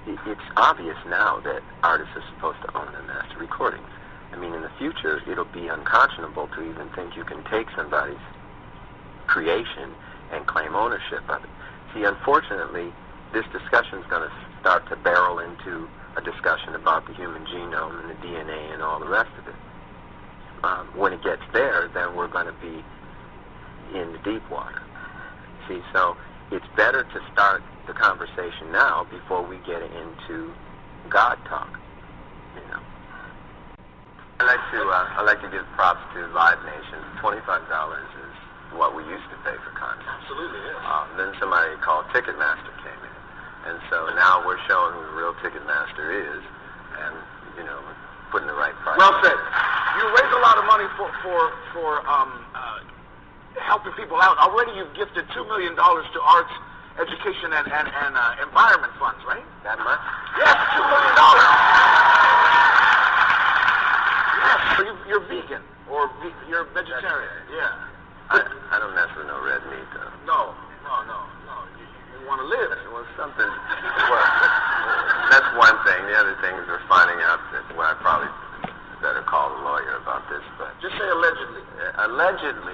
it's obvious now that artists are supposed to own their master recordings. I mean, in the future, it'll be unconscionable to even think you can take somebody's creation and claim ownership of it. See, unfortunately, this discussion is going to start to barrel into a discussion about the human genome and the DNA and all the rest of it. When it gets there, then we're going to be in the deep water. See, so it's better to start the conversation now before we get into God talk, you know. I like to give props to Live Nation. $25 is what we used to pay for concerts. Absolutely, yes. Then somebody called Ticketmaster came in, and so now we're showing who the real Ticketmaster is, and you know, putting the right price. Well said. You raise a lot of money for helping people out. Already, you've gifted $2 million to arts, education, and environment funds, right? That much? Yes, $2 million. Yes. So you're vegan or you're vegetarian? Yeah. I don't mess with no red meat, though. No. You want to live. Well, something. Well, that's one thing. The other thing is we're finding out that, well, I probably better call a lawyer about this, but just say allegedly. Allegedly,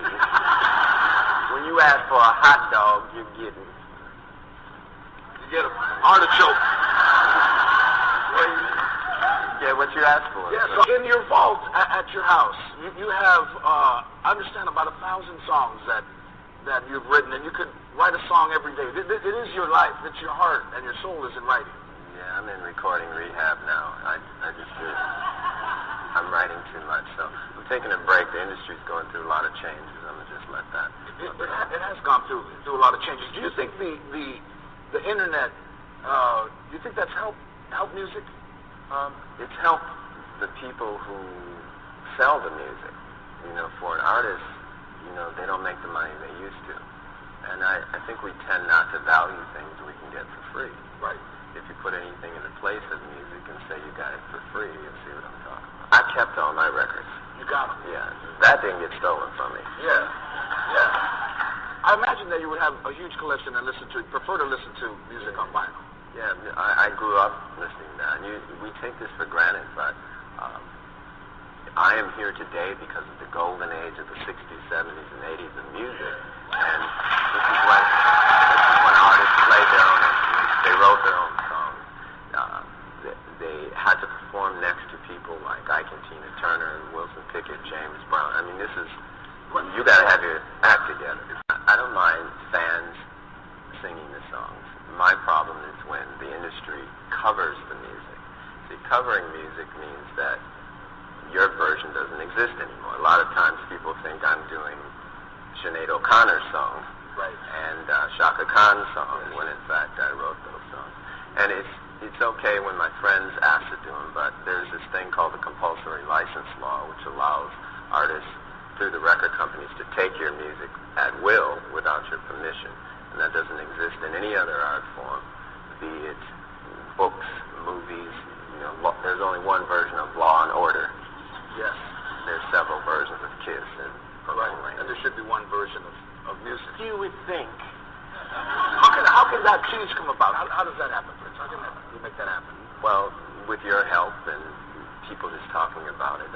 when you ask for a hot dog, you get an artichoke. Well, you get what you ask for. Yeah. So in your vault at your house, you have I understand about 1,000 songs that you've written, and you could write a song every day. It is your life. It's your heart, and your soul is in writing. Yeah, I'm in recording rehab now. I'm writing too much, so I'm taking a break. The industry's going through a lot of changes. I'm gonna just let that. It has gone through a lot of changes. Do you think the internet? Do you think that's helped music? It's helped the people who sell the music. You know, for an artist, you know, they don't make the money they used to, and I think we tend not to value things we can get for free. Right. If you put anything in the place of music and say you got it for free, you'll see what I'm talking about. I kept all my records. You got them? Yeah. That didn't get stolen from me. Yeah. I imagine that you would have a huge collection and prefer to listen to music on vinyl. Yeah, I grew up listening to that. We take this for granted, but I am here today because of the golden age of the 60s, 70s, and 80s of music. And this is when artists played their own instruments. They wrote their own songs. They had to perform next to people like Ike and Tina Turner, Wilson Pickett, James Brown. I mean, you got to have your act together. I don't mind fans singing the songs. My problem is when the industry covers the music. See, covering music means that your version doesn't exist anymore. A lot of times people think I'm doing Sinead O'Connor's songs, right, and Shaka Khan's songs, when in fact I wrote those songs. And it's okay when my friends ask to do them, but there's this thing called the compulsory license law, which allows artists through the record companies to take your music at will without your permission, and that doesn't exist in any other art form, be it books, movies. You know, there's only one version of Law and Order. Yes. There's several versions of Kiss and right. And there should be one version of music. You would think. How can that change come about? How does that happen, Prince? How can you make that happen? Well, with your help and people just talking about it,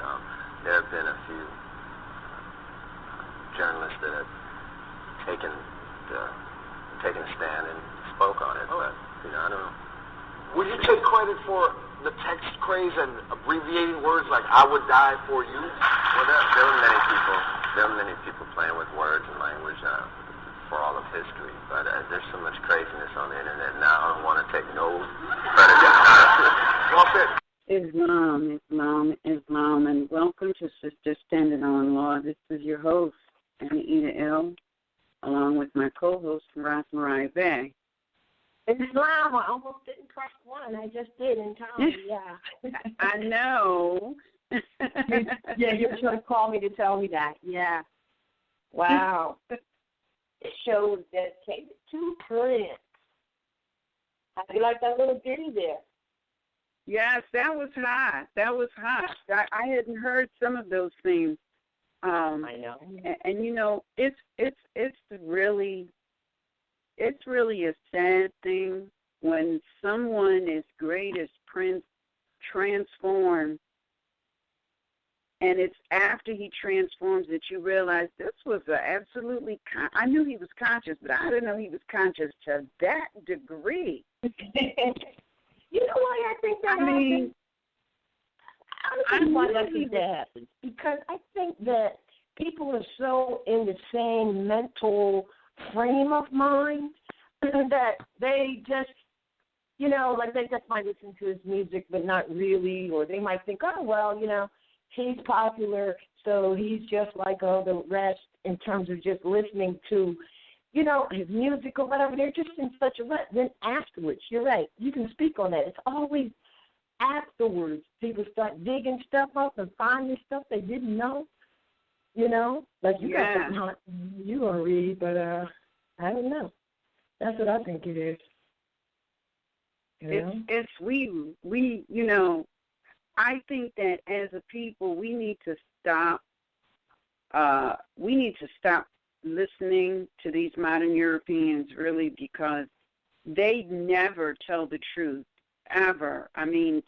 there have been a few journalists that have taken a stand and spoke on it. But you know, I don't know. Would you take credit for the text craze and abbreviating words like "I would die for you"? Well, there were many people playing with words and language for all of history, but there's so much craziness on the internet now. I don't want to take no credit. Well said. Islam, and welcome to Sister Standing on Law. This is your host, Anita L., along with my co-host, RVBey. Islam, I almost didn't press one. I just did in time, yeah. I know. Yeah, you were trying to call me to tell me that, yeah. Wow. It shows dedicated to Prince. How do you like that little ditty there? Yes, that was hot. I hadn't heard some of those things. I know. And you know, it's really a sad thing when someone as great as Prince transforms, and it's after he transforms that you realize this was absolutely, I knew he was conscious, but I didn't know he was conscious to that degree. You know why I think that happened? I think that happens because I think that people are so in the same mental frame of mind that they just, you know, like they just might listen to his music but not really, or they might think, oh, well, you know, he's popular, so he's just like all the rest in terms of just listening to, you know, his music or whatever. They're just in such a rut. Then afterwards, you're right, you can speak on that. It's always afterwards people start digging stuff up and finding stuff they didn't know, you know. Like you got something you want to read, but I don't know. That's what I think it is. It's we you know, I think that as a people we need to stop listening to these modern Europeans, really, because they never tell the truth, ever. I mean,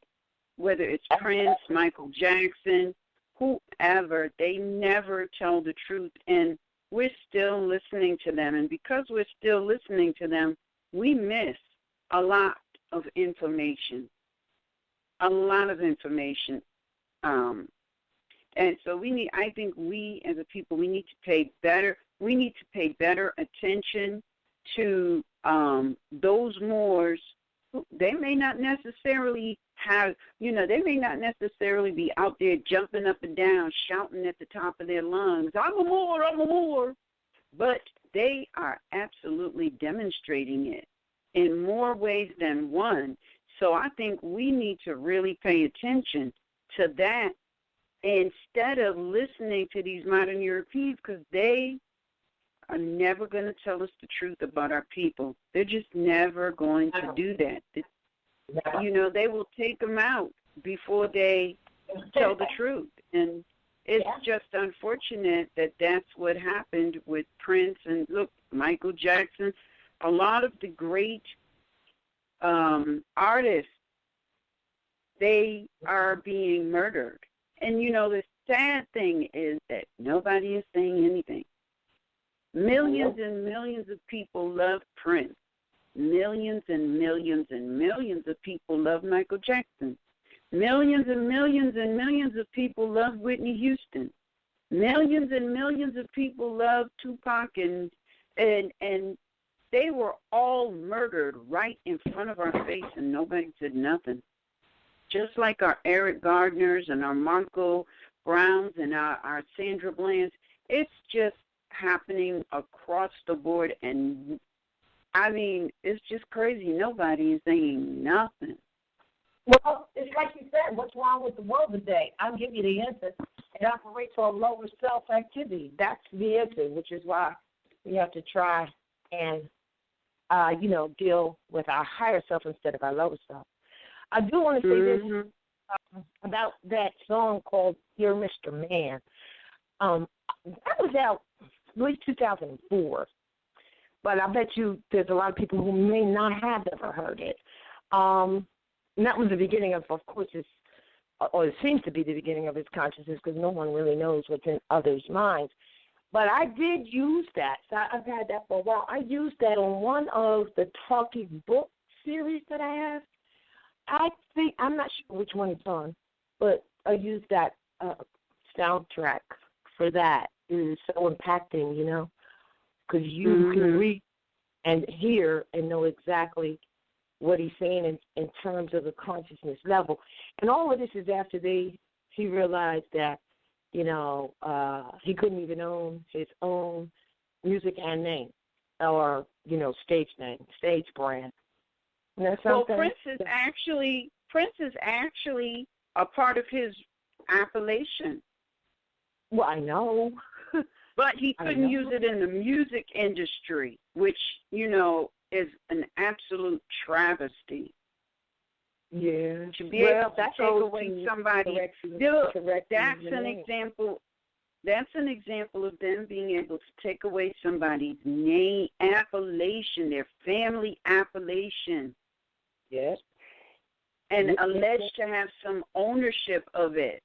whether it's Prince, Michael Jackson, whoever, they never tell the truth, and we're still listening to them. And because we're still listening to them, we miss a lot of information, and so I think we as a people, we need to pay better attention to those Moors. They may not necessarily have, you know, they may not necessarily be out there jumping up and down, shouting at the top of their lungs, I'm a Moor, but they are absolutely demonstrating it in more ways than one. So I think we need to really pay attention to that instead of listening to these modern Europeans, because they are never going to tell us the truth about our people. They're just never going to do that. You know, they will take them out before they tell the truth. And it's just unfortunate that that's what happened with Prince and, look, Michael Jackson. A lot of the great artists, they are being murdered. And, you know, the sad thing is that nobody is saying anything. Millions and millions of people love Prince. Millions and millions and millions of people love Michael Jackson. Millions and millions and millions of people love Whitney Houston. Millions and millions of people love Tupac, and they were all murdered right in front of our face, and nobody said nothing. Just like our Eric Gardners and our Marco Browns and our Sandra Blands, it's just happening across the board. And, I mean, it's just crazy. Nobody is saying nothing. Well, it's like you said, what's wrong with the world today? I'll give you the answer. It operates on lower self-activity. That's the answer, which is why we have to try and, deal with our higher self instead of our lower self. I do want to say this about that song called Dear Mr. Man. That was out at least 2004. But I bet you there's a lot of people who may not have ever heard it. And that was the beginning of course, it seems to be the beginning of his consciousness, because no one really knows what's in others' minds. But I did use that. So I've had that for a while. I used that on one of the talking book series that I have. I'm not sure which one it's on, but I used that soundtrack for that. It is so impacting, because you can read and hear and know exactly what he's saying in terms of the consciousness level. And all of this is after he realized that, he couldn't even own his own music and name or, stage name, stage brand. Well, Prince is actually a part of his appellation. Well, I know. But he couldn't use it in the music industry, which, is an absolute travesty. Yeah. To be able to take away somebody. That's an example. That's an example of them being able to take away somebody's name, appellation, their family appellation. Yes. And alleged to have some ownership of it.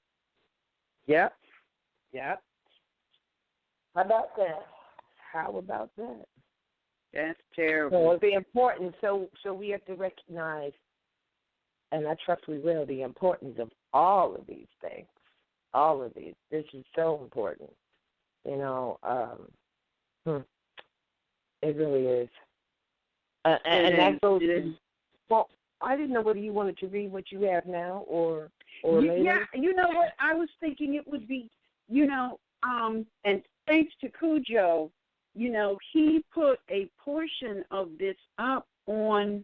Yep. Yep. How about that? How about that? That's terrible. So it's important. So we have to recognize, and I trust we will, the importance of all of these things. All of these. This is so important. You know, it really is. And that goes. Well, I didn't know whether you wanted to read what you have now or later. Yeah, you know what? I was thinking it would be, you know, and thanks to Cujo, you know, he put a portion of this up on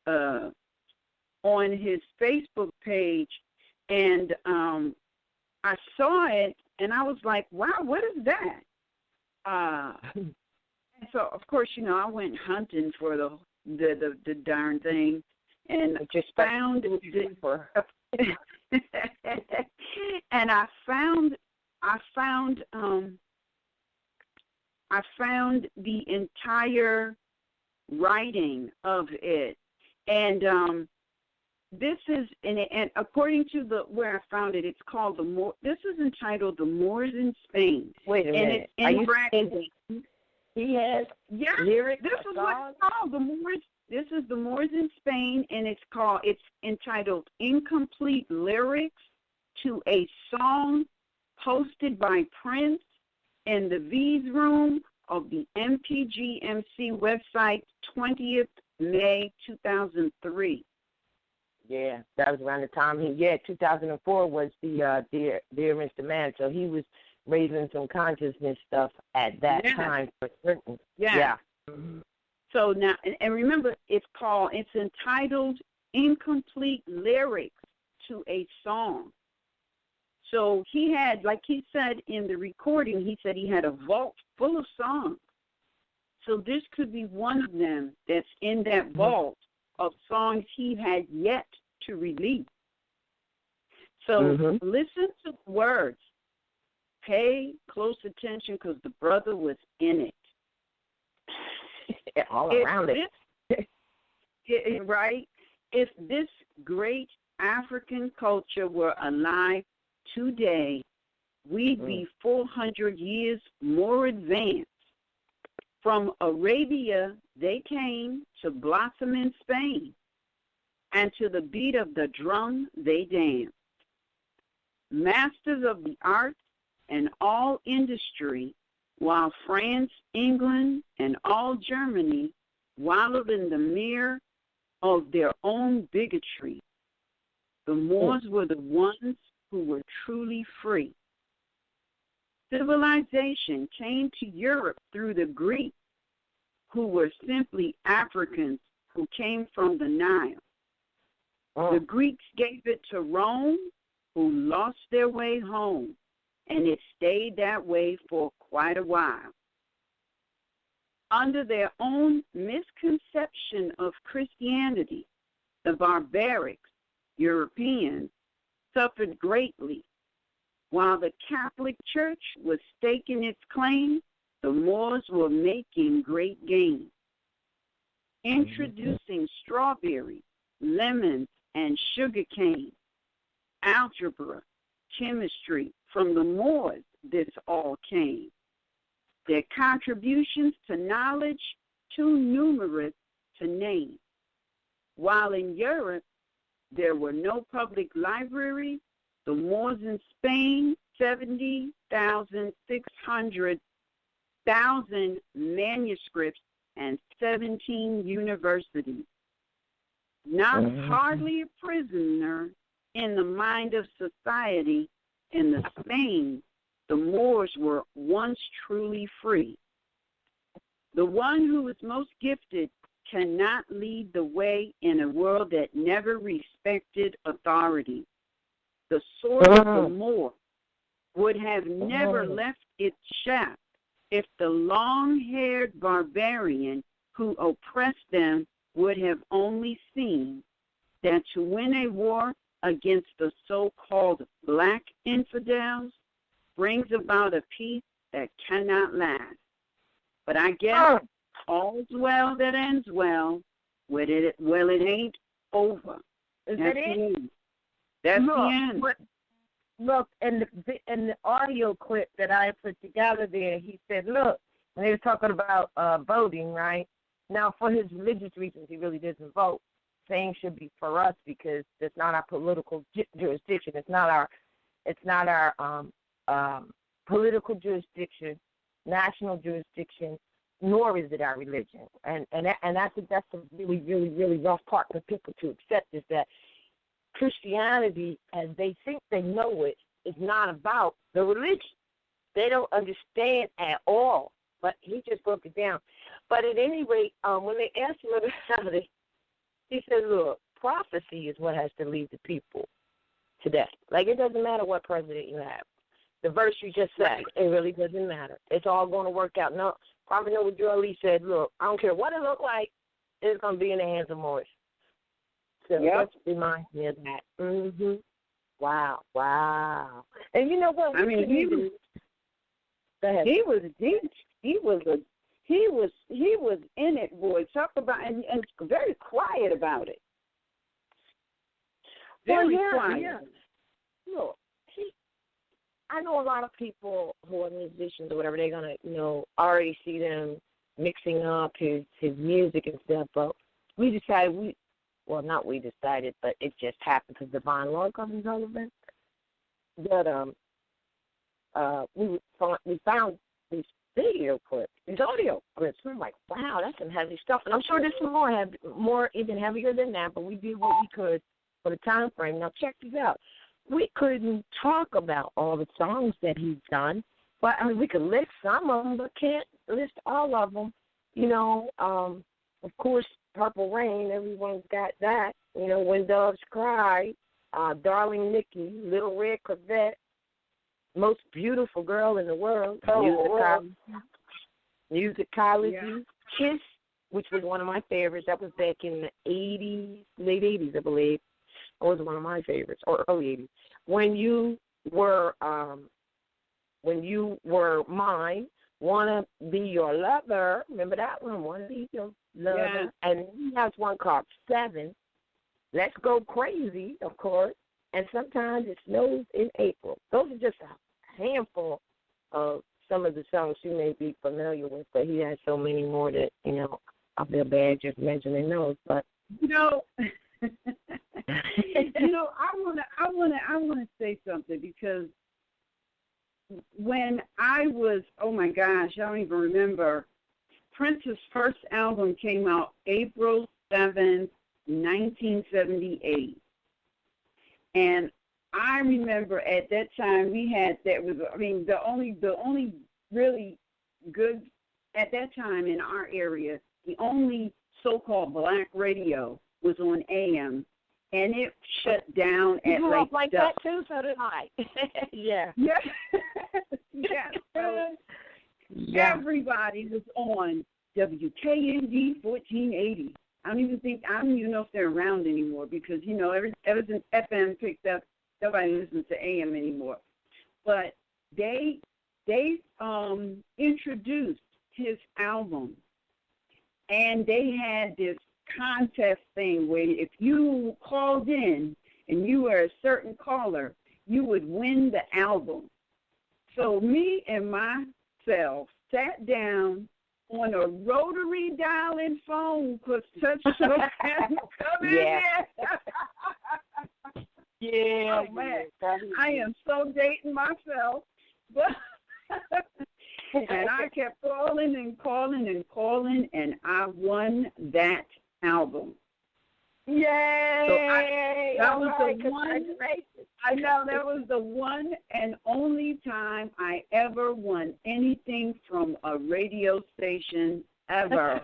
his Facebook page, and I saw it, and I was like, wow, what is that? And so, of course, you know, I went hunting for the darn thing, and just found it. And I found the entire writing of it, and this is, and according to where I found it, it's called the Moor. This is entitled "The Moors in Spain." Wait a minute. Are you saying he has lyrics? This is what it's called, the Moors. This is the Moors in Spain, and it's entitled "Incomplete Lyrics to a Song," posted by Prince in the V's room of the MPGMC website, 20th May 2003. Yeah, that was around the time 2004 was the Dear Mr. Man, so he was raising some consciousness stuff at that time for certain. Yeah. Mm-hmm. So now, and remember, it's entitled "Incomplete Lyrics to a Song." So he had, like he said in the recording, he said he had a vault full of songs. So this could be one of them that's in that vault of songs he had yet to release. So listen to the words. Pay close attention because the brother was in it. All around it. Right? If this great African culture were alive today, we'd be 400 years more advanced. From Arabia, they came to blossom in Spain, and to the beat of the drum, they danced. Masters of the arts and all industry, while France, England, and all Germany wallowed in the mere of their own bigotry. The Moors were the ones who were truly free. Civilization came to Europe through the Greeks, who were simply Africans who came from the Nile. The Greeks gave it to Rome, who lost their way home, and it stayed that way for quite a while. Under their own misconception of Christianity, the barbaric Europeans suffered greatly. While the Catholic Church was staking its claim, the Moors were making great gains. Introducing strawberries, lemons, and sugarcane, algebra, chemistry, from the Moors this all came. Their contributions to knowledge too numerous to name. While in Europe there were no public libraries, the Moors in Spain, 70,600,000 manuscripts and 17 universities. Not hardly a prisoner in the mind of society, in the Spain, the Moors were once truly free. The one who is most gifted cannot lead the way in a world that never respected authority. The sword of the Moor would have never left its shaft if the long-haired barbarian who oppressed them would have only seen that to win a war against the so-called black infidels brings about a peace that cannot last. But I guess all's well that ends well, Well, it ain't over. Is That's that it? the end. That's the end. Look, in the audio clip that I put together there, he said, look, when they were talking about voting, right? Now, for his religious reasons, he really doesn't vote. Same should be for us because it's not our political jurisdiction. It's not our political jurisdiction, national jurisdiction, nor is it our religion. And I think that's a really, really, really rough part for people to accept is that Christianity, as they think they know it, is not about the religion. They don't understand at all. But he just broke it down. But at any rate, when they asked him about it, he said, look, prophecy is what has to lead the people today. Like, it doesn't matter what president you have. The verse you just said, it really doesn't matter. It's all going to work out. No, Prophet Noah Joe Lee said, look, I don't care what it looks like, it's going to be in the hands of Moorish. So that reminds me of that. Mm-hmm. Wow. And you know what? I mean, he was deep. He was in it, boy. Talk about and very quiet about it. Very quiet. Yeah. Look, I know a lot of people who are musicians or whatever. They're gonna, already see them mixing up his music and stuff. But we decided not we decided, but it just happened because Divine Law comes relevant. That we found these video clips, these audio clips. And I'm like, wow, that's some heavy stuff. And I'm sure there's some more even heavier than that, but we did what we could for the time frame. Now check this out. We couldn't talk about all the songs that he's done, but I mean, we could list some of them, but can't list all of them. Of course, Purple Rain, everyone's got that. When Doves Cry, Darling Nikki, Little Red Corvette, Most Beautiful Girl in the World, Musicology, Kiss, which was one of my favorites. That was back in the 80s, late 80s, I believe. That was one of my favorites, or early 80s. When You Were Mine, Wanna Be Your Lover. Remember that one? Wanna Be Your Lover. Yeah. And he has one called 7. Let's Go Crazy, of course. And Sometimes It Snows in April. Those are just a handful of some of the songs you may be familiar with, but he has so many more that, I feel bad just mentioning those. But I wanna say something because when I was, oh my gosh, I don't even remember. Prince's first album came out April 7th, 1978. And I remember at that time the only really good at that time in our area, the only so-called black radio was on AM, and it shut down at like that too, so did I. Yeah. Yeah. Yeah. So everybody was on WKND 1480. I don't even know if they're around anymore because, ever since FM picked up, nobody listens to AM anymore. But they introduced his album, and they had this contest thing where if you called in and you were a certain caller, you would win the album. So me and myself sat down on a rotary dial-in phone because touch so hadn't come in yet. Yeah. Oh, man. I am so dating myself. But and I kept calling and calling and calling, and I won that album. Yay! So that was the one. I know that was the one and only time I ever won anything from a radio station ever.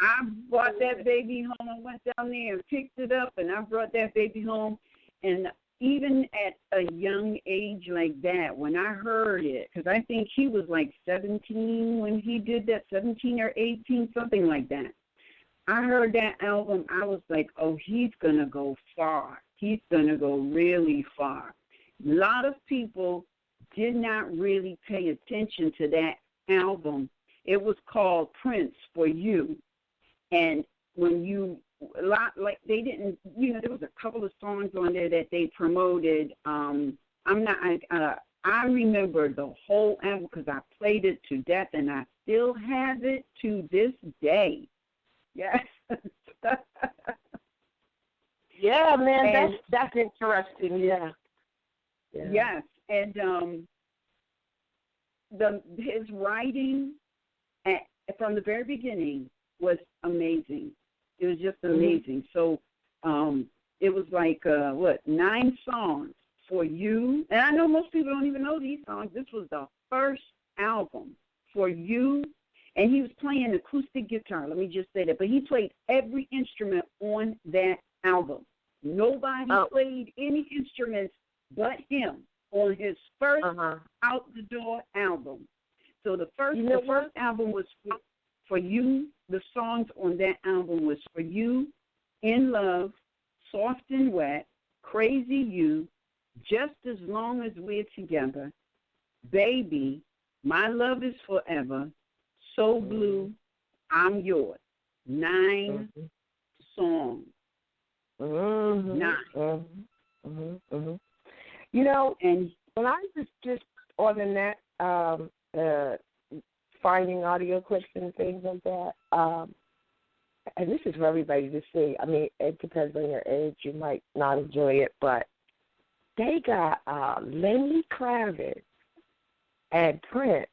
I brought that baby home. I went down there and picked it up, and I brought that baby home. And even at a young age like that, when I heard it, because I think he was like 17 when he did that, 17 or 18, something like that. I heard that album, I was like, oh, he's going to go far. He's going to go really far. A lot of people did not really pay attention to that album. It was called Prince for You. And when you a lot, like they didn't, there was a couple of songs on there that they promoted. I remember the whole album because I played it to death, and I still have it to this day. Yes. Yeah, man, that's interesting. Yeah. Yes, and his writing from the very beginning was amazing. It was just amazing. So it was like 9 songs for you, and I know most people don't even know these songs. This was the first album for you, and he was playing acoustic guitar. Let me just say that, but he played every instrument on that album. Nobody played any instruments but him on his first Out the Door album. So the first album was for you. The songs on that album was For You, In Love, Soft and Wet, Crazy You, Just As Long As We're Together, Baby, My Love Is Forever, So Blue, I'm Yours. 9 songs. 9. And when I was just on the net finding audio clips and things like that, and this is for everybody to see. I mean, it depends on your age. You might not enjoy it, but they got Lenny Kravitz and Prince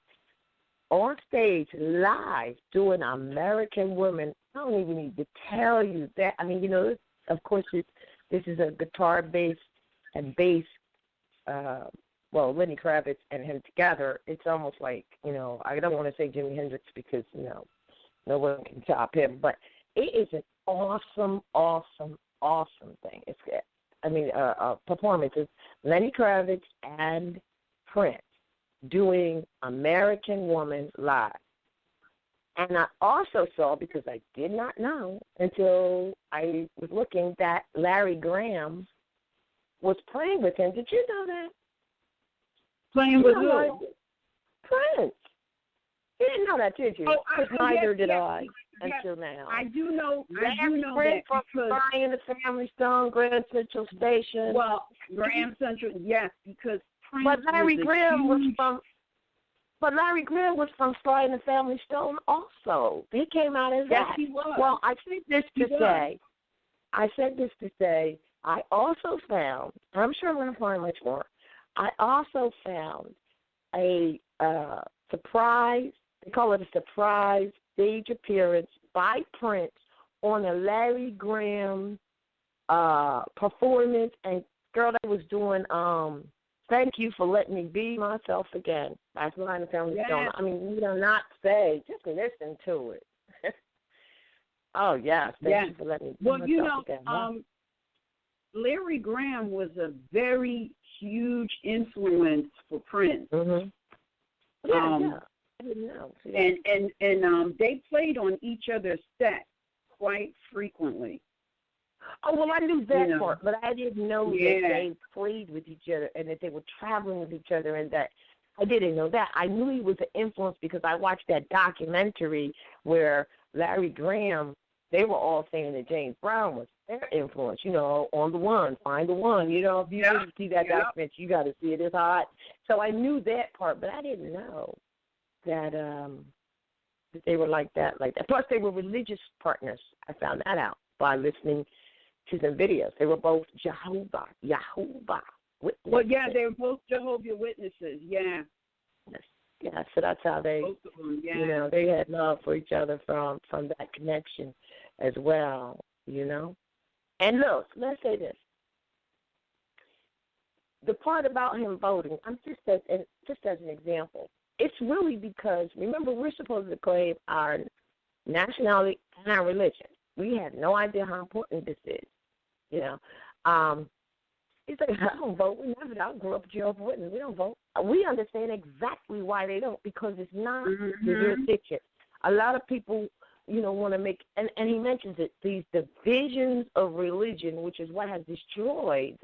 on stage live doing American Woman. I don't even need to tell you that. I mean, of course, this is a guitar-based and bass. Lenny Kravitz and him together, it's almost like, I don't want to say Jimi Hendrix because, no one can top him, but it is an awesome, awesome, awesome thing. It's, performance is Lenny Kravitz and Prince doing American Woman live. And I also saw, because I did not know until I was looking, that Larry Graham was playing with him. Did you know that? Playing with who? Prince. You didn't know that, did you? Neither did I until now. I do know Prince that from Fly in the Family Stone, Grand Central Station. Well, Grand Central, yes, because Prince. But Larry Graham was from Sly and the Family Stone also. He came out as that. Yes, he was. Well, I said this to say, I also found, I'm sure I'm going to find much more, I also found a surprise, they call it a surprise stage appearance by Prince on a Larry Graham performance, and girl, that was doing Thank You for Letting Me Be Myself Again. That's Sly and the Family Stone. I mean, you do not say, just listen to it. Oh, yes. Thank you for letting me be myself again. Well, Larry Graham was a very huge influence for Prince. Mm-hmm. Yeah. I didn't know. Yeah. And they played on each other's set quite frequently. Oh, well, I knew that part, but I didn't know that they played with each other and that they were traveling with each other, and that I didn't know that. I knew he was an influence because I watched that documentary where Larry Graham, they were all saying that James Brown was their influence, on the one, find the one. If you didn't see that documentary, you got to see it. It's hot. So I knew that part, but I didn't know that that they were like that. Plus, they were religious partners. I found that out by listening to some videos. They were both Jehovah Witnesses. Well, yeah, they were both Jehovah's Witnesses. Yeah. Yeah, so that's how they, they had love for each other from that connection as well, And look, let's say this. The part about him voting, I'm just as an example, it's really because, remember, we're supposed to claim our nationality and our religion. We have no idea how important this is, He's like, I don't vote. I grew up Jehovah's Witness. We don't vote. We understand exactly why they don't, because it's not the jurisdiction. A lot of people, want to make, and he mentions it, these divisions of religion, which is what has destroyed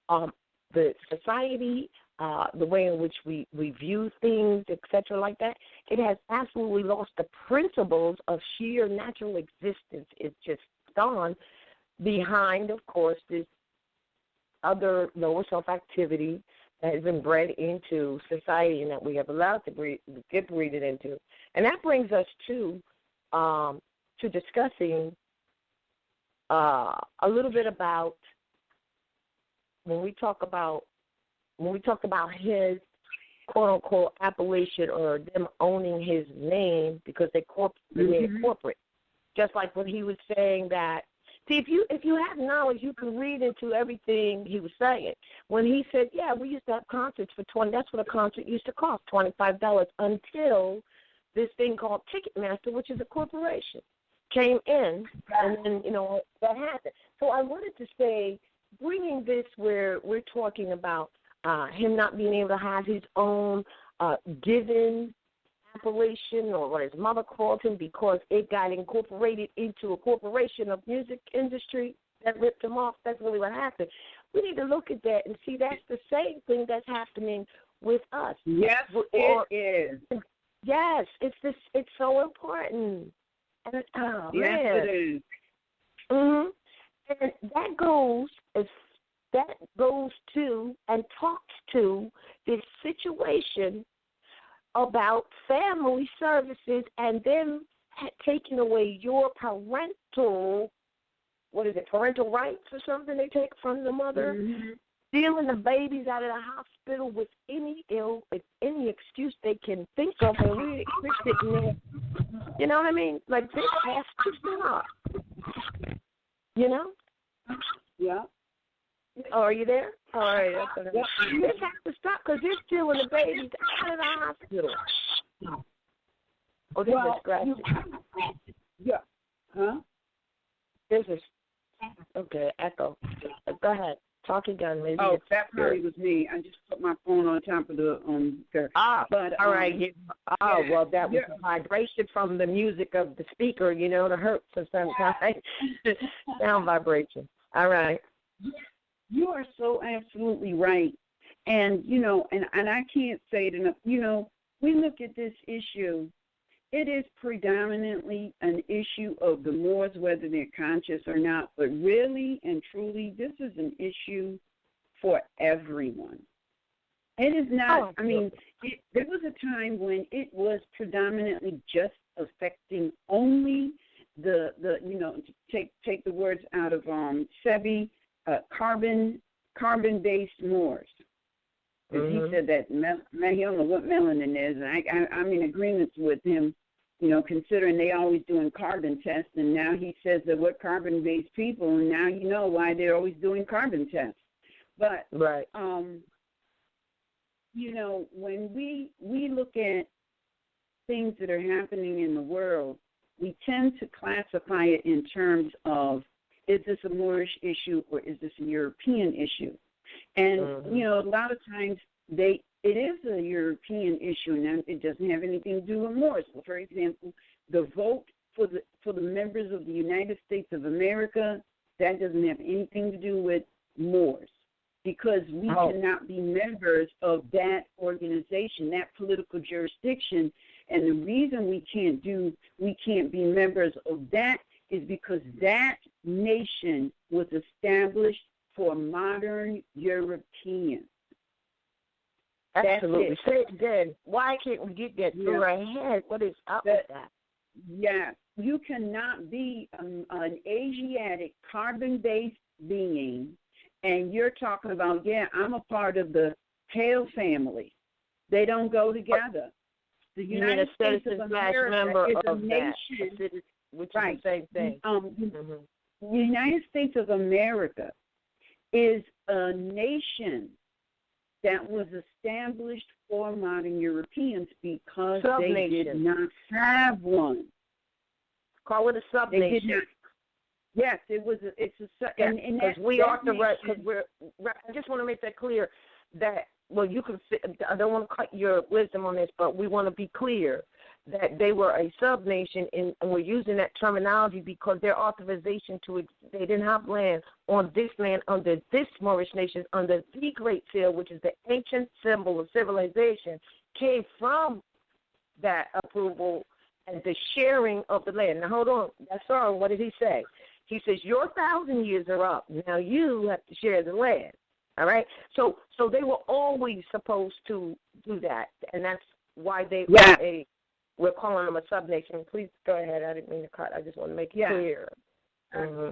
the society, the way in which we view things, etc., like that. It has absolutely lost the principles of sheer natural existence. It's just passed on behind, of course, this other lower self activity that has been bred into society and that we have allowed to get breeded into. And that brings us to discussing a little bit about when we talk about his quote unquote appellation or them owning his name because they made it corporate. Just like when he was saying that. See, if you have knowledge, you can read into everything he was saying. When he said, "Yeah, we used to have concerts for $20," that's what a concert used to cost, $25, until this thing called Ticketmaster, which is a corporation, came in, and then that happened. So I wanted to say, bringing this where we're talking about him not being able to have his own given appellation or what his mother called him because it got incorporated into a corporation of music industry that ripped him off. That's really what happened. We need to look at that and see that's the same thing that's happening with us. Yes, it is. Yes, it's so important. And, yes, it is. Mm-hmm. And that goes to and talks to this situation about family services and them taking away your parental rights or something they take from the mother, stealing the babies out of the hospital with any excuse they can think of, and we're sitting there. You know what I mean? Like, this has to stop. Yeah. Oh, are you there? All right. This has to stop because they're stealing the babies out of the hospital. Oh, there's a scratch. Yeah. Huh? There's a... Okay, echo. Go ahead. Talk again. Maybe. Oh, that probably was me. I just put my phone on top of the but all right. Well, that was a vibration from the music of the speaker. The hurt sometimes. Sound vibration. All right. You are so absolutely right. And, and I can't say it enough. We look at this issue, it is predominantly an issue of the Moors, whether they're conscious or not. But really and truly, this is an issue for everyone. It is not, there was a time when it was predominantly just affecting only the take the words out of Sebi, carbon-based Moors. Because he said that, he don't know what melanin is, and I'm in agreement with him, considering they always doing carbon tests, and now he says that we're carbon-based people, and now you know why they're always doing carbon tests. But, right. When we look at things that are happening in the world, we tend to classify it in terms of, is this a Moorish issue or is this a European issue? And, a lot of times it is a European issue, and it doesn't have anything to do with Moors. So, for example, the vote for the members of the United States of America, that doesn't have anything to do with Moors, because we cannot be members of that organization, that political jurisdiction. And the reason we can't be members of that is because that nation was established for modern Europeans. Absolutely. Say it again. Why can't we get that through our head? What is up with that? Yeah. You cannot be an Asiatic carbon-based being, and you're talking about, I'm a part of the Hale family. They don't go together. The United States of America is a nation. Which is the same thing. The United States of America is a nation that was established for modern Europeans because they did not have one. Call it a sub-nation. Yes, it was. Because we are the right. Because I just want to make that clear. That you can. I don't want to cut your wisdom on this, but we want to be clear that they were a sub-nation, and we're using that terminology because their authorization they didn't have land on this land under this Moorish nation, under the Great Seal, which is the ancient symbol of civilization, came from that approval and the sharing of the land. Now, hold on. That's all. What did he say? He says, your 1,000 years are up. Now you have to share the land. All right? So they were always supposed to do that, and that's why they we're calling them a subnation. Please go ahead. I didn't mean to cut. I just want to make it clear. Mm-hmm.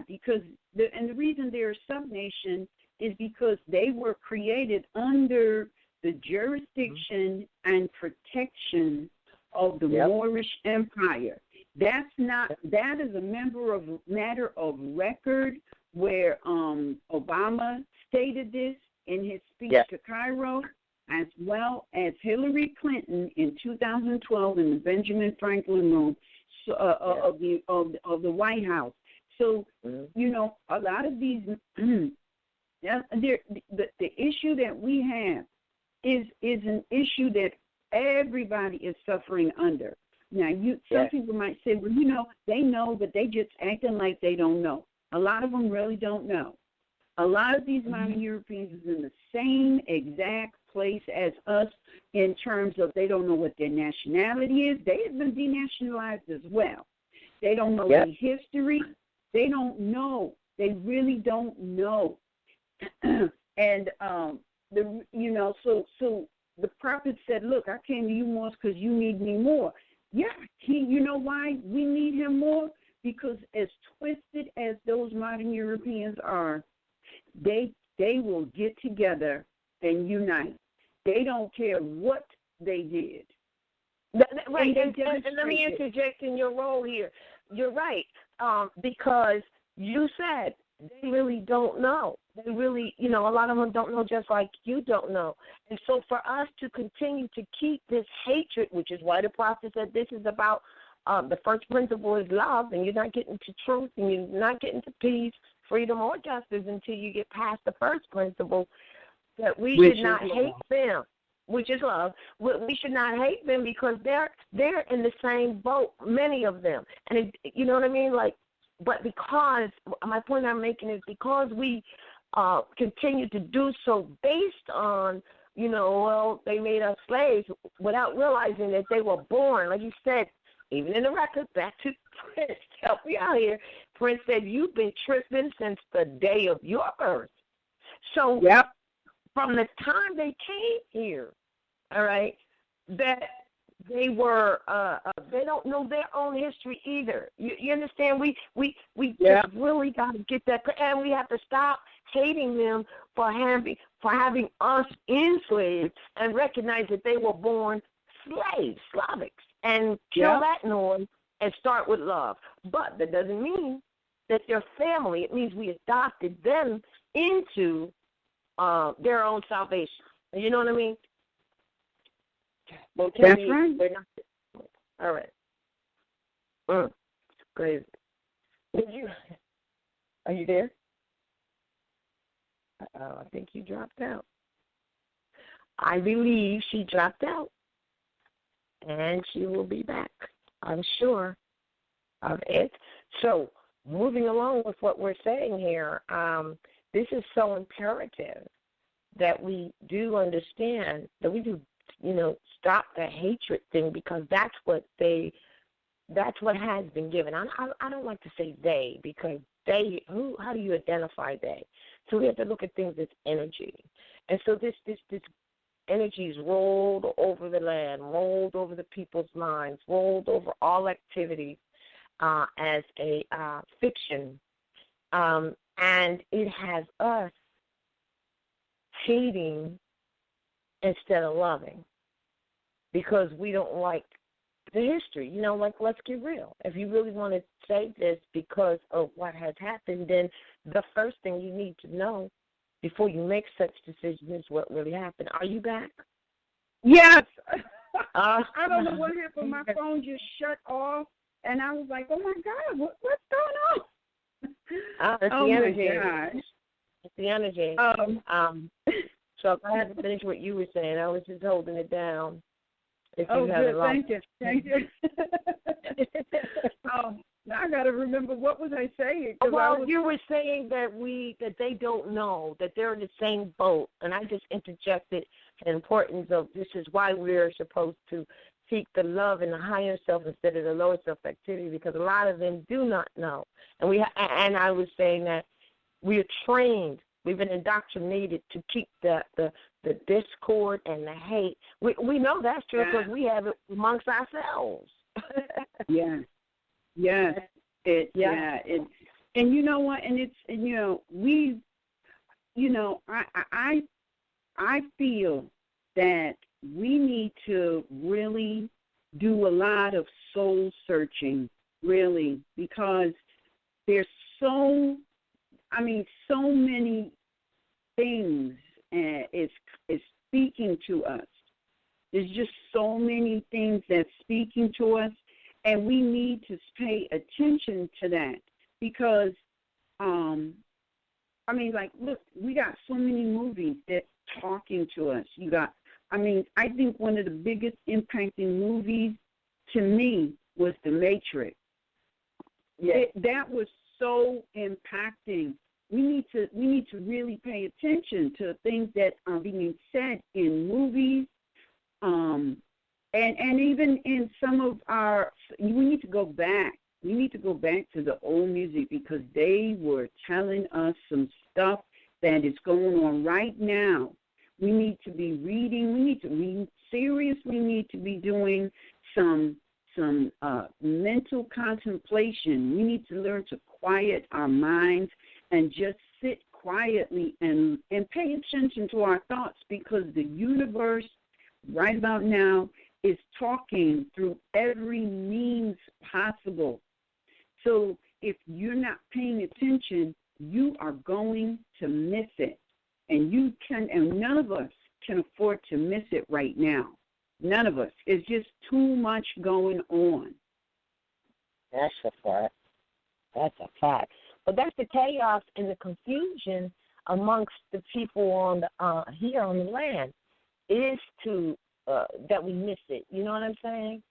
Because the reason they're a subnation is because they were created under the jurisdiction and protection of the Moorish Empire. That is a matter of record where Obama stated this in his speech to Cairo, as well as Hillary Clinton in 2012 in the Benjamin Franklin room of the White House. So, you know, a lot of these, the issue that we have is an issue that everybody is suffering under. Now, some people might say, well, you know, they know, but they just acting like they don't know. A lot of them really don't know. A lot of these modern Europeans is in the same exact place as us in terms of they don't know what their nationality is. They have been denationalized as well. They don't know their history. They don't know. They really don't know. And so the prophet said, "Look, I came to you more because you need me more." Yeah, you know why we need him more? Because as twisted as those modern Europeans are, they will get together and unite. They don't care what they did. Right, and let me interject in your role here. You're right, because you said they really don't know. They really, a lot of them don't know just like you don't know. And so for us to continue to keep this hatred, which is why the prophet said this is about the first principle is love, and you're not getting to truth, and you're not getting to peace, freedom, or justice until you get past the first principle, that we should not hate them, which is love. We should not hate them because they're in the same boat, many of them. And you know what I mean? But because, my point I'm making is because we continue to do so based on, they made us slaves without realizing that they were born, like you said, even in the record, back to Prince, help me out here. Prince said, you've been tripping since the day of your birth. So from the time they came here, all right, that they were, they don't know their own history either. You understand? We just really got to get that, and we have to stop hating them for having us enslaved and recognize that they were born slaves, Slavics, and kill that noise and start with love. But that doesn't mean that they're family. It means we adopted them into their own salvation. You know what I mean? Well, that's right. All right. Crazy. Are you there? I think you dropped out. I believe she dropped out. And she will be back, I'm sure of it. So, moving along with what we're saying here, this is so imperative that we do understand, that we do, stop the hatred thing, because that's what has been given. I don't like to say they, because how do you identify they? So we have to look at things as energy. And so this energies rolled over the land, rolled over the people's minds, rolled over all activities as a fiction. And it has us hating instead of loving because we don't like the history. Let's get real. If you really want to say this because of what has happened, then the first thing you need to know before you make such decisions is what really happened. Are you back? Yes. I don't know what happened. My phone just shut off, and I was like, oh, my God, what's going on? It's the energy. Gosh. It's the energy. So go ahead and finish what you were saying. I was just holding it down. Good. Thank you. Now I got to remember, what was I saying? Well, you were saying that they don't know, that they're in the same boat, and I just interjected the importance of this is why we're supposed to seek the love in the higher self instead of the lower self activity, because a lot of them do not know. And I was saying that we are trained, we've been indoctrinated to keep the discord and the hate. We know that's true because we have it amongst ourselves. Yeah. Yes. And you know what? And it's, I feel that we need to really do a lot of soul searching, really, because there's so many things is speaking to us. There's just so many things that's speaking to us, and we need to pay attention to that because, look, we got so many movies that's talking to us. I think one of the biggest impacting movies to me was The Matrix. Yes. That was so impacting. We need to really pay attention to things that are being said in movies, and even in some of we need to go back. We need to go back to the old music because they were telling us some stuff that is going on right now. We need to be reading. We seriously need to be doing some mental contemplation. We need to learn to quiet our minds and just sit quietly and pay attention to our thoughts, because the universe right about now is talking through every means possible. So if you're not paying attention, you are going to miss it. And none of us can afford to miss it right now. None of us. It's just too much going on. That's a fact. But that's the chaos and the confusion amongst the people on here on the land is to that we miss it. You know what I'm saying?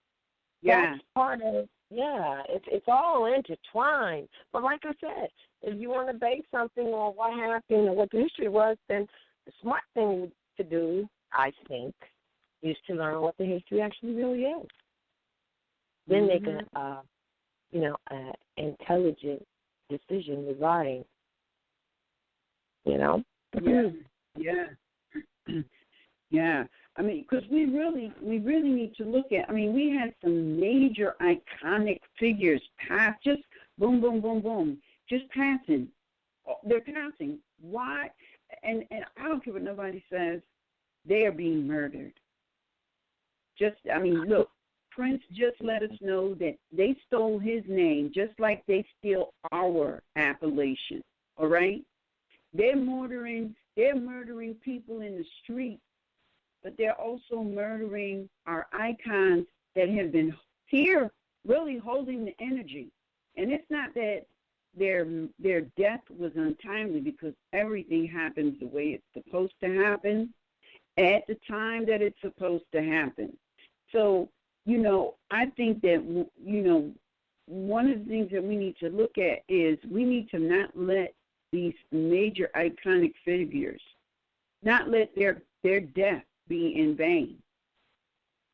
Yeah. That's part of. Yeah, it's all intertwined. But like I said, if you want to base something on what happened or what the history was, then the smart thing to do, I think, is to learn what the history actually really is. Then make an intelligent decision regarding, Yeah. Yeah. Because we really need to look at, we had some major iconic figures pass, just boom, boom, boom, boom, just passing. They're passing. Why? And I don't care what nobody says, they are being murdered. Look, Prince just let us know that they stole his name just like they steal our appellation, all right? They're murdering people in the street, but they're also murdering our icons that have been here really holding the energy. And it's not that their death was untimely, because everything happens the way it's supposed to happen at the time that it's supposed to happen. So, I think that, one of the things that we need to look at is we need to not let these major iconic figures, not let their death be in vain.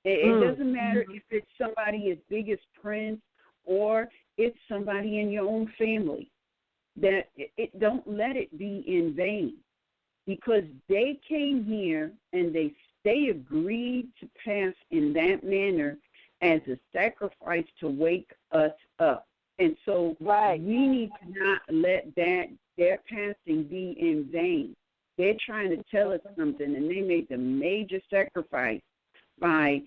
It doesn't matter if it's somebody as big as Prince or it's somebody in your own family. That don't let it be in vain, because they came here and they agreed to pass in that manner as a sacrifice to wake us up. And so we need to not let their passing be in vain. They're trying to tell us something, and they made the major sacrifice by,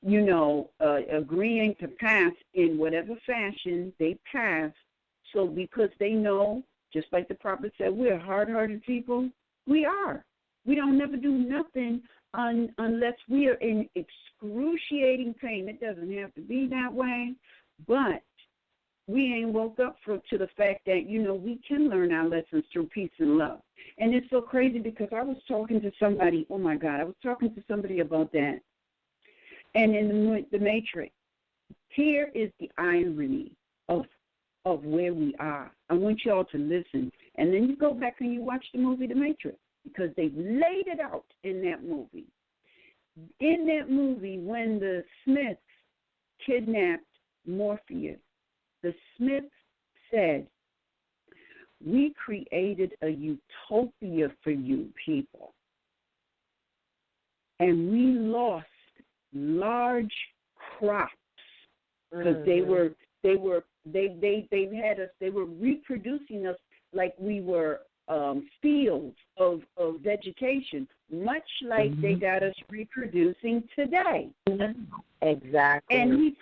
agreeing to pass in whatever fashion they passed. So because they know, just like the prophet said, we're hard-hearted people. We are. We don't never do nothing unless we are in excruciating pain. It doesn't have to be that way, but we ain't woke up to the fact that, we can learn our lessons through peace and love. And it's so crazy because I was talking to somebody, oh, my God, I was talking to somebody about that. And in the Matrix, here is the irony of where we are. I want you all to listen. And then you go back and you watch the movie The Matrix, because they laid it out in that movie. in that movie, when the Smiths kidnapped Morpheus, the Smiths said, "We created a utopia for you people, and we lost large crops because they had us. They were reproducing us like we were fields of vegetation, much like they got us reproducing today." Exactly. And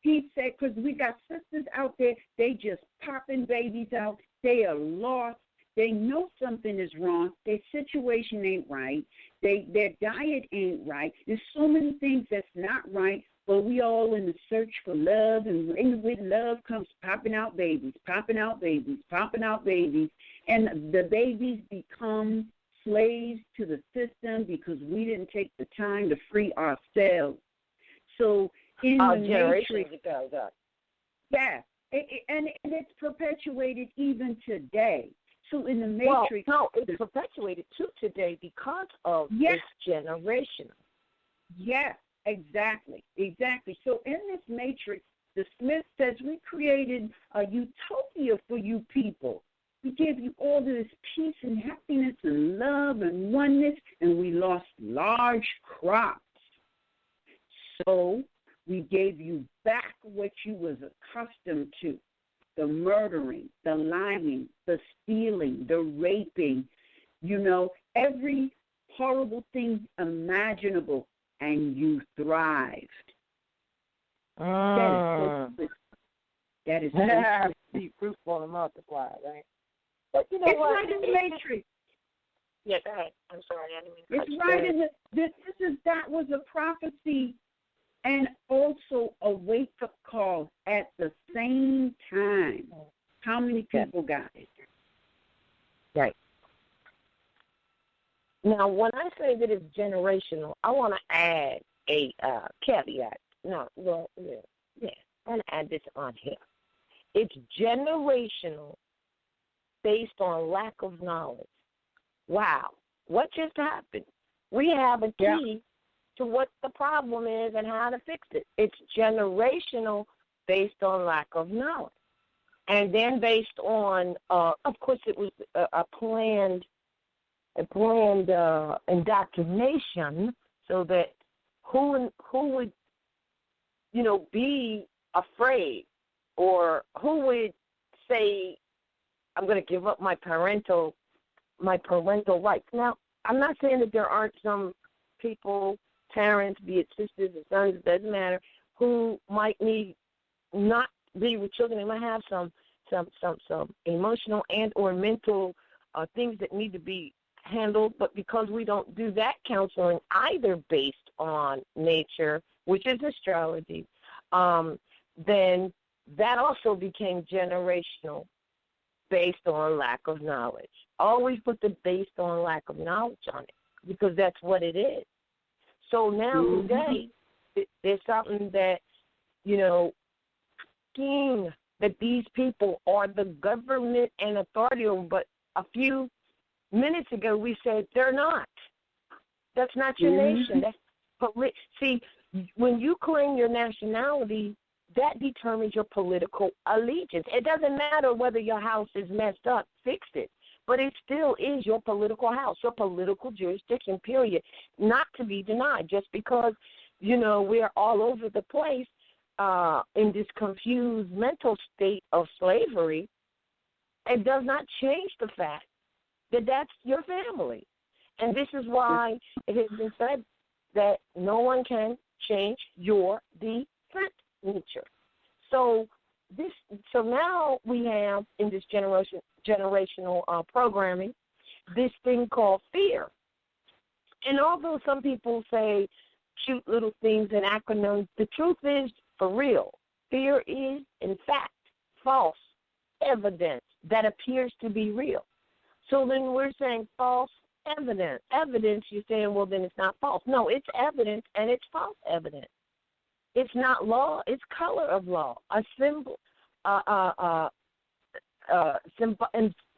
he said, because we got sisters out there, they just popping babies out. They are lost. They know something is wrong. Their situation ain't right. Their diet ain't right. There's so many things that's not right, but we all in the search for love, and with love comes popping out babies, popping out babies, popping out babies, and the babies become slaves to the system because we didn't take the time to free ourselves. So in the Matrix, yeah, and it's perpetuated even today. So in the Matrix, well, no, it's perpetuated too today because of it's generational. Yeah, exactly. So in this Matrix, the Smith says we created a utopia for you people. We gave you all of this peace and happiness and love and oneness, and we lost large crops. So we gave you back what you was accustomed to: the murdering, the lying, the stealing, the raping, every horrible thing imaginable, and you thrived. That is so good. Be fruitful and multiply, right? But you know it's what? Right in the Matrix. Yeah, go ahead. I'm sorry, I didn't mean to It's right in that was a prophecy and also a wake-up call at the same time. How many people got it? Right. Now, when I say that it's generational, I want to add a caveat. I want to add this on here. It's generational based on lack of knowledge. Wow. What just happened? We have a key to what the problem is and how to fix it. It's generational based on lack of knowledge. And then based on, of course, it was a planned indoctrination, so that who would, be afraid, or who would say, I'm going to give up my parental rights. Now, I'm not saying that there aren't some people, parents, be it sisters or sons, it doesn't matter, who might need not be with children. They might have some emotional and or mental things that need to be handled, but because we don't do that counseling either based on nature, which is astrology, then that also became generational based on lack of knowledge. Always put the based on lack of knowledge on it, because that's what it is. So now today, there's something that, seeing that these people are the government and authority, but a few minutes ago we said they're not. That's not your nation. See, when you claim your nationality, that determines your political allegiance. It doesn't matter whether your house is messed up, fix it. But it still is your political house, your political jurisdiction, period, not to be denied. Just because, we're all over the place in this confused mental state of slavery, it does not change the fact that that's your family. And this is why it has been said that no one can change your descent nature. So now we have in this generational programming this thing called fear. And although some people say cute little things and acronyms, the truth is, for real, fear is, in fact, false evidence that appears to be real. So then we're saying false evidence. Evidence, you're saying, well, then it's not false. No, it's evidence, and it's false evidence. It's not law. It's color of law. A symbol,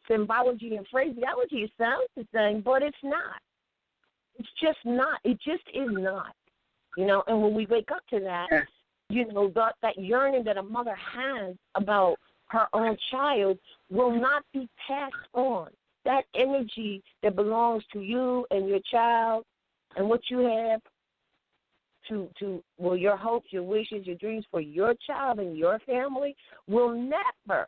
symbology and phraseology sounds the same, but it's not. It's just not. It just is not. You know, and when we wake up to that, you know, that yearning that a mother has about her own child will not be passed on. That energy that belongs to you and your child and what you have well, your hopes, your wishes, your dreams for your child and your family will never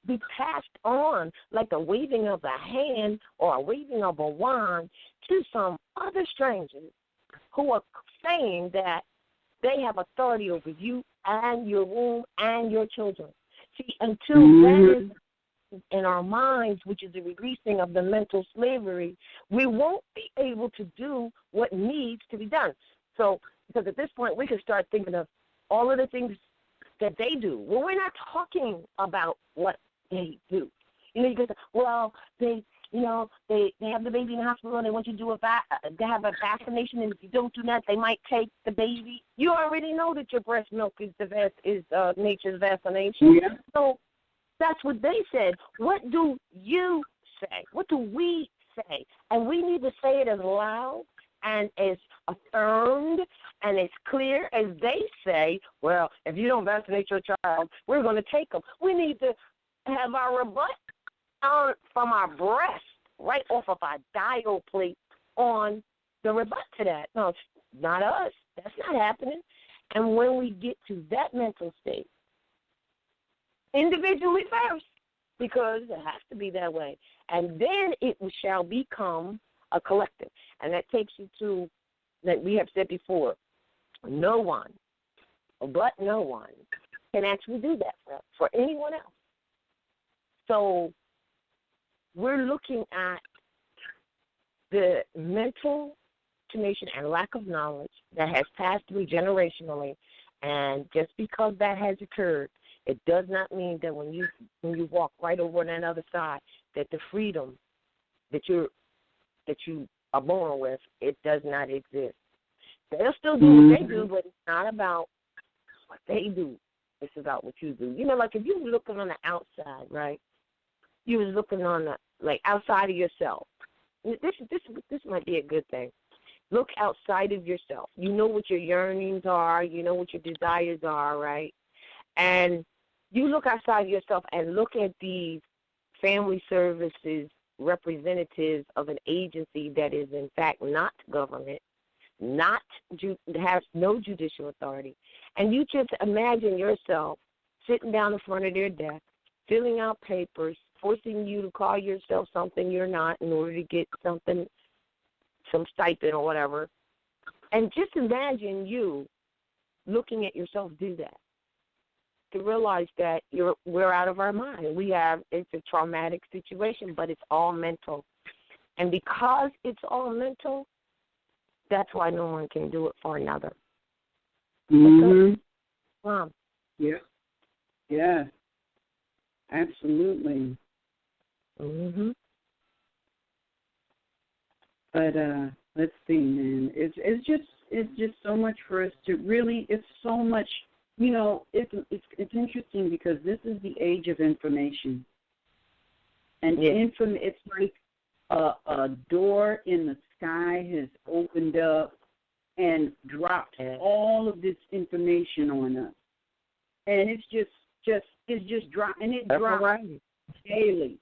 be passed on like the waving of a hand or a waving of a wand to some other strangers who are saying that they have authority over you and your womb and your children. See, until that is in our minds, which is the releasing of the mental slavery, we won't be able to do what needs to be done. So, because at this point, we can start thinking of all of the things that they do. Well, we're not talking about what they do. You know, you can say, well, they have the baby in the hospital and they want you to do they have a vaccination, and if you don't do that, they might take the baby. You already know that your breast milk is nature's vaccination. Yeah. So that's what they said. What do you say? What do we say? And we need to say it as loud and as affirmed and as clear as they say, well, if you don't vaccinate your child, we're going to take them. We need to have our rebut from our breast, right off of our dial plate on the rebut to that. No, it's not us. That's not happening. And when we get to that mental state, individually first, because it has to be that way, and then it shall become a collective. And that takes you to, that we have said before, no one, but no one, can actually do that for anyone else. So we're looking at the mental condition and lack of knowledge that has passed through generationally, and just because that has occurred, it does not mean that when you walk right over on that other side, that the freedom that you are born with, it does not exist. They'll still do what they do, but it's not about what they do. It's about what you do. You know, like if you were looking on the outside, right? You was looking on the, like, outside of yourself. This might be a good thing. Look outside of yourself. You know what your yearnings are. You know what your desires are, right? And you look outside of yourself and look at these family services representatives of an agency that is, in fact, not government, has no judicial authority. And you just imagine yourself sitting down in front of their desk, filling out papers, forcing you to call yourself something you're not in order to get something, some stipend or whatever. And just imagine you looking at yourself do that, to realize that we're out of our mind. It's a traumatic situation, but it's all mental. And because it's all mental, that's why no one can do it for another. Mom. Yeah. Yeah. Absolutely. But let's see, man. It's just so much for us to really. It's so much. You know, it's interesting because this is the age of information, and it's like a door in the sky has opened up and dropped all of this information on us, and it's just dropping, and it drops daily.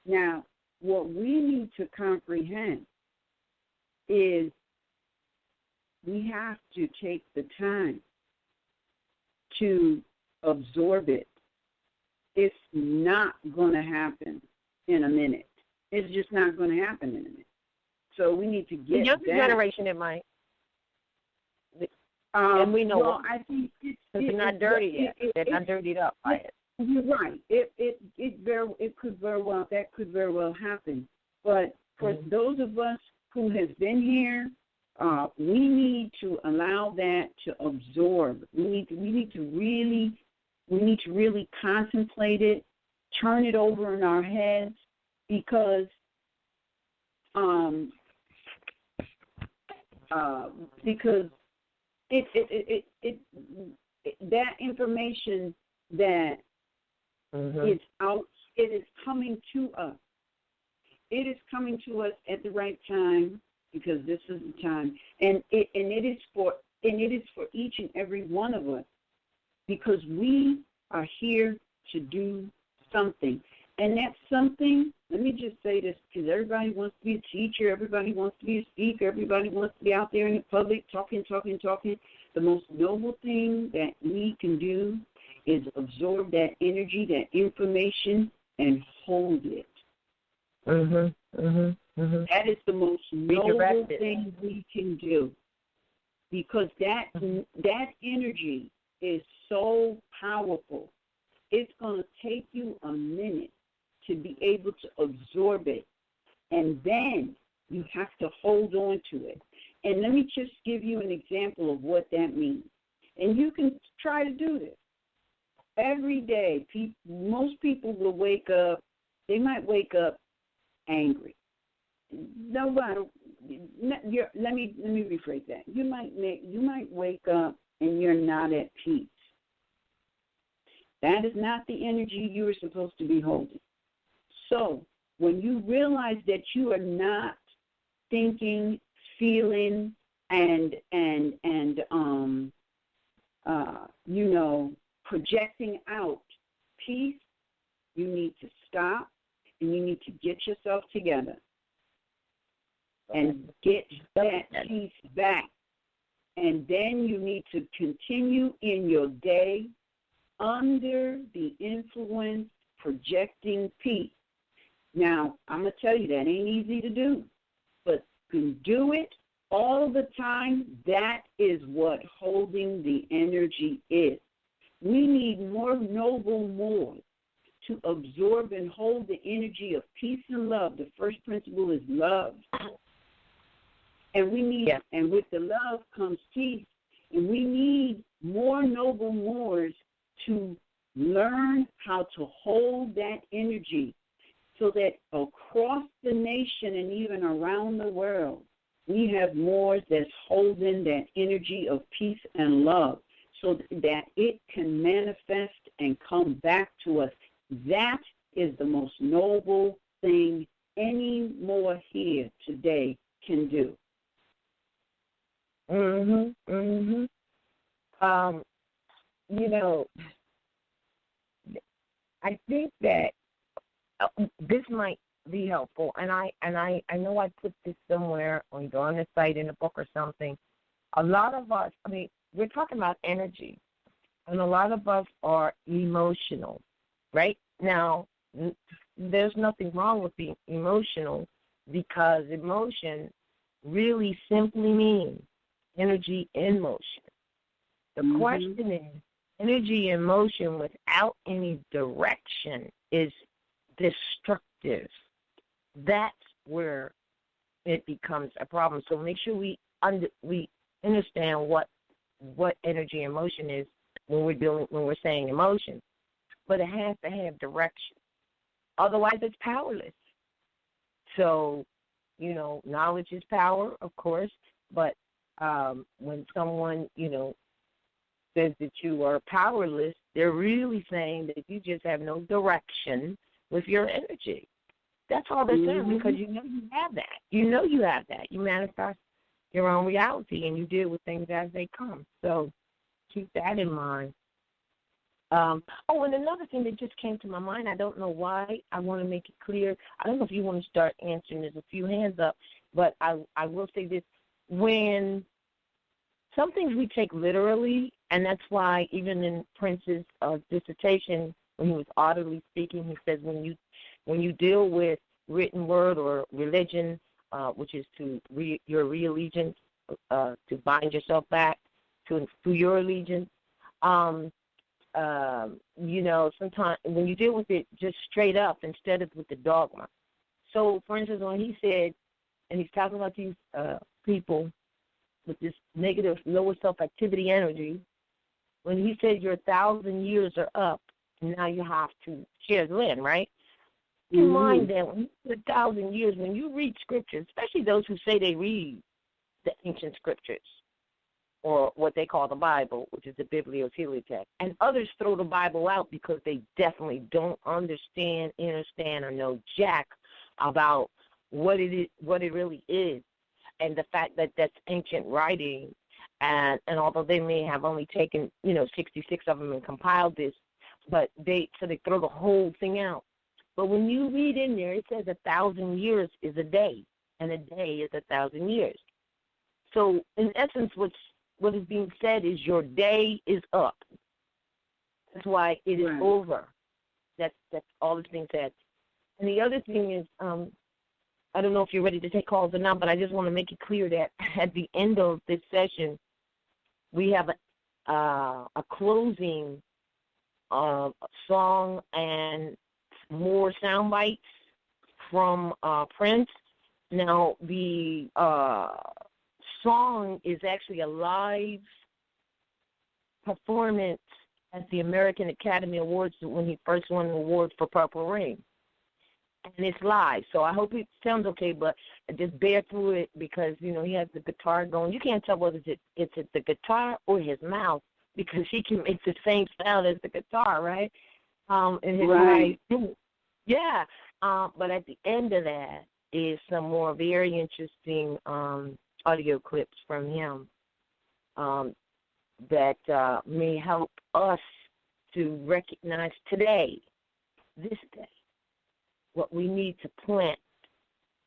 Now, what we need to comprehend is we have to take the time to absorb it. It's not going to happen in a minute. It's just not going to happen in a minute. So we need to get the younger generation, it might. And we know. Well, I think they're not dirty yet. They're not dirtied up by it. You're right. That could very well happen. But for those of us who has been here, we need to allow that to absorb. We need to really contemplate it, turn it over in our heads, because that information that is out, it is coming to us. It is coming to us at the right time, because this is the time, and it is for each and every one of us, because we are here to do something. And that something, let me just say this, because everybody wants to be a teacher, everybody wants to be a speaker, everybody wants to be out there in the public talking. The most noble thing that we can do is absorb that energy, that information, and hold it. That is the most noble thing we can do, because that energy is so powerful. It's going to take you a minute to be able to absorb it, and then you have to hold on to it. And let me just give you an example of what that means. And you can try to do this. Every day, most people will wake up, they might wake up angry. Nobody, let me rephrase that. You might wake up and you're not at peace. That is not the energy you are supposed to be holding. So when you realize that you are not thinking, feeling, and projecting out peace, you need to stop and you need to get yourself together and get that peace back. And then you need to continue in your day under the influence, projecting peace. Now, I'm going to tell you, that ain't easy to do, but you can do it all the time. That is what holding the energy is. We need more noble Moors to absorb and hold the energy of peace and love. The first principle is love. And we need, and with the love comes peace. And we need more noble Moors to learn how to hold that energy, so that across the nation and even around the world, we have Moors that's holding that energy of peace and love, so that it can manifest and come back to us. That is the most noble thing any Moor here today can do. I think that this might be helpful, and I know I put this somewhere on the site in a book or something. A lot of us, we're talking about energy, and a lot of us are emotional, right? Now, there's nothing wrong with being emotional, because emotion really simply means energy in motion. The question is, energy in motion without any direction is destructive. That's where it becomes a problem. So make sure we understand what energy and motion is when we're saying emotion. But it has to have direction. Otherwise, it's powerless. So, knowledge is power, of course. But when someone, says that you are powerless, they're really saying that you just have no direction with your energy. That's all they're saying, because you have that. You have that. You manifest your own reality, and you deal with things as they come. So keep that in mind. And another thing that just came to my mind, I don't know why, I want to make it clear. I don't know if you want to start answering. There's a few hands up, but I will say this. When some things we take literally, and that's why even in Prince's dissertation, when he was audibly speaking, he says when you deal with written word or religion, which is your allegiance, to bind yourself back to your allegiance, sometimes when you deal with it just straight up instead of with the dogma. So, for instance, when he said, and he's talking about these people with this negative, lower self-activity energy, when he said your 1,000 years are up, now you have to share the land, right? Keep in mind that when you put 1,000 years, when you read scriptures, especially those who say they read the ancient scriptures, or what they call the Bible, which is the Biblioteletext, and others throw the Bible out because they definitely don't understand, or know jack about what it really is. and the fact that that's ancient writing, and although they may have only taken 66 of them and compiled this, but they throw the whole thing out. But when you read in there, it says 1,000 years is a day, and a day is 1,000 years. So in essence, what is being said is your day is up. That's why it is over. That's all that's being said. And the other thing is, I don't know if you're ready to take calls or not, but I just want to make it clear that at the end of this session, we have a closing song and more sound bites from Prince. Now, the song is actually a live performance at the American Academy Awards when he first won an award for Purple Rain. And it's live, so I hope it sounds okay, but just bear through it because, he has the guitar going. You can't tell whether it's the guitar or his mouth because he can make the same sound as the guitar, right? And his mouth. Yeah. But at the end of that is some more very interesting audio clips from him that may help us to recognize today, this day, what we need to plant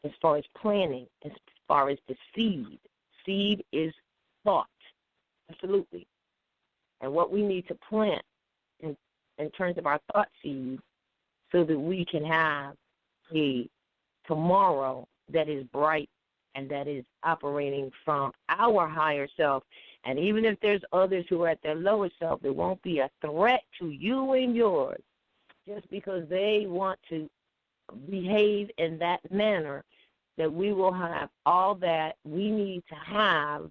as far as planning, as far as the seed. Seed is thought, absolutely. And what we need to plant in terms of our thought seed so that we can have a tomorrow that is bright and that is operating from our higher self. And even if there's others who are at their lower self, it won't be a threat to you and yours just because they want to behave in that manner, that we will have all that we need to have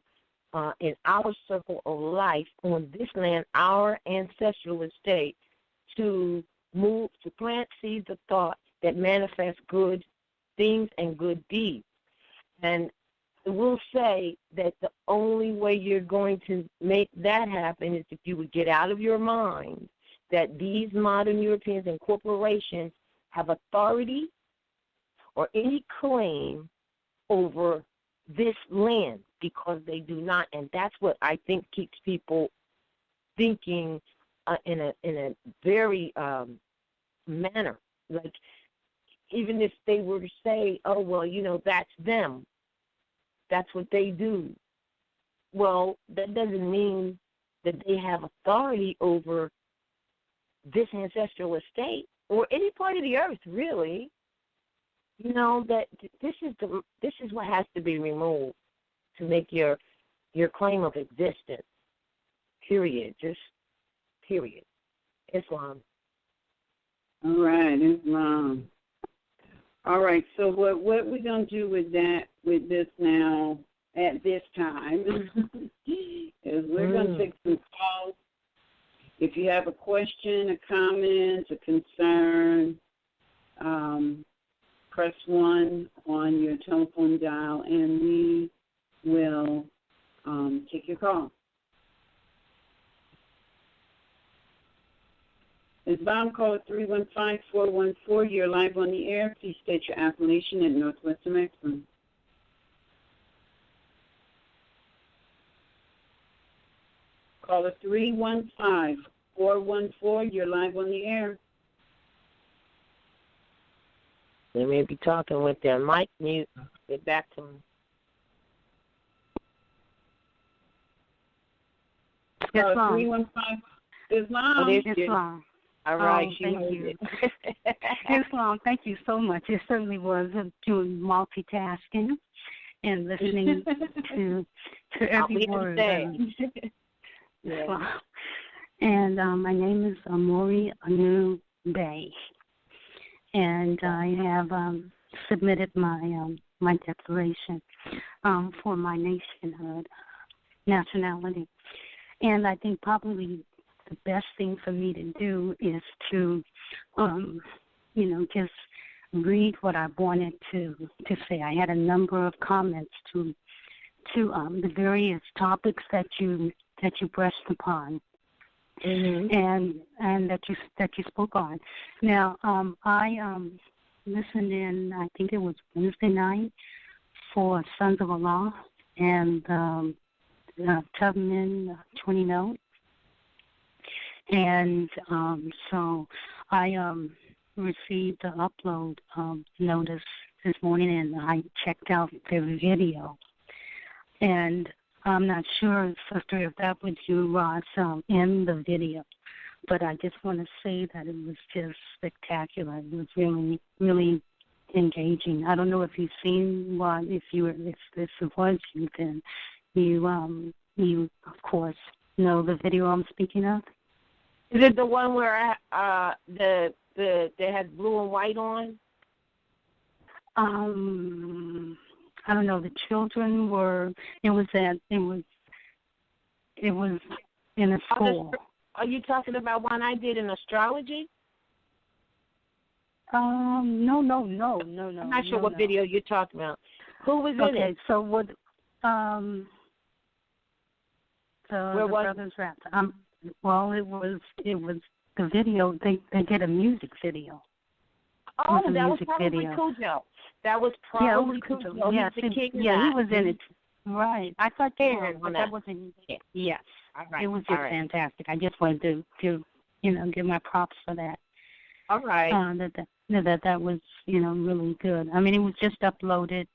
in our circle of life on this land, our ancestral estate, to move, to plant seeds of thought that manifest good things and good deeds. And I will say that the only way you're going to make that happen is if you would get out of your mind that these modern Europeans and corporations have authority or any claim over this land, because they do not. And that's what I think keeps people thinking in a very manner. Like, even if they were to say, oh, well, that's them, that's what they do. Well, that doesn't mean that they have authority over this ancestral estate or any part of the earth, really. That this is what has to be removed to make your claim of existence. Period. Just period. Islam. All right, Islam. All right. So what we're gonna do with this now at this time is we're gonna take some calls. If you have a question, a comment, a concern, press 1 on your telephone dial, and we will take your call. Islam, call 315-414. You're live on the air. Please state your affiliation at Northwestern Maximum. Caller 315-414. You're live on the air. They may be talking with their mic mute. Get back to them. Islam. 315 Islam. Oh, there's Islam. All right, thank you. Islam, thank you so much. It certainly was doing multitasking and listening to every word. Yeah. And my name is RVBey, and I have submitted my declaration for my nationality. And I think probably the best thing for me to do is to, just read what I wanted to say. I had a number of comments to the various topics that you pressed upon, and that you spoke on. Now, I listened in. I think it was Wednesday night for Sons of Allah and Tubman 20 Note. And so I received the upload notice this morning, and I checked out their video. And I'm not sure, Sister, if that was you, Ross, in the video. But I just want to say that it was just spectacular. It was really, really engaging. I don't know if you've seen one. If this was you, then you of course know the video I'm speaking of. Is it the one where they had blue and white on? I don't know. The children were. It was in a school. Are you talking about one I did in astrology? No. I'm not sure what video you're talking about. Who was in it? Okay, so what? The brothers rap. Well, it was the video. They did a music video. Oh, that was probably Cujo. That was probably Cujo. Yes, he was in it. Right. I thought that wasn't. Yes. All right. It was just fantastic. I just wanted to give my props for that. All right. That was really good. I mean, it was just uploaded,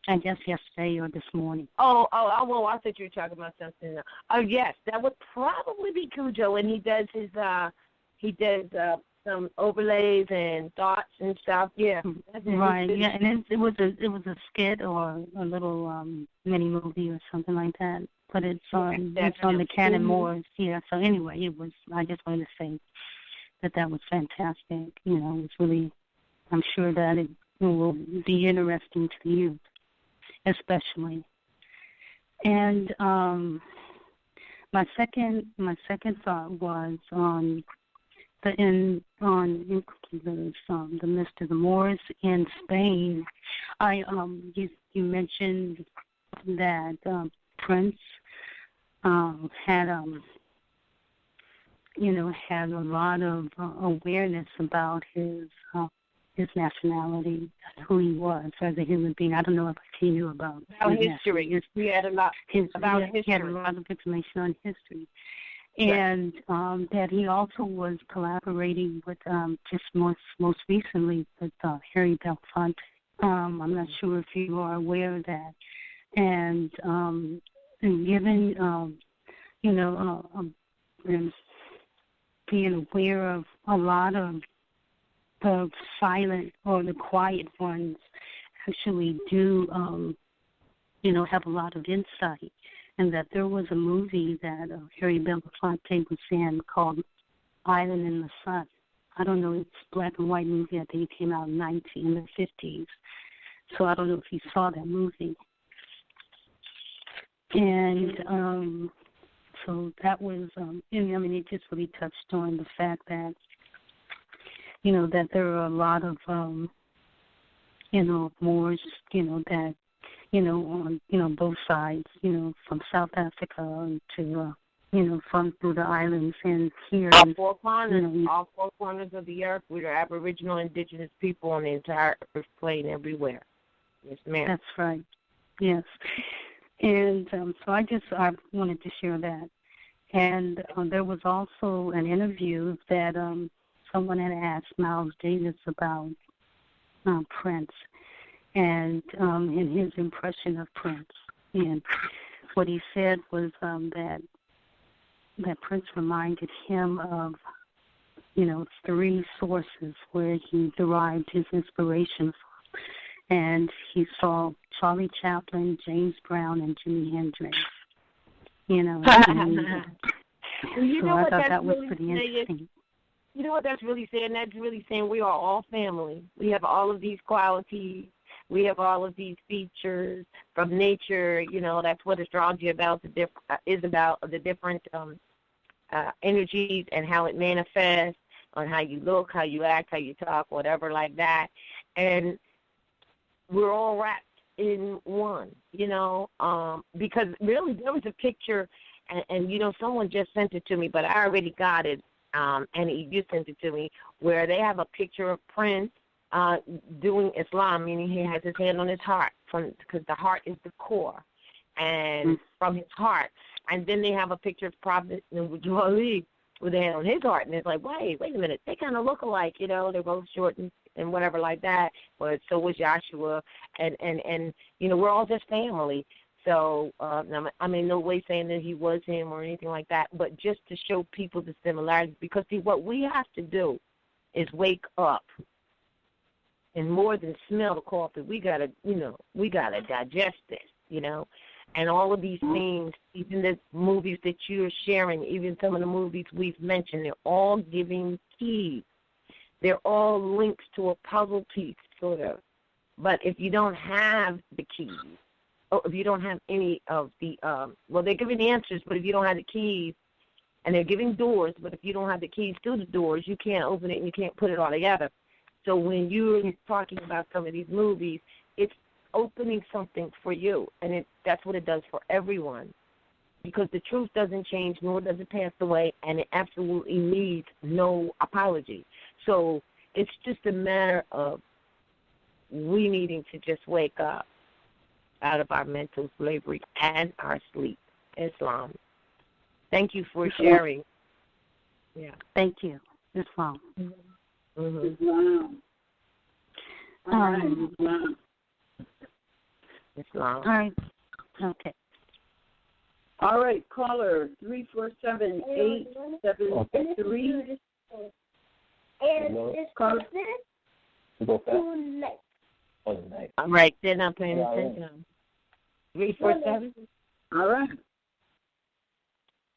I guess yesterday or this morning. Oh, well, I thought you were talking about something. Oh, yes, that would probably be Cujo, and he does some overlays and thoughts and stuff. Yeah. Right. Yeah, and it was a skit or a little mini movie or something like that. But it's on the Canon Moor. Yeah. So anyway, I just wanted to say that was fantastic. It was really. I'm sure that it will be interesting to the youth, especially. And my second thought was on the list of the Moors in Spain. You mentioned that Prince had a lot of awareness about his nationality, who he was as a human being. I don't know if he knew about history. He had a lot about history. He had a lot of information on history. And that he also was collaborating with, just most recently, with Harry Belafonte. I'm not sure if you are aware of that. And given, being aware of a lot of the silent or the quiet ones actually do, have a lot of insight. And that there was a movie that Harry Belafonte was in called Island in the Sun. I don't know, it's a black and white movie. I think it came out in the 50s. So I don't know if you saw that movie. And so that was, it just really touched on the fact that, that there are a lot of, Moors, that, on, both sides, from South Africa to, from through the islands and here. All four corners of the earth, we're the Aboriginal indigenous people on the entire earth plane everywhere. Yes, ma'am. That's right. Yes. And so I wanted to share that. And there was also an interview that someone had asked Miles Davis about Prince and in his impression of Prince. And what he said was that Prince reminded him of, three sources where he derived his inspiration from. And he saw Charlie Chaplin, James Brown, and Jimi Hendrix. So I thought that was really pretty interesting. You know what that's really saying? That's really saying we are all family. We have all of these qualities. We have all of these features from nature. That's what astrology is about the different energies and how it manifests on how you look, how you act, how you talk, whatever like that. And we're all wrapped in one, because really there was a picture, and someone just sent it to me, but I already got it, and you sent it to me, where they have a picture of Prince doing Islam, meaning he has his hand on his heart, because the heart is the core, and from his heart. And then they have a picture of Prophet Ali with the hand on his heart, and it's like, wait a minute, they kind of look alike, they're both short and whatever like that, but so was Joshua, and we're all just family. So, I'm in no way saying that he was him or anything like that, but just to show people the similarities, because see, what we have to do is wake up, and more than smell the coffee, we gotta digest this, and all of these things, even the movies that you're sharing, even some of the movies we've mentioned, they're all giving keys. They're all links to a puzzle piece, sort of. But if you don't have the keys, or if you don't have any of the, they're giving the answers, but if you don't have the keys, and they're giving doors, but if you don't have the keys to the doors, you can't open it and you can't put it all together. So when you're talking about some of these movies, it's opening something for you, and that's what it does for everyone, because the truth doesn't change, nor does it pass away, and it absolutely needs no apology. So it's just a matter of we needing to just wake up out of our mental slavery and our sleep. Islam. Thank you for sharing. Yeah. Thank you. Islam. Islam. Islam. Islam. All right. Okay. All right, caller 347-873. Caller. All right, then I'm paying attention. 347. All right.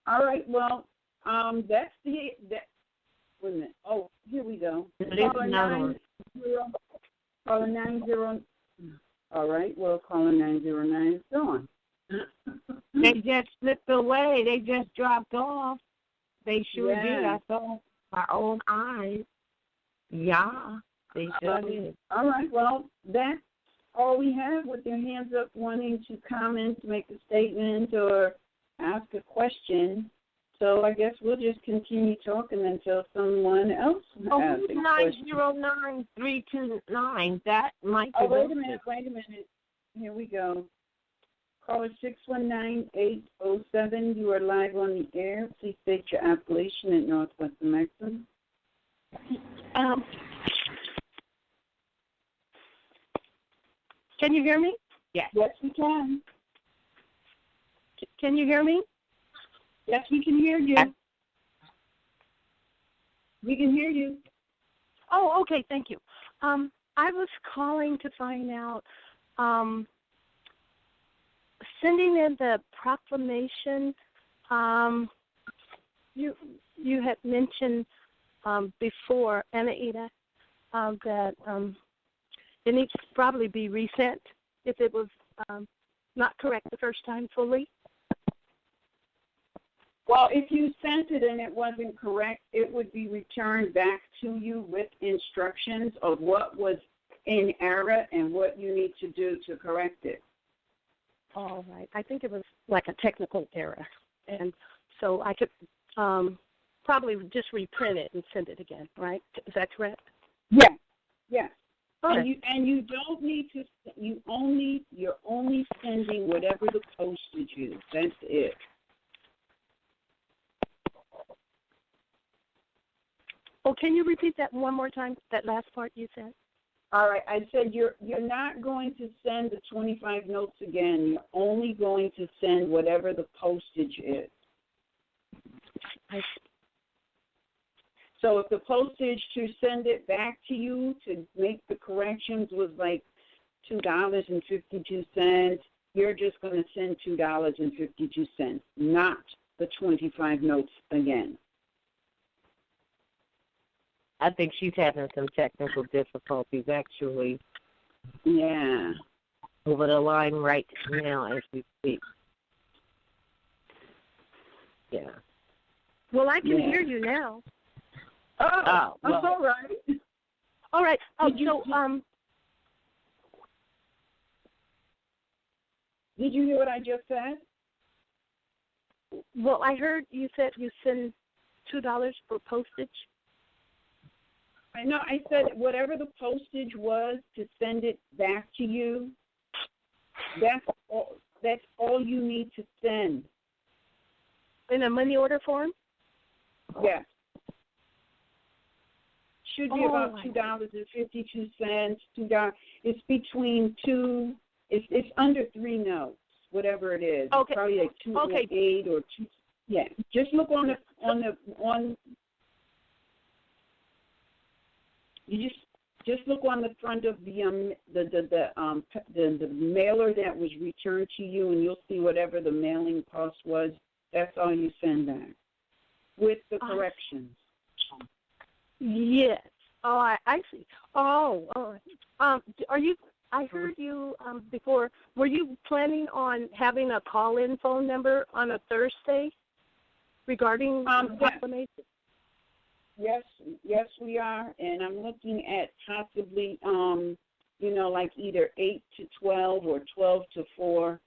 All right. Well, that's wait a minute. Oh, here we go. Caller 90. Caller 90. All right. Well, caller 909 is gone. They just slipped away. They just dropped off. They sure did. I saw my own eyes. Yeah, they sure did. All right. Well, that's all we have with their hands up wanting to comment, make a statement, or ask a question. So I guess we'll just continue talking until someone else has a question. 909-329. That might be. Oh, wait a minute. Here we go. Caller 619-807. You are live on the air. Please state your appellation at Northwestern Maxim. Can you hear me? Yes, we can. Can you hear me? Yes, we can hear you. We can hear you. Oh, okay. Thank you. I was calling to find out, sending in the proclamation. You had mentioned before, Anaida, that it needs to probably be resent if it was not correct the first time fully. Well, if you sent it and it wasn't correct, it would be returned back to you with instructions of what was in error and what you need to do to correct it. All right. I think it was like a technical error. And so I could probably just reprint it and send it again, right? Is that correct? Yes. Yes. Right. And you don't need to. You're only sending whatever the postage is. That's it. Oh, can you repeat that one more time? That last part you said. All right. I said you're not going to send the 25 notes again. You're only going to send whatever the postage is. I see. So if the postage to send it back to you to make the corrections was like $2.52, you're just going to send $2.52, not the 25 notes again. I think she's having some technical difficulties, actually. Yeah. Over the line right now as we speak. Yeah. Well, I can hear you now. Oh, well. All right. All right. Did you hear what I just said? Well, I heard you said you send $2 for postage. I know. I said whatever the postage was to send it back to you, That's all you need to send. In a money order form? Yes. Should be about $2.52. $2. It's between two. It's under 3 notes, whatever it is. Okay. It's probably like 2.8 or 2. Yeah. Just look on the. You just look on the front of the mailer that was returned to you, and you'll see whatever the mailing cost was. That's all you send back with the corrections. Yes. Oh, I see. Oh. Are you? I heard you before. Were you planning on having a call-in phone number on a Thursday regarding proclamation? Yes, we are, and I'm looking at possibly, like either 8 to 12 or 12 to 4.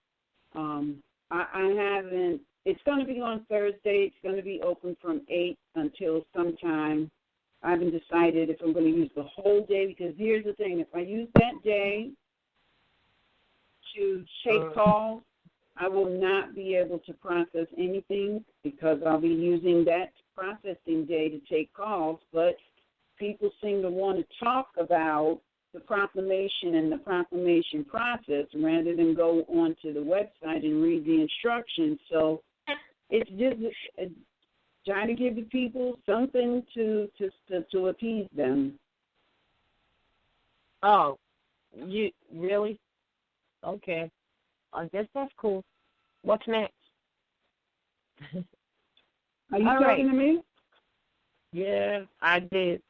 I haven't. It's going to be on Thursday. It's going to be open from 8 until sometime. I haven't decided if I'm going to use the whole day, because here's the thing. If I use that day to take calls, I will not be able to process anything because I'll be using that processing day to take calls. But people seem to want to talk about the proclamation and the proclamation process rather than go onto the website and read the instructions. So it's just trying to give the people something to appease them. Oh, you really? Okay. I guess that's cool. What's next? Are you talking to me? Yeah, I did.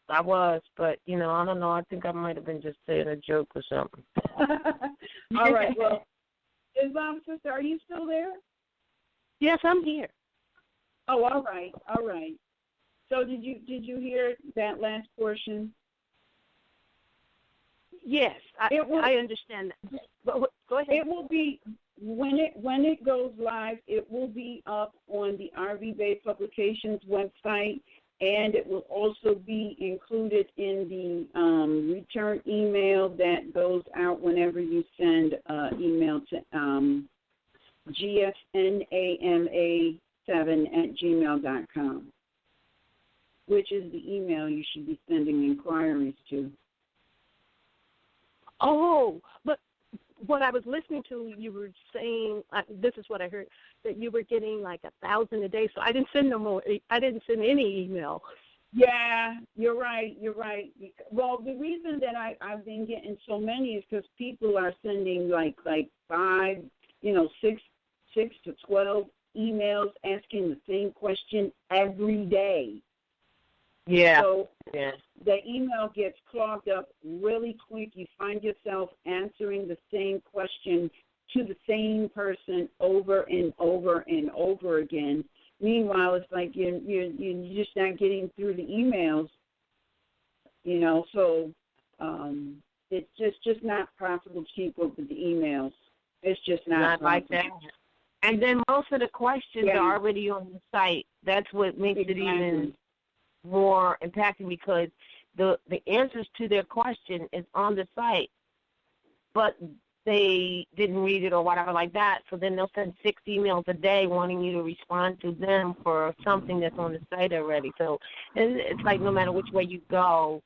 I was, but, I don't know. I think I might have been just saying a joke or something. All right. Well, Islam sister, are you still there? Yes, I'm here. Oh, all right. So did you hear that last portion? Yes, I understand that. But go ahead. It will be when it goes live. It will be up on the RVBey Publications website, and it will also be included in the return email that goes out whenever you send email to gsnama7@gmail.com, which is the email you should be sending inquiries to. Oh, but what I was listening to, you were saying, this is what I heard, that you were getting like 1,000 a day. So I didn't send no more. I didn't send any email. Yeah, you're right. Well, the reason that I've been getting so many is because people are sending like 5, 6 to 12 emails asking the same question every day. Yeah. So the email gets clogged up really quick. You find yourself answering the same question to the same person over and over and over again. Meanwhile, it's like you're just not getting through the emails, so it's just not possible to keep up with the emails. It's just not like that. And then most of the questions are already on the site. That's what makes it even more impacting, because the answers to their question is on the site, but they didn't read it or whatever like that. So then they'll send 6 emails a day wanting you to respond to them for something that's on the site already. So it's like no matter which way you go.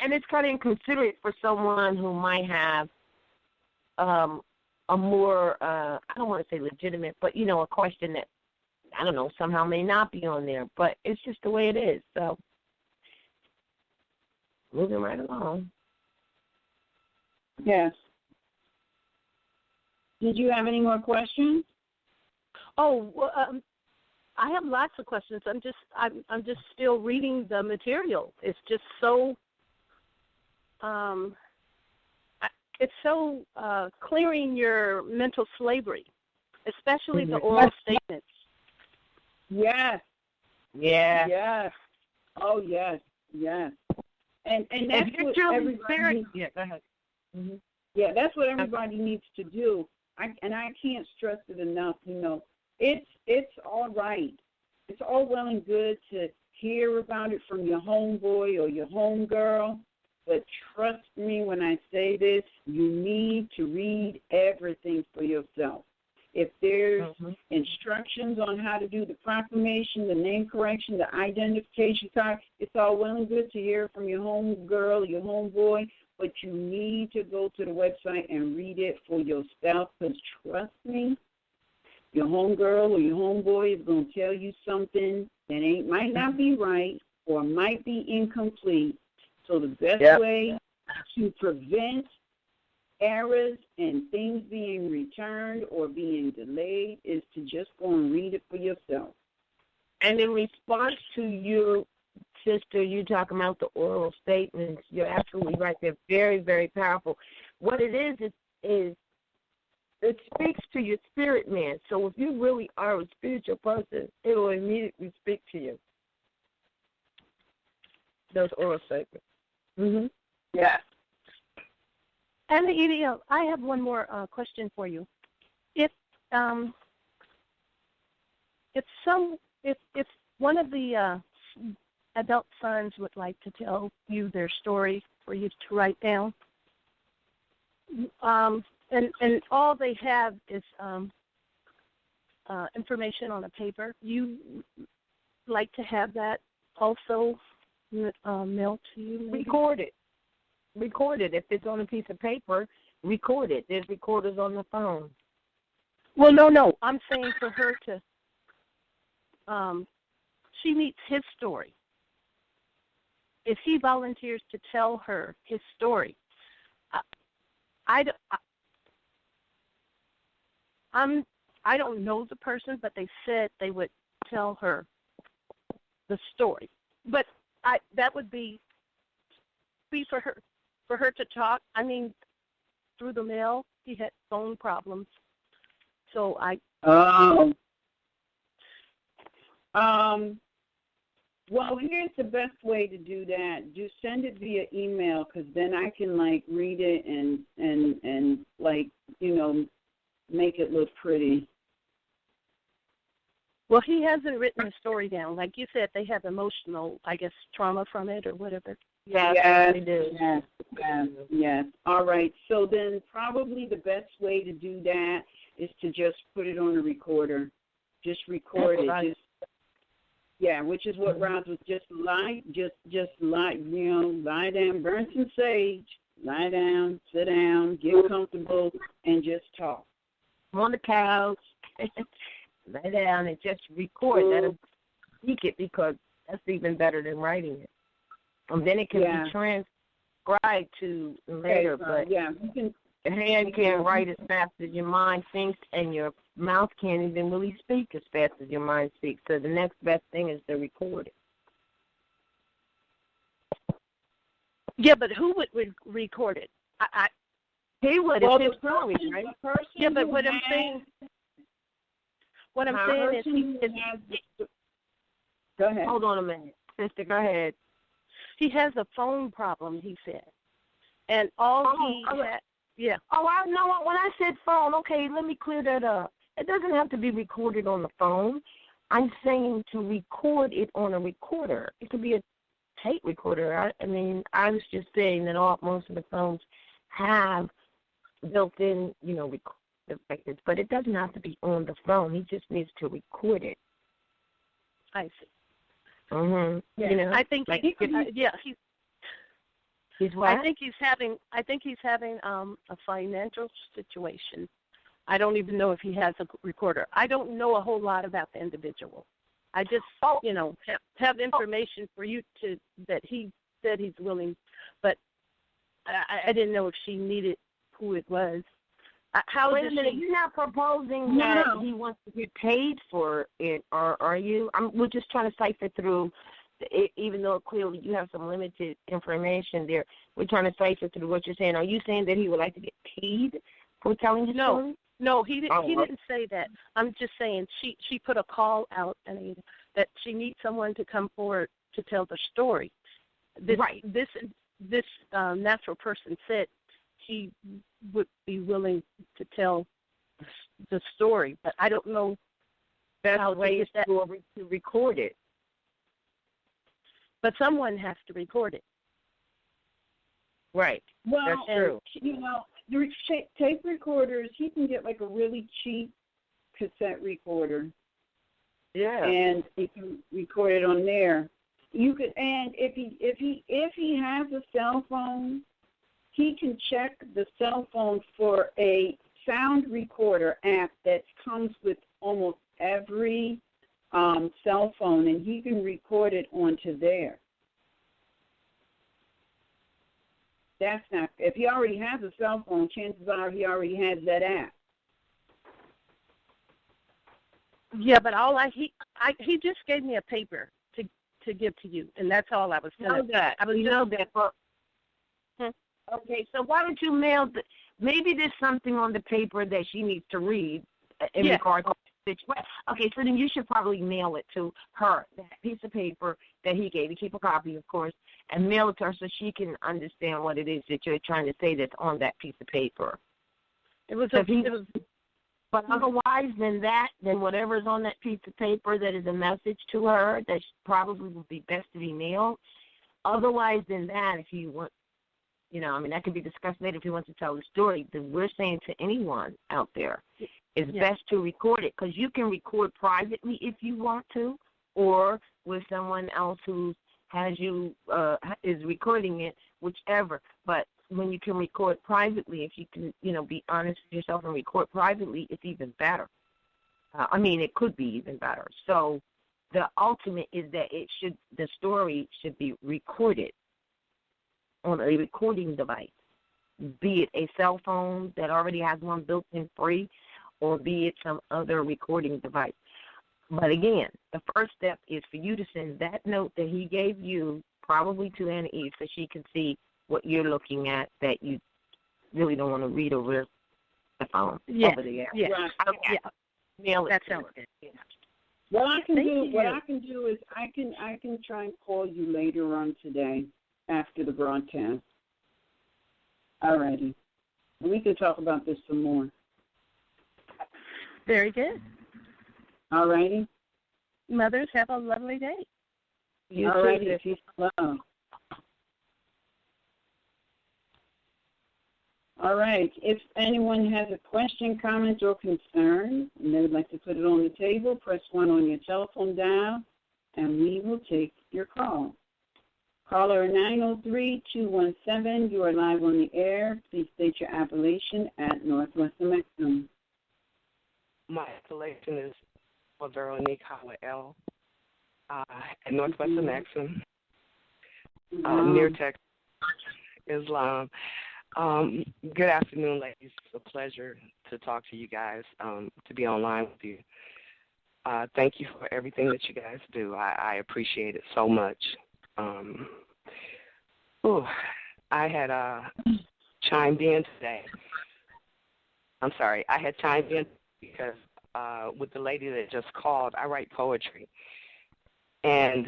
And it's kind of inconsiderate for someone who might have a more, I don't want to say legitimate, but, a question that, I don't know, somehow may not be on there. But it's just the way it is. So moving right along. Yes. Did you have any more questions? Oh, well, I have lots of questions. I'm just still reading the material. It's just so it's so clearing your mental slavery, especially the oral statements. Yes. Yeah. Yes. Oh, yes. And that's what everybody needs. Yeah, go ahead. Mm-hmm. Yeah, that's what everybody needs to do. I can't stress it enough. It's all right. It's all well and good to hear about it from your homeboy or your homegirl, but trust me when I say this, you need to read everything. instructions on how to do the proclamation, the name correction, the identification card. It's all well and good to hear from your homegirl, your homeboy, but you need to go to the website and read it for yourself, because trust me, your homegirl or your homeboy is going to tell you something that might not be right or might be incomplete. So the best way to prevent errors and things being returned or being delayed is to just go and read it for yourself. And in response to you, sister, you talking about the oral statements, you're absolutely right. They're very, very powerful. What it is it speaks to your spirit, man. So if you really are a spiritual person, it will immediately speak to you. Those oral statements. Mm-hmm. Yeah. And Edie, I have one more question for you. If one of the adult sons would like to tell you their story for you to write down, and all they have is information on a paper, you like to have that also mailed to you? Maybe? Record it. If it's on a piece of paper, record it. There's recorders on the phone. Well, no. I'm saying for her to, she needs his story. If he volunteers to tell her his story, I don't know the person, but they said they would tell her the story. But that would be for her to talk. I mean, through the mail, he had phone problems, so well, here's the best way to do that. Just send it via email, because then I can read it and make it look pretty. Well, he hasn't written the story down. Like you said, they have emotional, I guess, trauma from it or whatever. Yes, they do. Yes. All right. So then probably the best way to do that is to just put it on a recorder. Just record it. Right. Which is what Roz was just lie down, burn some sage, lie down, sit down, get comfortable, and just talk. On the couch, lie down and just record. That'll speak it, because that's even better than writing it. And then it can be transcribed to later, but your hand can't write as fast as your mind thinks, and your mouth can't even really speak as fast as your mind speaks. So the next best thing is to record it. Yeah, but who would record it? He would. Well, it's his story, right? Yeah, but what I'm saying is Go ahead. Hold on a minute. Sister, go ahead. He has a phone problem, he said. And all had, Oh, I know what. When I said phone, okay, let me clear that up. It doesn't have to be recorded on the phone. I'm saying to record it on a recorder. It could be a tape recorder. I mean, I was just saying that most of the phones have built-in, record effects, but it doesn't have to be on the phone. He just needs to record it. I see. Mhm. Yeah. I think he's what? I think he's having a financial situation. I don't even know if he has a recorder. I don't know a whole lot about the individual. I just have information for you that he said he's willing, but I didn't know if she needed who it was. Wait a minute, you're not proposing that he wants to get paid for it, or are you? We're just trying to cipher through, even though clearly you have some limited information there. We're trying to cipher through what you're saying. Are you saying that he would like to get paid for telling his story? No, he didn't. He didn't say that. I'm just saying she put a call out, Anita, that she needs someone to come forward to tell the story. This natural person said he would be willing to tell the story, but I don't know how to get that to record it. But someone has to record it. Right. Well, that's true. The tape recorders, he can get a really cheap cassette recorder, Yeah. And you can record it on there. You could, and if he has a cell phone, he can check the cell phone for a sound recorder app that comes with almost every cell phone, and he can record it onto there. That's not, if he already has a cell phone, chances are he already has that app. Yeah, but he just gave me a paper to give to you, and that's all I was You know that. But okay, so why don't you mail maybe there's something on the paper that she needs to read in regard to the situation. Okay, so then you should probably mail it to her, that piece of paper that he gave you. Keep a copy, of course, and mail it to her so she can understand what it is that you're trying to say that's on that piece of paper. But otherwise then whatever's on that piece of paper that is a message to her, that probably would be best to be mailed. Otherwise than that, if you want, that can be discussed later if you want to tell the story. Then we're saying to anyone out there, it's best to record it, because you can record privately if you want to, or with someone else who has you is recording it, whichever. But when you can record privately, if you can, be honest with yourself and record privately, it's even better. It could be even better. So the ultimate is that the story should be recorded on a recording device, be it a cell phone that already has one built in free, or be it some other recording device. But again, the first step is for you to send that note that he gave you, probably to Anna Eve, so she can see what you're looking at that you really don't want to read over the phone, over the air. Yeah. Okay. Yeah. Mail it. That sounds good. Yeah. What I can do is I can try and call you later on today after the broadcast. Alrighty. We can talk about this some more. Very good. Alrighty. Mothers, have a lovely day. Alrighty. Peace and love. All right. If anyone has a question, comment, or concern, and they would like to put it on the table, press 1 on your telephone dial, and we will take your call. Caller 903-217, you are live on the air. Please state your appellation at Northwestern Maximum. My appellation is Veronique Howell at Northwestern Maximum, near Texas, Islam. Good afternoon, ladies. It's a pleasure to talk to you guys, to be online with you. Thank you for everything that you guys do. I appreciate it so much. I had chimed in today. I'm sorry. I had chimed in because with the lady that just called, I write poetry. And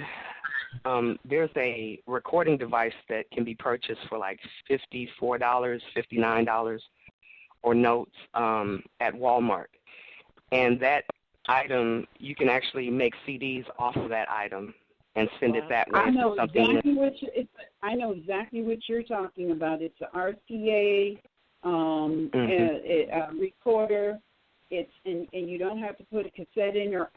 there's a recording device that can be purchased for like $54, $59, or notes at Walmart. And that item, you can actually make CDs off of that item and send it that way. I know exactly what you're talking about. It's an RCA a recorder. And you don't have to put a cassette in or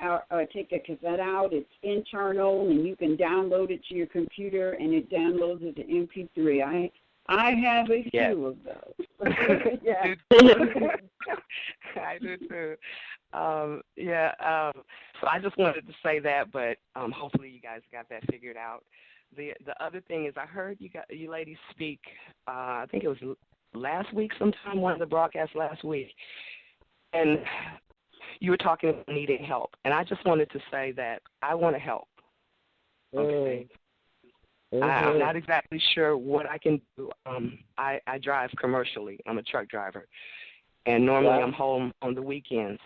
take a cassette out. It's internal, and you can download it to your computer, and it downloads it to MP3. I have a few of those. Yeah. I do too. So I just wanted to say that, but hopefully you guys got that figured out. The other thing is, I heard you ladies speak. I think it was last week sometime, one of the broadcasts last week. And you were talking about needing help. And I just wanted to say that I want to help. Okay. I'm not exactly sure what I can do. I drive commercially. I'm a truck driver. And normally I'm home on the weekends.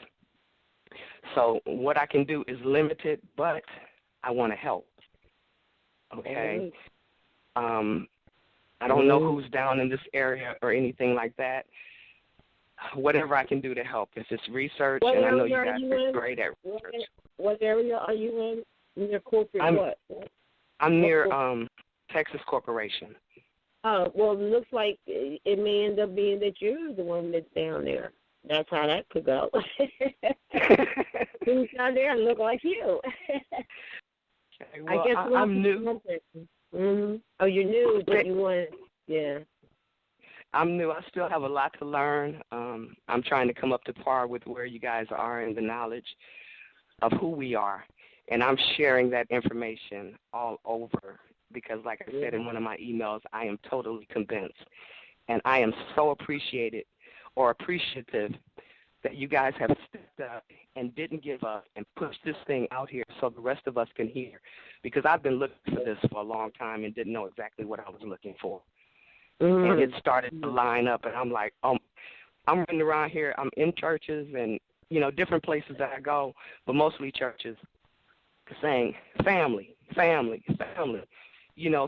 So what I can do is limited, but I want to help. Okay. I don't know who's down in this area or anything like that. Whatever I can do to help. If it's research, and I know you guys are great at research. What area are you in? Near corporate I'm near Texas Corporation. Oh, well, it looks like it may end up being that you're the one that's down there. That's how that could go. things down there and look like you. Okay, well, I guess I'm new. Mm-hmm. Oh, you're new, but you want, yeah. I'm new. I still have a lot to learn. I'm trying to come up to par with where you guys are in the knowledge of who we are. And I'm sharing that information all over because, like I said in one of my emails, I am totally convinced. And I am so appreciative that you guys have stepped up and didn't give up and pushed this thing out here so the rest of us can hear. Because I've been looking for this for a long time and didn't know exactly what I was looking for. Mm-hmm. And it started to line up, and I'm like, I'm running around here. I'm in churches and, different places that I go, but mostly churches, saying family, family, family,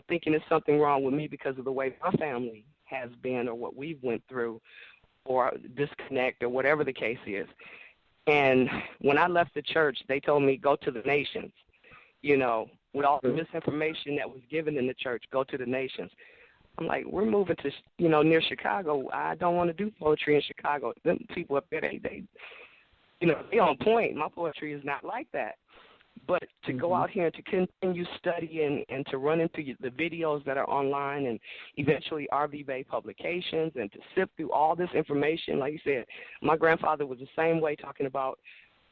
thinking there's something wrong with me because of the way my family has been or what we've went through or disconnect or whatever the case is. And when I left the church, they told me, go to the nations, with all the misinformation that was given in the church, go to the nations. I'm like, we're moving to, near Chicago. I don't want to do poetry in Chicago. Them people up there, they on point. My poetry is not like that. But to go out here and to continue studying and to run into the videos that are online and eventually RVBey publications and to sift through all this information, like you said, my grandfather was the same way talking about,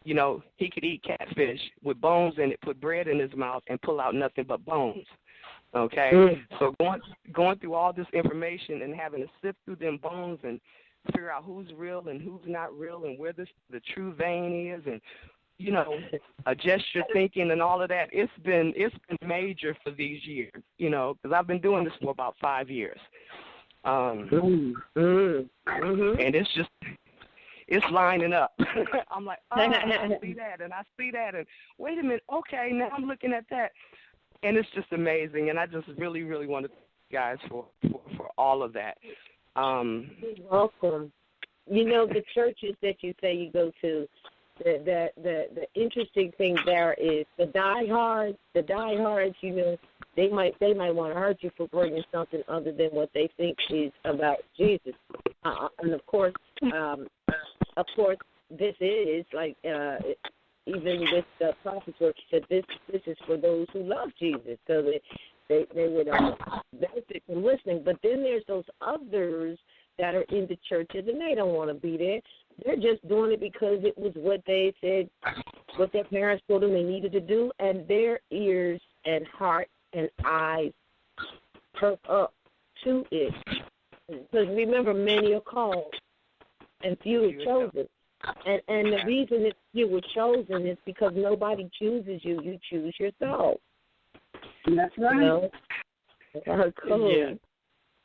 he could eat catfish with bones in it, put bread in his mouth, and pull out nothing but bones. Okay, so going through all this information and having to sift through them bones and figure out who's real and who's not real and where the true vein is and, adjust your thinking and all of that. It's been major for these years, because I've been doing this for about 5 years. And it's lining up. I'm like, I see that and I see that and wait a minute, okay, now I'm looking at that. And it's just amazing, and I just really, really want to thank you guys for all of that. You're welcome. The churches that you say you go to, the interesting thing there is the diehards, they might want to hurt you for bringing something other than what they think is about Jesus. And of course, this is like. Even with the prophets, said this is for those who love Jesus, so they would benefit from listening. But then there's those others that are in the churches, and they don't want to be there. They're just doing it because it was what they said, what their parents told them they needed to do, and their ears and heart and eyes perk up to it. Because remember, many are called, and few are chosen. And the reason that you were chosen is because nobody chooses you. You choose yourself. That's right. Cool.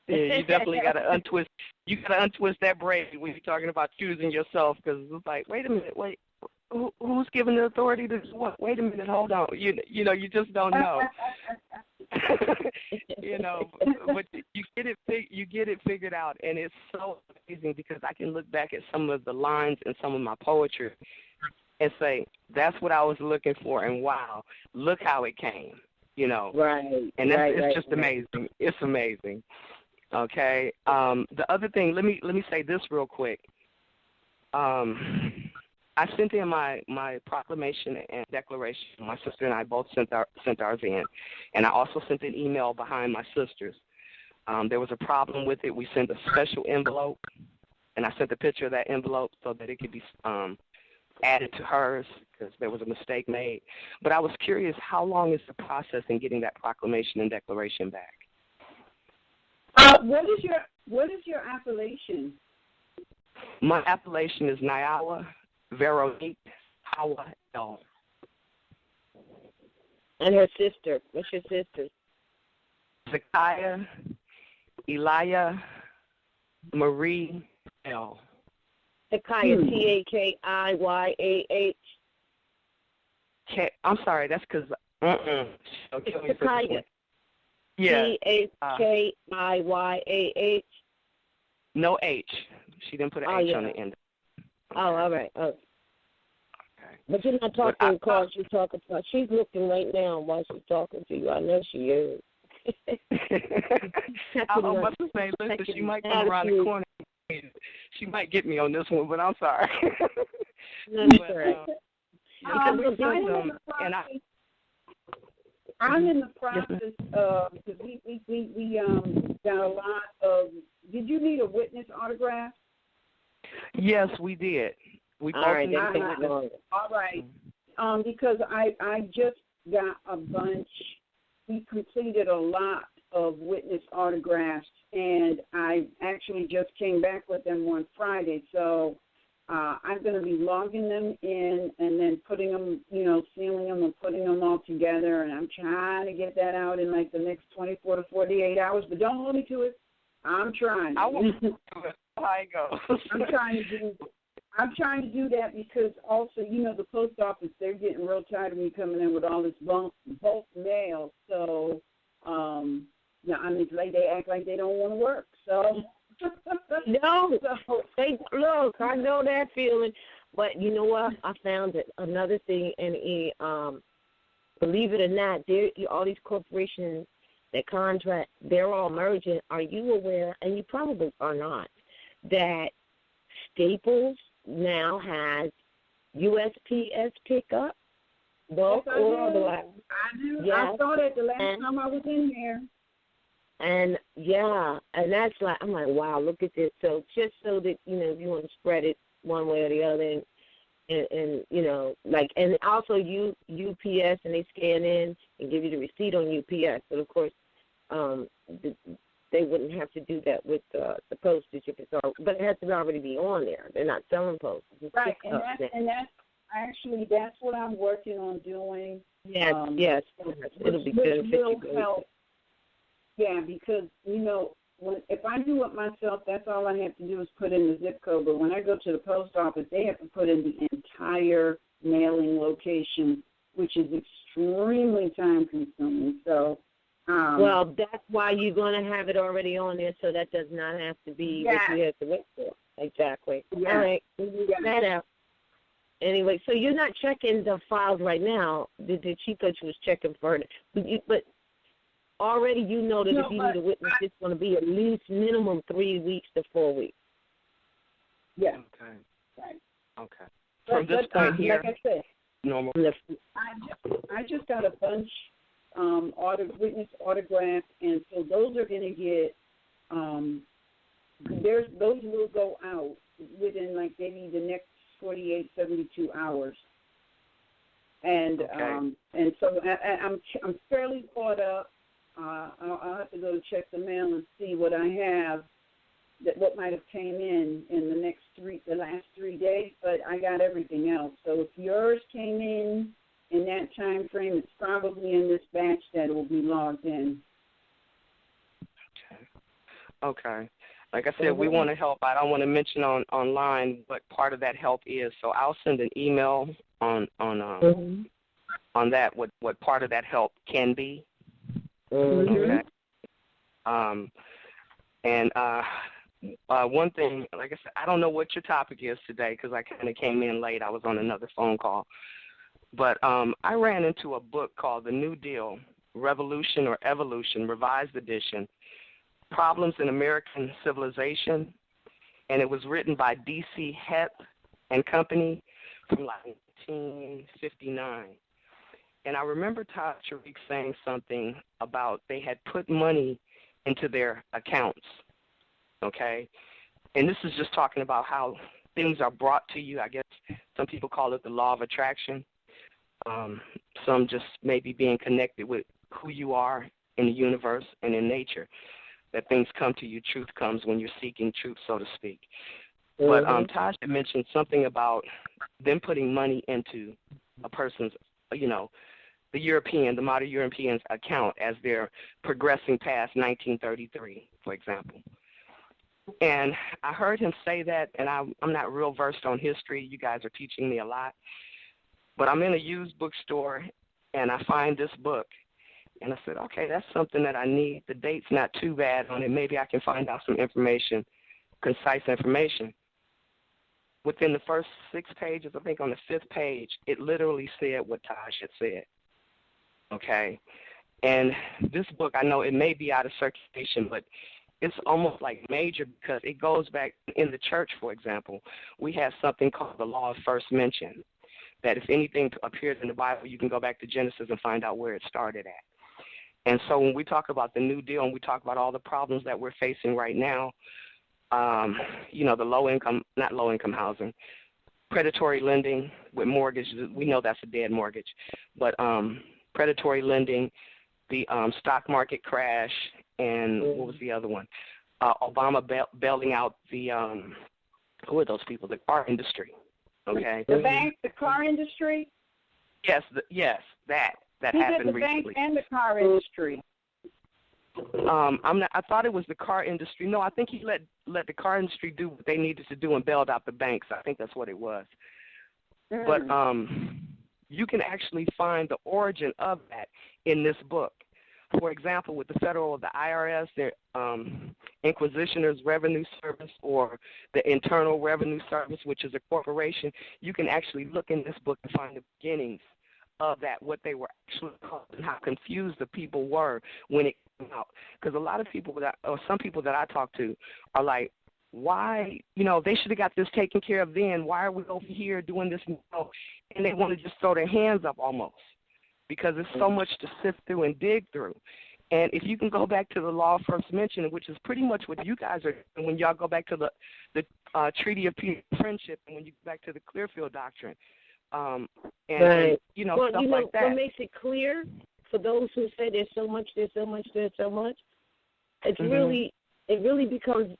Yeah, you definitely got to untwist. You got to untwist that braid when you're talking about choosing yourself, because it's like, wait a minute, who's giving the authority to what? Wait a minute, hold on. You just don't know. But you get it figured out, and it's so amazing because I can look back at some of the lines in some of my poetry and say, that's what I was looking for, and wow, look how it came. Right. And it's just amazing. It's amazing. Okay. The other thing, let me say this real quick. I sent in my proclamation and declaration. My sister and I both sent ours in, and I also sent an email behind my sister's. There was a problem with it. We sent a special envelope, and I sent a picture of that envelope so that it could be added to hers because there was a mistake made. But I was curious, how long is the process in getting that proclamation and declaration back? What is your appellation? My appellation is Nyawa Veronique Hawa L. And her sister. What's your sister? Zakiah Elia Marie L. Zakiah, Takiyah. I'm sorry, that's because Zakiah. Yeah. Takiyah. No H. She didn't put an H on the end. Oh, all right. Oh. Okay. But you're not talking because you're talking about. She's looking right now while she's talking to you. I know she is. My sister may listen. She might come around the corner. She might get me on this one, but I'm sorry. That's right. Because we sent them, and I'm in the process of, because we got a lot of, did you need a witness autograph? Yes, we did. We both needed all right. Because I just got a bunch. We completed a lot of witness autographs, and I actually just came back with them on Friday. So I'm going to be logging them in and then putting them, sealing them and putting them all together. And I'm trying to get that out in like the next 24 to 48 hours. But don't hold me to it. I'm trying. I won't do it. How it goes. I'm trying to do that because also, the post office, they're getting real tired of me coming in with all this bulk mail. So, they act like they don't want to work. So. No, look, I know that feeling. But you know what? I found another thing, and believe it or not, all these corporations that contract, they're all merging. Are you aware, and you probably are not, that Staples now has USPS pickup? Bulk or otherwise? I do. Yes. I saw that the last time I was in here. And and that's like, I'm like, wow, look at this. So just so that, if you want to spread it one way or the other, and also UPS, and they scan in and give you the receipt on UPS. But of course, they wouldn't have to do that with the postage if it's all, but it has to already be on there. They're not selling postage. Right, and that's actually, that's what I'm working on doing. Yes, it'll be good. Will help. Yeah, because, if I do it myself, that's all I have to do is put in the zip code. But when I go to the post office, they have to put in the entire mailing location, which is extremely time-consuming. So, well, that's why you're going to have it already on there, so that does not have to be what you have to wait for. Exactly. Yeah. All right, we'll get that out. Anyway, so you're not checking the files right now. She thought she was checking for it. But already you know that if you need a witness, it's going to be at least minimum 3 weeks to 4 weeks. Yeah. Okay. Right. Okay. From this point here, like I said, normal. I just got a bunch witness autographs, and so those are going to get those will go out within like maybe the next 48, 72 hours. And and so I'm fairly caught up. I'll have to go check the mail and see what I have, what might have came in the last 3 days, but I got everything else. So if yours came in that time frame, it's probably in this batch that will be logged in. Okay. Like I said, we want to help. I don't want to mention online what part of that help is, so I'll send an email on that, what part of that help can be. Okay. And one thing, like I said, I don't know what your topic is today because I kind of came in late. I was on another phone call. But I ran into a book called The New Deal, Revolution or Evolution, Revised Edition, Problems in American Civilization, and it was written by D.C. Hepp and Company from like 1959. And I remember Todd Sharik saying something about they had put money into their accounts, okay? And this is just talking about how things are brought to you. I guess some people call it the law of attraction. Some just maybe being connected with who you are in the universe and in nature, that things come to you, truth comes when you're seeking truth, so to speak. But Taj had mentioned something about them putting money into a person's, the modern European's account as they're progressing past 1933, for example. And I heard him say that, and I'm not real versed on history. You guys are teaching me a lot. But I'm in a used bookstore, and I find this book. And I said, okay, that's something that I need. The date's not too bad on it. Maybe I can find out some information, concise information. Within the first 6 pages, I think on the 5th page, it literally said what Taj had said. Okay? And this book, I know it may be out of circulation, but it's almost like major because it goes back in the church, for example. We have something called the law of first mention, that if anything appears in the Bible, you can go back to Genesis and find out where it started at. And so when we talk about the New Deal and we talk about all the problems that we're facing right now, the not low-income housing, predatory lending with mortgages, we know that's a dead mortgage, but predatory lending, the stock market crash, and what was the other one? Obama bailing out the, who are those people? The car industry, okay? The bank, the car industry? Yes, that happened recently. The bank and the car industry. I thought it was the car industry. No, I think he let the car industry do what they needed to do and bailed out the banks. I think that's what it was. But you can actually find the origin of that in this book. For example, with the federal, the IRS, their Inquisitioner's Revenue Service, or the Internal Revenue Service, which is a corporation, you can actually look in this book and find the beginnings of that, what they were actually called, and how confused the people were when it came out. Because a lot of people some people that I talk to are like, why, they should have got this taken care of then. Why are we over here doing this now? And they want to just throw their hands up almost, because there's so much to sift through and dig through. And if you can go back to the law first mentioned, which is pretty much what you guys are doing when y'all go back to the Treaty of Peace and Friendship, and when you go back to the Clearfield Doctrine, right. and well, stuff like that. What makes it clear for those who say there's so much, it's it really becomes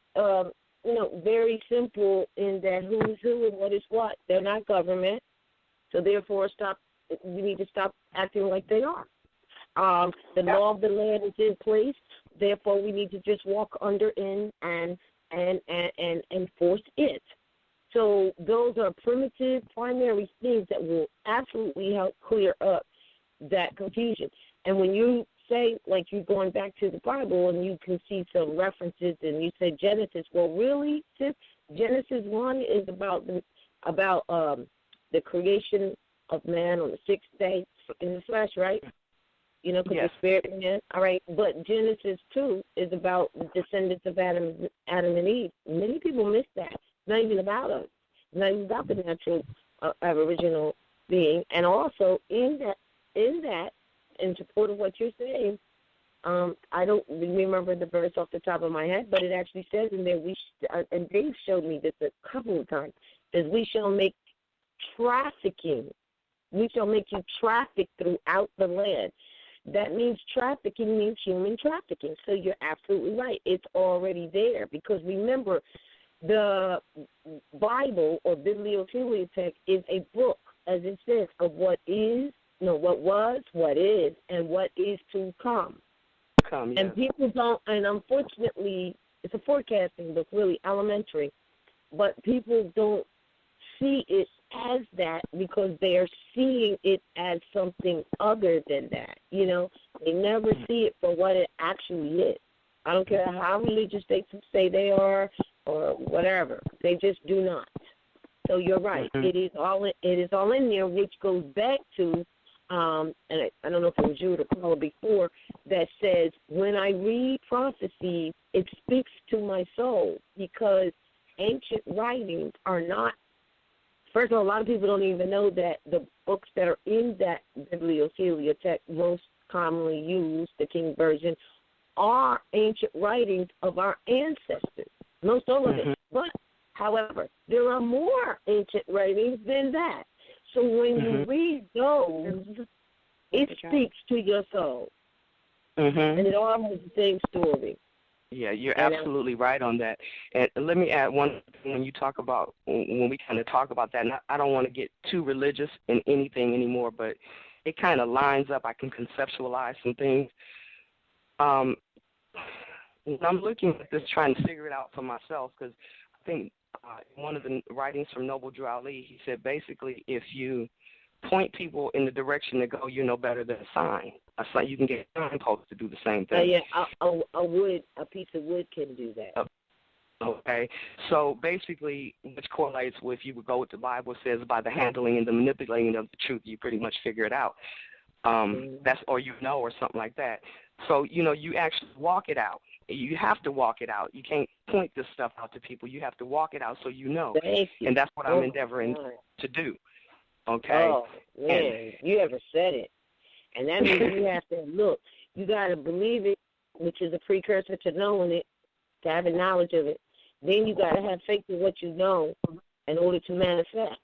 very simple in that who is who and what is what. They're not government, so therefore we need to stop acting like they are. The law of the land is in place, therefore we need to just walk under in and enforce it. So those are primitive, primary things that will absolutely help clear up that confusion. And when you say, like, you're going back to the Bible and you can see some references and you say Genesis, well, really, sis, Genesis 1 is about the creation of man on the sixth day in the flesh, right? Because the spirit man. All right, but Genesis 2 is about the descendants of Adam and Eve. Many people miss that. It's not even about us. It's not even about the natural aboriginal being. And also in that, in support of what you're saying, I don't remember the verse off the top of my head, but it actually says in there, and Dave showed me this a couple of times, is we shall make trafficking. We shall make you traffic throughout the land. That means trafficking means human trafficking. So you're absolutely right. It's already there, because remember, the Bible or bibliotheliotech is a book, as it says, of what is, what was, what is, and what is to come. And people don't, and unfortunately, it's a forecasting book, really elementary, but people don't see it as that because they're seeing it as something other than that. They never see it for what it actually is. I don't care how religious they say they are or whatever. They just do not. So you're right. It is all in there, which goes back to, and I don't know if it was you or the caller before, that says, when I read prophecy, it speaks to my soul, because ancient writings are not, first of all, a lot of people don't even know that the books that are in that bibliotheliotech, most commonly used, the King Version, are ancient writings of our ancestors, most all of it. But, however, there are more ancient writings than that. So when you read those, it speaks to your soul. And it all has the same story. Yeah, you're absolutely right on that. And let me add one thing when you talk about, when we kind of talk about that, and I don't want to get too religious in anything anymore, but it kind of lines up. I can conceptualize some things. When I'm looking at this, trying to figure it out for myself, because I think one of the writings from Noble Drew Ali, he said basically if you point people in the direction to go, you know better than a sign. You can get signposts to do the same thing. A piece of wood can do that. Okay, so basically, which correlates with, you would go with the Bible says, by the handling and the manipulating of the truth, you pretty much figure it out. That's, or or something like that. So you actually walk it out. You have to walk it out. You can't point this stuff out to people. You have to walk it out so you know. And that's what I'm endeavoring to do. Okay? Oh, man, you ever said it. And that means you have to look. You got to believe it, which is a precursor to knowing it, to having knowledge of it. Then you got to have faith in what you know in order to manifest.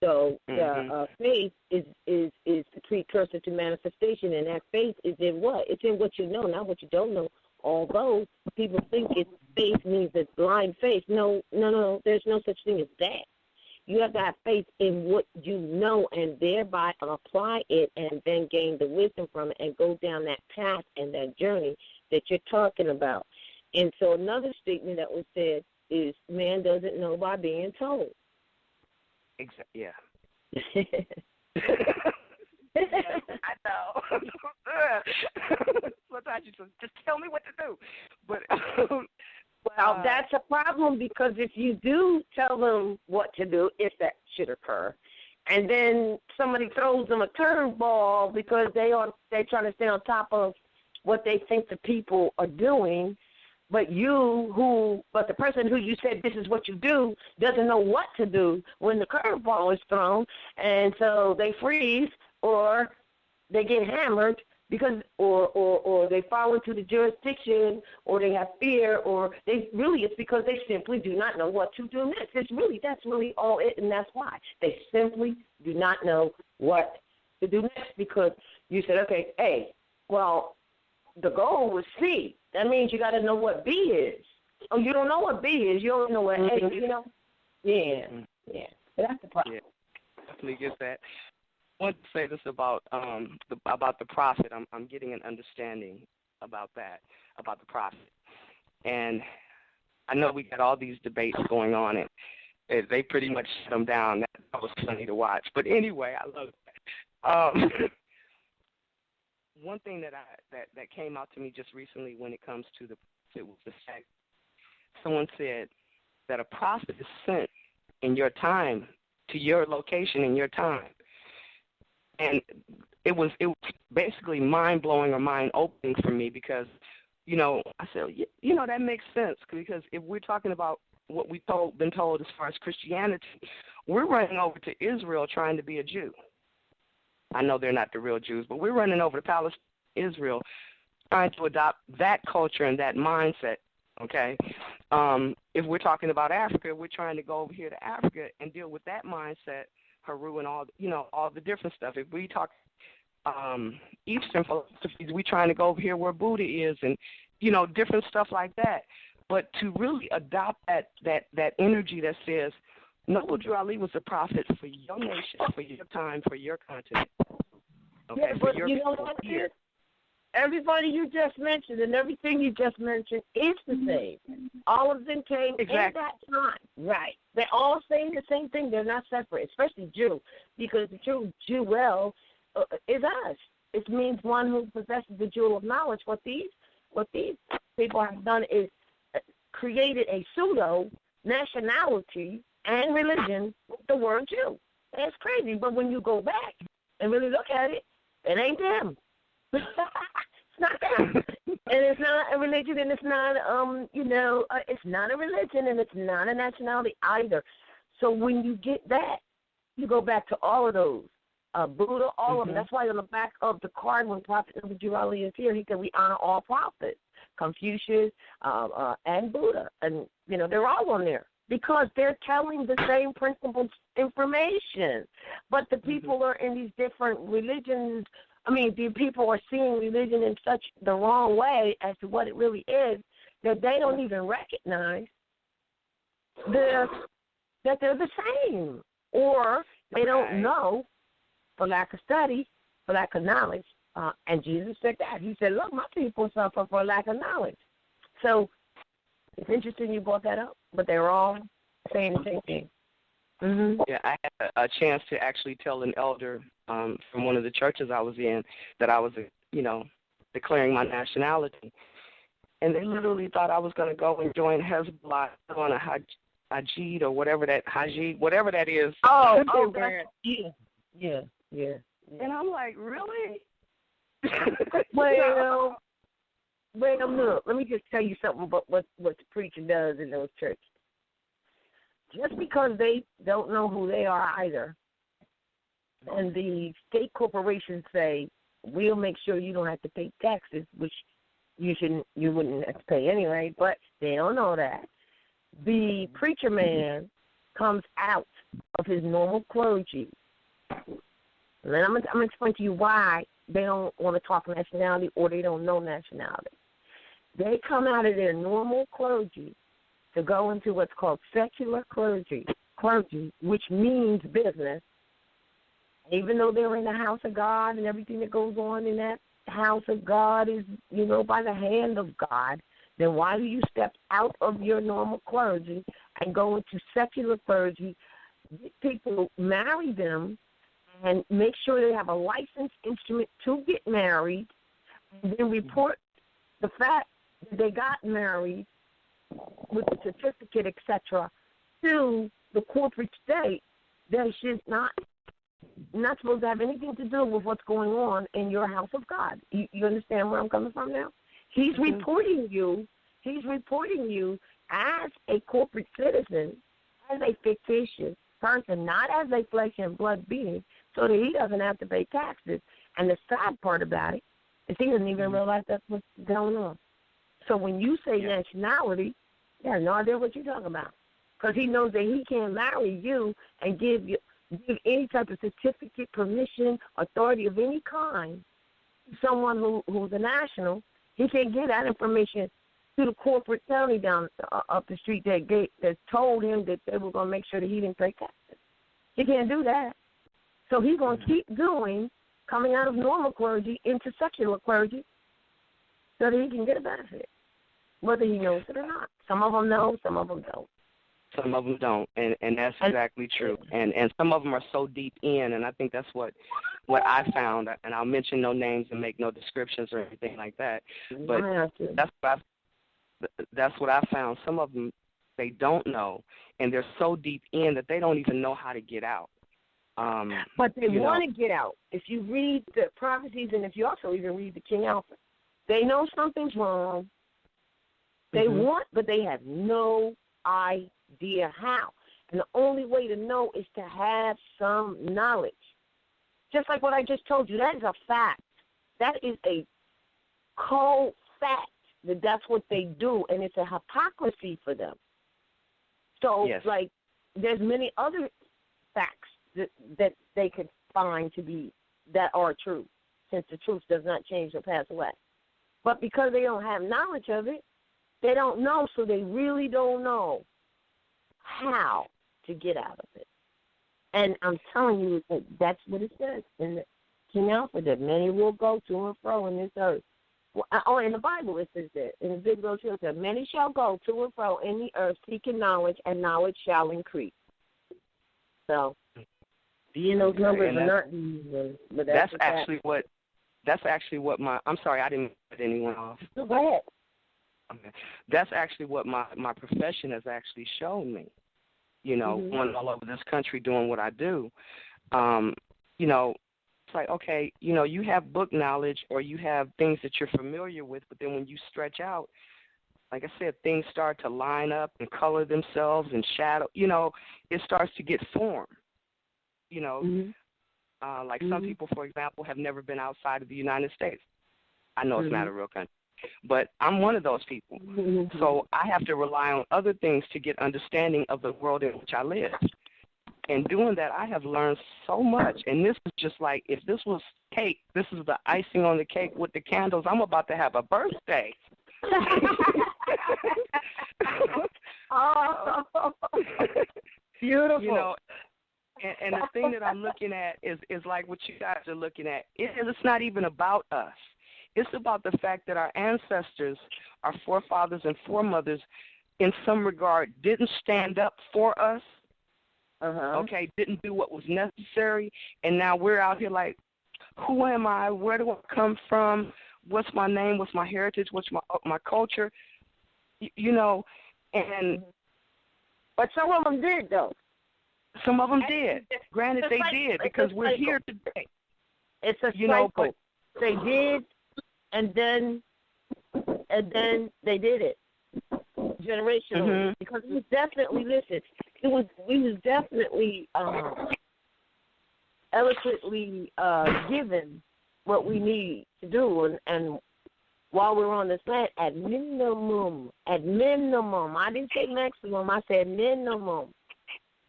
So faith is the precursor to manifestation, and that faith is in what? It's in what you know, not what you don't know. Although people think faith means it's blind faith. No, there's no such thing as that. You have to have faith in what you know and thereby apply it and then gain the wisdom from it and go down that path and that journey that you're talking about. And so another statement that was said is man doesn't know by being told. Exactly. Yeah. I know. Sometimes you just tell me what to do. But well, that's a problem because if you do tell them what to do, if that should occur, and then somebody throws them a curveball because they're trying to stay on top of what they think the people are doing, but the person who you said this is what you do doesn't know what to do when the curveball is thrown, and so they freeze or they get hammered because or they fall into the jurisdiction or they have fear or it's because they simply do not know what to do next. That's really all it, and that's why they simply do not know what to do next because you said, okay, A, well, the goal was C. That means you got to know what B is. Oh, you don't know what B is. You don't know what A is, you know? Yeah. That's the problem. Yeah, definitely get that. I want to say this about the prophet. I'm getting an understanding about that, about the prophet. And I know we got all these debates going on, and they pretty much shut them down. That was funny to watch. But anyway, I love that. One thing that came out to me just recently when it comes to the prophet was the fact someone said that a prophet is sent in your time to your location in your time. And it was basically mind-blowing or mind-opening for me because, I said, that makes sense because if we're talking about what we've been told as far as Christianity, we're running over to Israel trying to be a Jew. I know they're not the real Jews, but we're running over to Palestine, Israel, trying to adopt that culture and that mindset, okay? If we're talking about Africa, we're trying to go over here to Africa and deal with that mindset, Haru and all the different stuff. If we talk Eastern philosophies, we're trying to go over here where Buddha is and, different stuff like that. But to really adopt that energy that says, Noble Drew Ali was a prophet for your nation, for your time, for your continent. Okay, yeah, but you know what? Everybody you just mentioned and everything you just mentioned is the same. All of them came in that time. Right. They're all saying the same thing. They're not separate, especially Jew, because the true Jewel is us. It means one who possesses the jewel of knowledge. What these people have done is created a pseudo nationality and religion with the word Jew. That's crazy. But when you go back and really look at it, it ain't them. It's not them. And it's not a religion, and it's not, it's not a religion, and it's not a nationality either. So when you get that, you go back to all of those. Buddha, all of them. That's why on the back of the card, when Prophet Drew Ali is here, he said we honor all prophets, Confucius and Buddha. And, they're all on there. Because they're telling the same principles information. But the people are in these different religions. The people are seeing religion in such the wrong way as to what it really is that they don't even recognize that they're the same. Or they don't know for lack of study, for lack of knowledge. And Jesus said that. He said, look, my people suffer for lack of knowledge. So it's interesting you brought that up, but they're all saying the same thing. Mm-hmm. Yeah, I had a chance to actually tell an elder from one of the churches I was in that I was, declaring my nationality. And they literally thought I was going to go and join Hezbollah on a Hajid or whatever that is. Oh, yeah. And I'm like, really? Well, look, let me just tell you something about what the preacher does in those churches. Just because they don't know who they are either and the state corporations say, we'll make sure you don't have to pay taxes, which you wouldn't have to pay anyway, but they don't know that. The preacher man comes out of his normal clergy. And then I'm going to explain to you why they don't want to talk nationality or they don't know nationality. They come out of their normal clergy to go into what's called secular clergy, which means business. Even though they're in the house of God and everything that goes on in that house of God is, by the hand of God, then why do you step out of your normal clergy and go into secular clergy? People marry them and make sure they have a licensed instrument to get married, and then report the fact that they got married with the certificate, etc., to the corporate state. That is just not supposed to have anything to do with what's going on in your house of God. You understand where I'm coming from now? He's reporting you as a corporate citizen, as a fictitious person, not as a flesh and blood being, so that he doesn't have to pay taxes. And the sad part about it is he doesn't even realize that's what's going on. So when you say nationality, he has no idea what you're talking about, because he knows that he can't marry you and give any type of certificate, permission, authority of any kind to someone who's a national. He can't get that information to the corporate county down up the street that told him that they were going to make sure that he didn't pay taxes. He can't do that. So he's going to keep coming out of normal clergy into secular clergy so that he can get a benefit, whether he knows it or not. Some of them know, some of them don't. Some of them don't, and that's exactly true. And some of them are so deep in, and I think that's what I found. And I'll mention no names and make no descriptions or anything like that. But that's what I found. Some of them, they don't know, and they're so deep in that they don't even know how to get out. But they want to get out. If you read the prophecies, and if you also even read the King Alfred, they know something's wrong. They want, but they have no idea how. And the only way to know is to have some knowledge. Just like what I just told you, that is a fact. That is a cold fact that that's what they do, and it's a hypocrisy for them. So, like, there's many other facts that they could find to be that are true, since the truth does not change or pass away. But because they don't have knowledge of it, they don't know, so they really don't know how to get out of it. And I'm telling you that that's what it says in the King Alfred, that many will go to and fro in this earth. Well, in the Bible it says that. In the Big Road it says, many shall go to and fro in the earth seeking knowledge, and knowledge shall increase. So, being those numbers are not these numbers, but that's actually what my, I'm sorry, I didn't cut anyone off. No, go ahead. Okay. That's actually what my profession has actually shown me, going all over this country doing what I do. It's like, okay, you have book knowledge or you have things that you're familiar with, but then when you stretch out, like I said, things start to line up and color themselves and shadow, it starts to get form, like some people, for example, have never been outside of the United States. I know it's not a real country, but I'm one of those people. So I have to rely on other things to get understanding of the world in which I live. And doing that, I have learned so much. And this is just like, if this was cake, this is the icing on the cake with the candles. I'm about to have a birthday. Oh, beautiful. And the thing that I'm looking at is like what you guys are looking at. It's not even about us. It's about the fact that our ancestors, our forefathers and foremothers, in some regard, didn't stand up for us. Okay, didn't do what was necessary, and now we're out here like, who am I? Where do I come from? What's my name? What's my heritage? What's my culture? And but some of them did, though. Some of them did. Granted, they did, because we're here today. It's a cycle. But they did, and then they did it generationally, because we definitely we was definitely eloquently given what we need to do, and while we're on this land, at minimum, I didn't say maximum, I said minimum,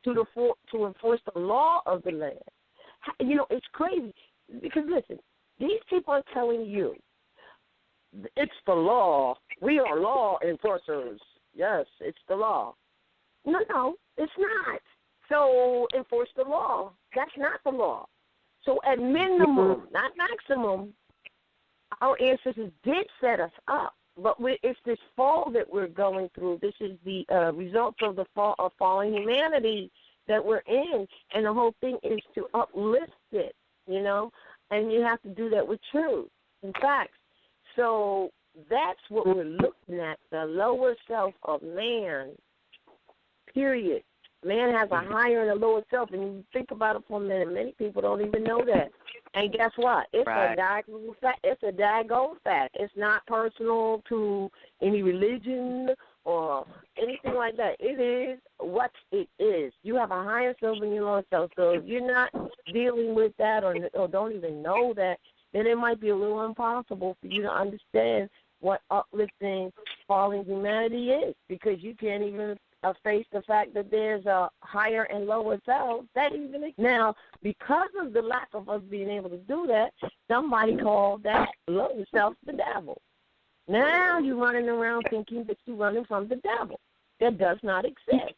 to enforce the law of the land. You know, it's crazy because listen, these people are telling you it's the law. We are law enforcers. Yes, it's the law. No, it's not. So enforce the law. That's not the law. So at minimum, not maximum, our ancestors did set us up. But it's this fall that we're going through. This is the results of the fall of fallen humanity that we're in. And the whole thing is to uplift it, you know. And you have to do that with truth and facts. So that's what we're looking at, the lower self of man, period. Man has a higher and a lower self, and you think about it for a minute. Many people don't even know that. And guess what? It's a daggone fact. It's a daggone fact. It's not personal to any religion or anything like that. It is what it is. You have a higher self and your lower self. So if you're not dealing with that or don't even know that, then it might be a little impossible for you to understand what uplifting fallen humanity is, because you can't even face the fact that there's a higher and lower self that even exists. Now, because of the lack of us being able to do that, somebody called that lower self the devil. Now you're running around thinking that you're running from the devil. That does not exist,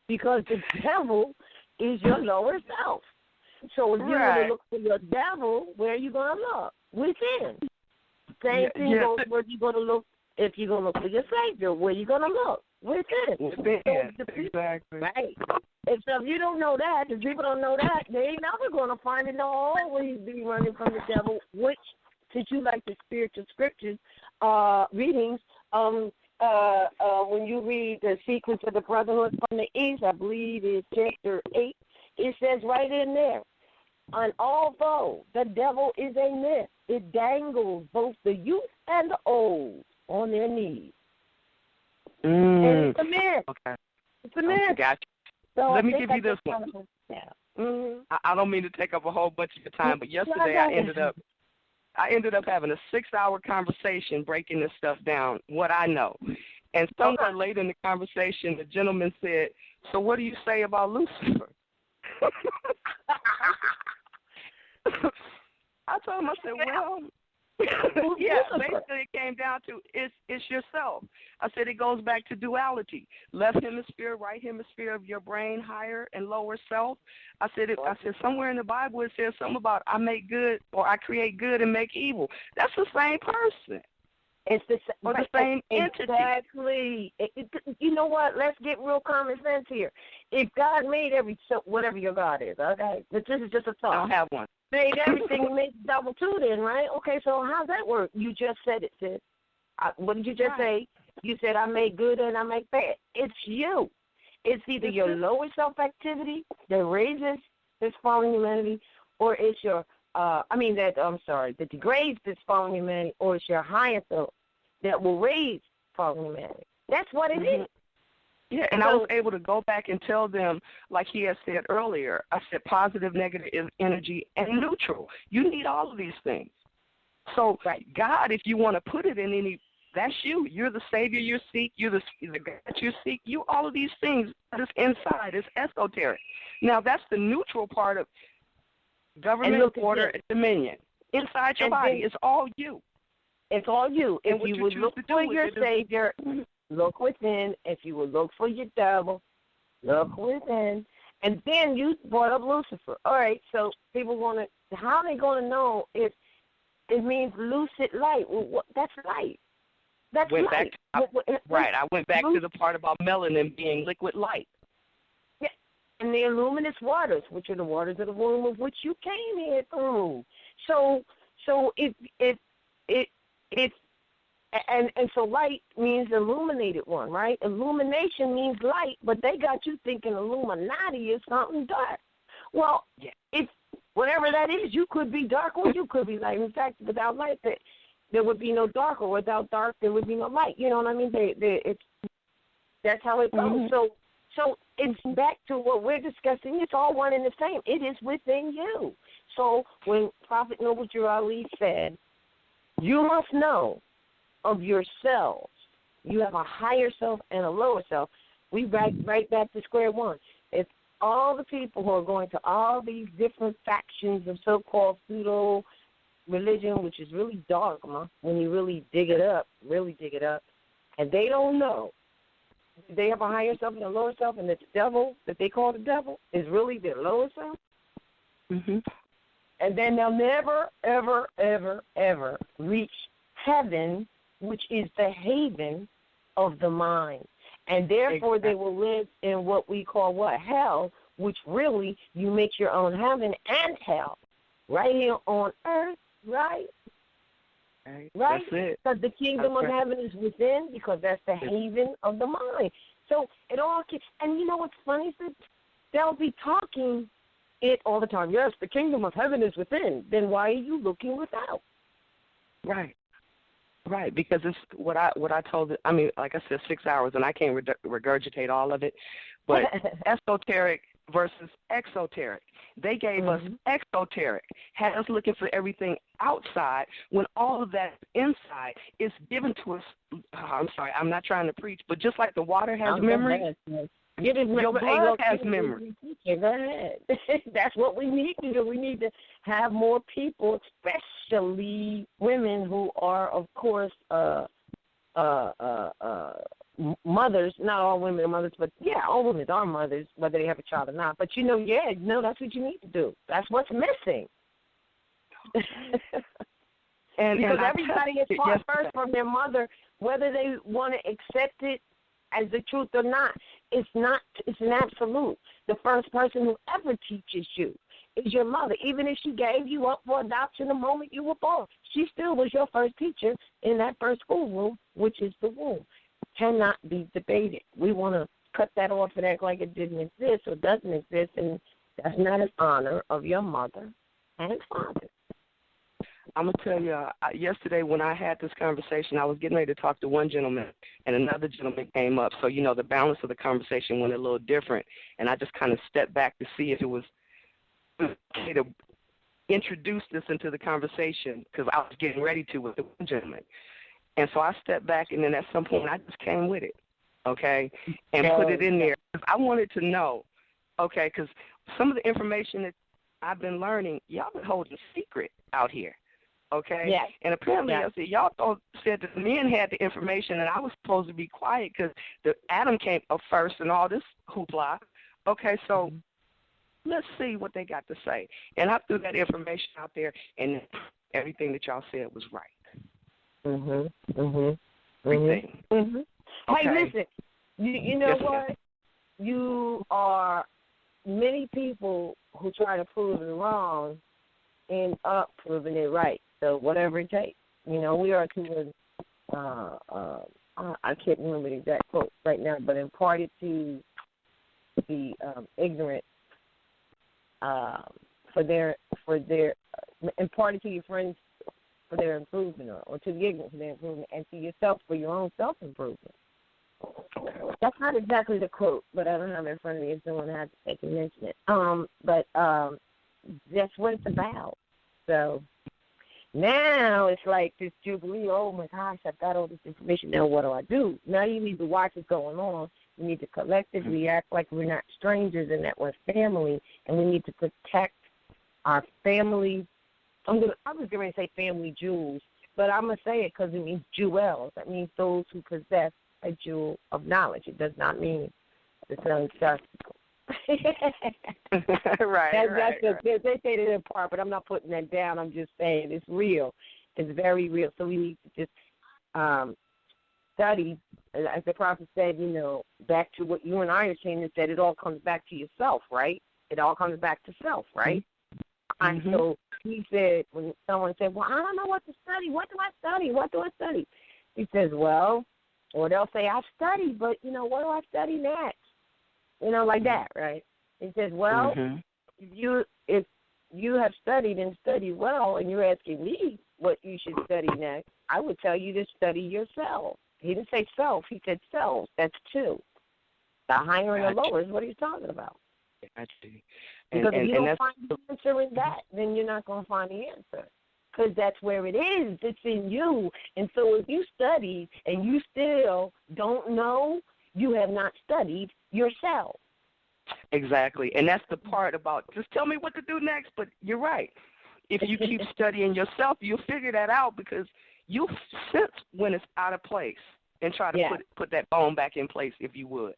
because the devil is your lower self. So if you're going to look for your devil, where are you going to look? Within. Same thing goes where you're going to look. If you're going to look for your Savior, where are you going to look? Within. Exactly. Right. And so if you don't know that, if people don't know that, they ain't never going to find it. They'll always be running from the devil, which, since you like the spiritual scriptures, readings, when you read the sequence of the Brotherhood from the East, I believe it's chapter 8, it says right in there, and although the devil is a myth, it dangles both the youth and the old on their knees. And it's a myth. Okay. It's a myth. Gotcha. So let me give you this one. I don't mean to take up a whole bunch of your time, but yesterday I ended up having a 6-hour conversation breaking this stuff down, what I know. And somewhere late in the conversation, the gentleman said, "So what do you say about Lucifer?" I told him, I said, well, basically it came down to it's yourself. I said it goes back to duality. Left hemisphere, right hemisphere of your brain, higher and lower self. I said somewhere in the Bible it says something about I make good or I create good and make evil. That's the same person. It's the same entity. Exactly. You know what? Let's get real common sense here. If God made whatever your God is, okay? But this is just a thought. I don't have one. Made everything and made double two then, right? Okay, so how's that work? You just said it, sis. What did you just say? You said I make good and I make bad. It's you. It's either your lower self-activity that raises this fallen humanity, or it's your that degrades this fallen humanity, or it's your higher self that will raise fallen humanity. That's what it is. Yeah, and I was able to go back and tell them, like he had said earlier, I said positive, negative energy, and neutral. You need all of these things. So God, if you want to put it in any, that's you. You're the Savior you seek. You're the God you seek. You, all of these things that is inside is esoteric. Now, that's the neutral part of government, order, and dominion. Inside your body, it's all you. It's all you. If you would look for your Savior, look within. If you would look for your devil, look within. And then you brought up Lucifer. All right, so people how are they going to know if it means lucid light? Well, that's light. That's light. I went back to the part about melanin being liquid light. Yeah, and the luminous waters, which are the waters of the womb of which you came here through. So so light means illuminated one, right? Illumination means light, but they got you thinking Illuminati is something dark. Well, it's whatever that is. You could be dark or you could be light. In fact, without light, there would be no dark, or without dark, there would be no light. You know what I mean? That's how it goes. So it's back to what we're discussing. It's all one and the same. It is within you. So when Prophet Noble Drew Ali said, you must know of yourselves, you have a higher self and a lower self, we right back to square one. It's all the people who are going to all these different factions of so-called pseudo-religion, which is really dogma when you really dig it up, and they don't know. They have a higher self and a lower self, and the devil that they call the devil is really their lower self. Mm-hmm. And then they'll never, ever, ever, ever reach heaven, which is the haven of the mind. And therefore they will live in what we call hell, which really you make your own heaven and hell right here on earth, right? Right? That's it. Because the kingdom of heaven is within, because that's the haven of the mind. So it all gets, and you know what's funny is that they'll be talking it all the time. Yes, the kingdom of heaven is within. Then why are you looking without? Right. Right, because it's what I told. I mean, like I said, 6 hours, and I can't regurgitate all of it. But esoteric versus exoteric. They gave us exoteric, had us looking for everything outside when all of that inside is given to us. I'm sorry, I'm not trying to preach, but just like the water has memory, your blood has memory. Go ahead. That's what we need to do. We need to have more people, especially women who are, of course, mothers. Not all women are mothers, but all women are mothers, whether they have a child or not. But that's what you need to do. That's what's missing. Because everybody is taught first from their mother, whether they want to accept it as the truth or not. It's an absolute. The first person who ever teaches you is your mother. Even if she gave you up for adoption the moment you were born, she still was your first teacher in that first schoolroom, which is the womb. Cannot be debated. We want to cut that off and act like it didn't exist or doesn't exist, and that's not an honor of your mother and father. I'm going to tell you, yesterday when I had this conversation, I was getting ready to talk to one gentleman, and another gentleman came up. So, the balance of the conversation went a little different, and I just kind of stepped back to see if it was okay to introduce this into the conversation, because I was getting ready to with the one gentleman. And so I stepped back, and then at some point I just came with it, okay, and put it in there. I wanted to know, okay, because some of the information that I've been learning, y'all been holding secret out here. Okay? Yes. And apparently, I said, y'all said that the men had the information and I was supposed to be quiet because Adam came up first and all this hoopla. Okay, so let's see what they got to say. And I threw that information out there, and everything that y'all said was right. Everything. Okay. Hey, listen, you know yes, what? Yes. You are many people who try to prove it wrong end up proving it right. So whatever it takes. We are to I can't remember the exact quote right now, but imparted to the ignorant imparted to your friends for their improvement, or to the ignorant for their improvement, and to yourself for your own self-improvement. That's not exactly the quote, but I don't have it in front of me. If someone has to take and mention it. But that's what it's about. So now it's like this jubilee. Oh my gosh, I've got all this information. Now what do I do? Now you need to watch what's going on. We need to collectively act like we're not strangers and that we're family, and we need to protect our family. I was going to say family jewels, but I'm going to say it because it means jewels. That means those who possess a jewel of knowledge. It does not mean the sun's dust. Right. They say that in part, but I'm not putting that down. I'm just saying it's real. It's very real. So we need to just study, as the prophet said, back to what you and I are saying, is that it all comes back to yourself, right? It all comes back to self, right? And so he said, when someone said, well, I don't know what to study. What do I study? He says, well, or they'll say, I study, but, what do I study next? Like that, right? He says, well, if you have studied and studied well, and you're asking me what you should study next, I would tell you to study yourself. He didn't say self. He said selves. That's two. The higher and the lower is what he's talking about. Actually. Because if you don't find the answer in that, then you're not going to find the answer. Because that's where it is. It's in you. And so if you study and you still don't know, you have not studied yourself. Exactly. And that's the part about just tell me what to do next. But you're right. If you keep studying yourself, you'll figure that out because you'll sense when it's out of place and try to put that bone back in place if you would.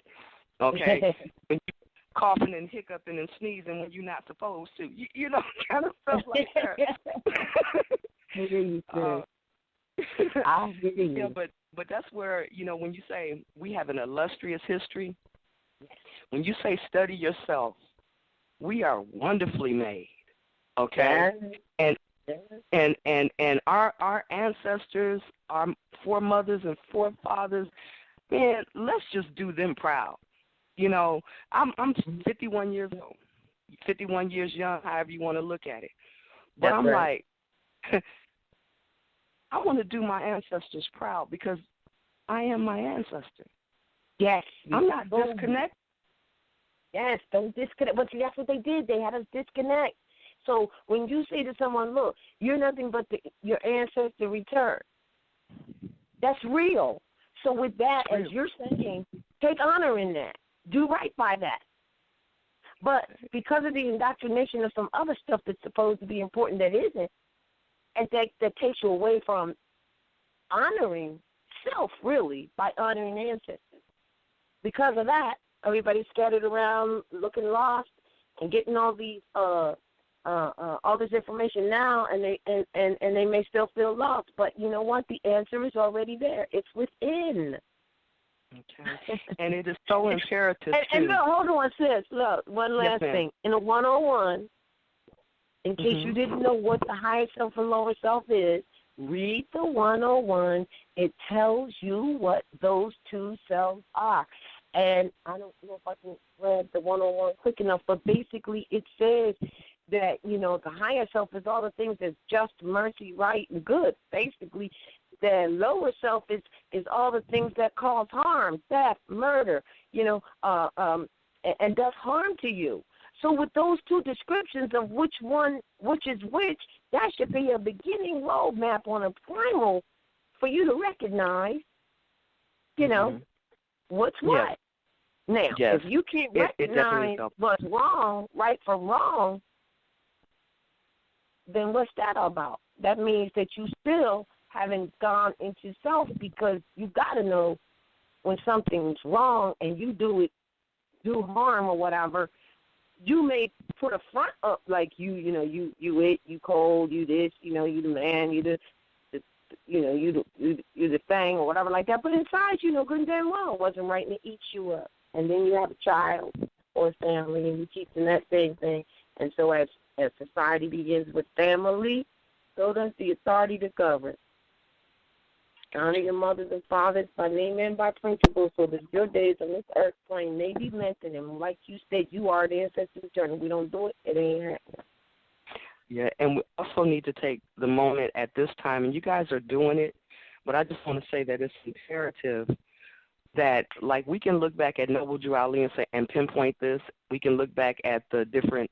Okay? When you're coughing and hiccuping and sneezing when you're not supposed to. You know, kind of stuff like that. I hear you, sir. I hear you. Yeah, but that's where, you know, when you say we have an illustrious history, when you say study yourself, we are wonderfully made. Okay? And our ancestors, our foremothers and forefathers, man, let's just do them proud. You know, I'm 51 years old, 51 years young, however you want to look at it. But That's I'm right. like, I want to do my ancestors proud because I am my ancestor. Yes. I'm not disconnected. Yes, don't disconnect. But see, that's what they did. They had us disconnect. So when you say to someone, look, you're nothing but your ancestor return, that's real. So with that, as you're saying, take honor in that. Do right by that. But because of the indoctrination of some other stuff that's supposed to be important that isn't, and that takes you away from honoring self, really, by honoring ancestors. Because of that, everybody's scattered around looking lost and getting all these all this information now, and they may still feel lost. But you know what? The answer is already there. It's within. Okay. And it is so imperative. And look, hold on, sis. Look, one last thing. In a 101, in case you didn't know what the higher self and lower self is, read the 101. It tells you what those two selves are. And I don't know if I can read the 101 quick enough, but basically it says that, you know, the higher self is all the things that's just, mercy, right, and good. Basically, the lower self is all the things that cause harm, theft, murder, you know, and does harm to you. So with those two descriptions of which is which, that should be a beginning roadmap on a primal for you to recognize, you know, what's what. Now, if you can't recognize what's wrong, right from wrong, then what's that about? That means that you still haven't gone into self, because you got to know when something's wrong and you do harm or whatever. You may put a front up like you cold, you this, you know, you the man, you the thing or whatever like that. But inside, you know good and damn well it wasn't right, and it eats you up. And then you have a child or a family, and you keep in that same thing. And so as society begins with family, so does the authority to govern. Honor your mothers and fathers by name and by principle, so that your days on this earth plane may be lengthened. And like you said, you are the ancestors' journey. We don't do it, it ain't happening. Yeah, and we also need to take the moment at this time, and you guys are doing it, but I just want to say that it's imperative that, like, we can look back at Noble Drew Ali and pinpoint this. We can look back at the different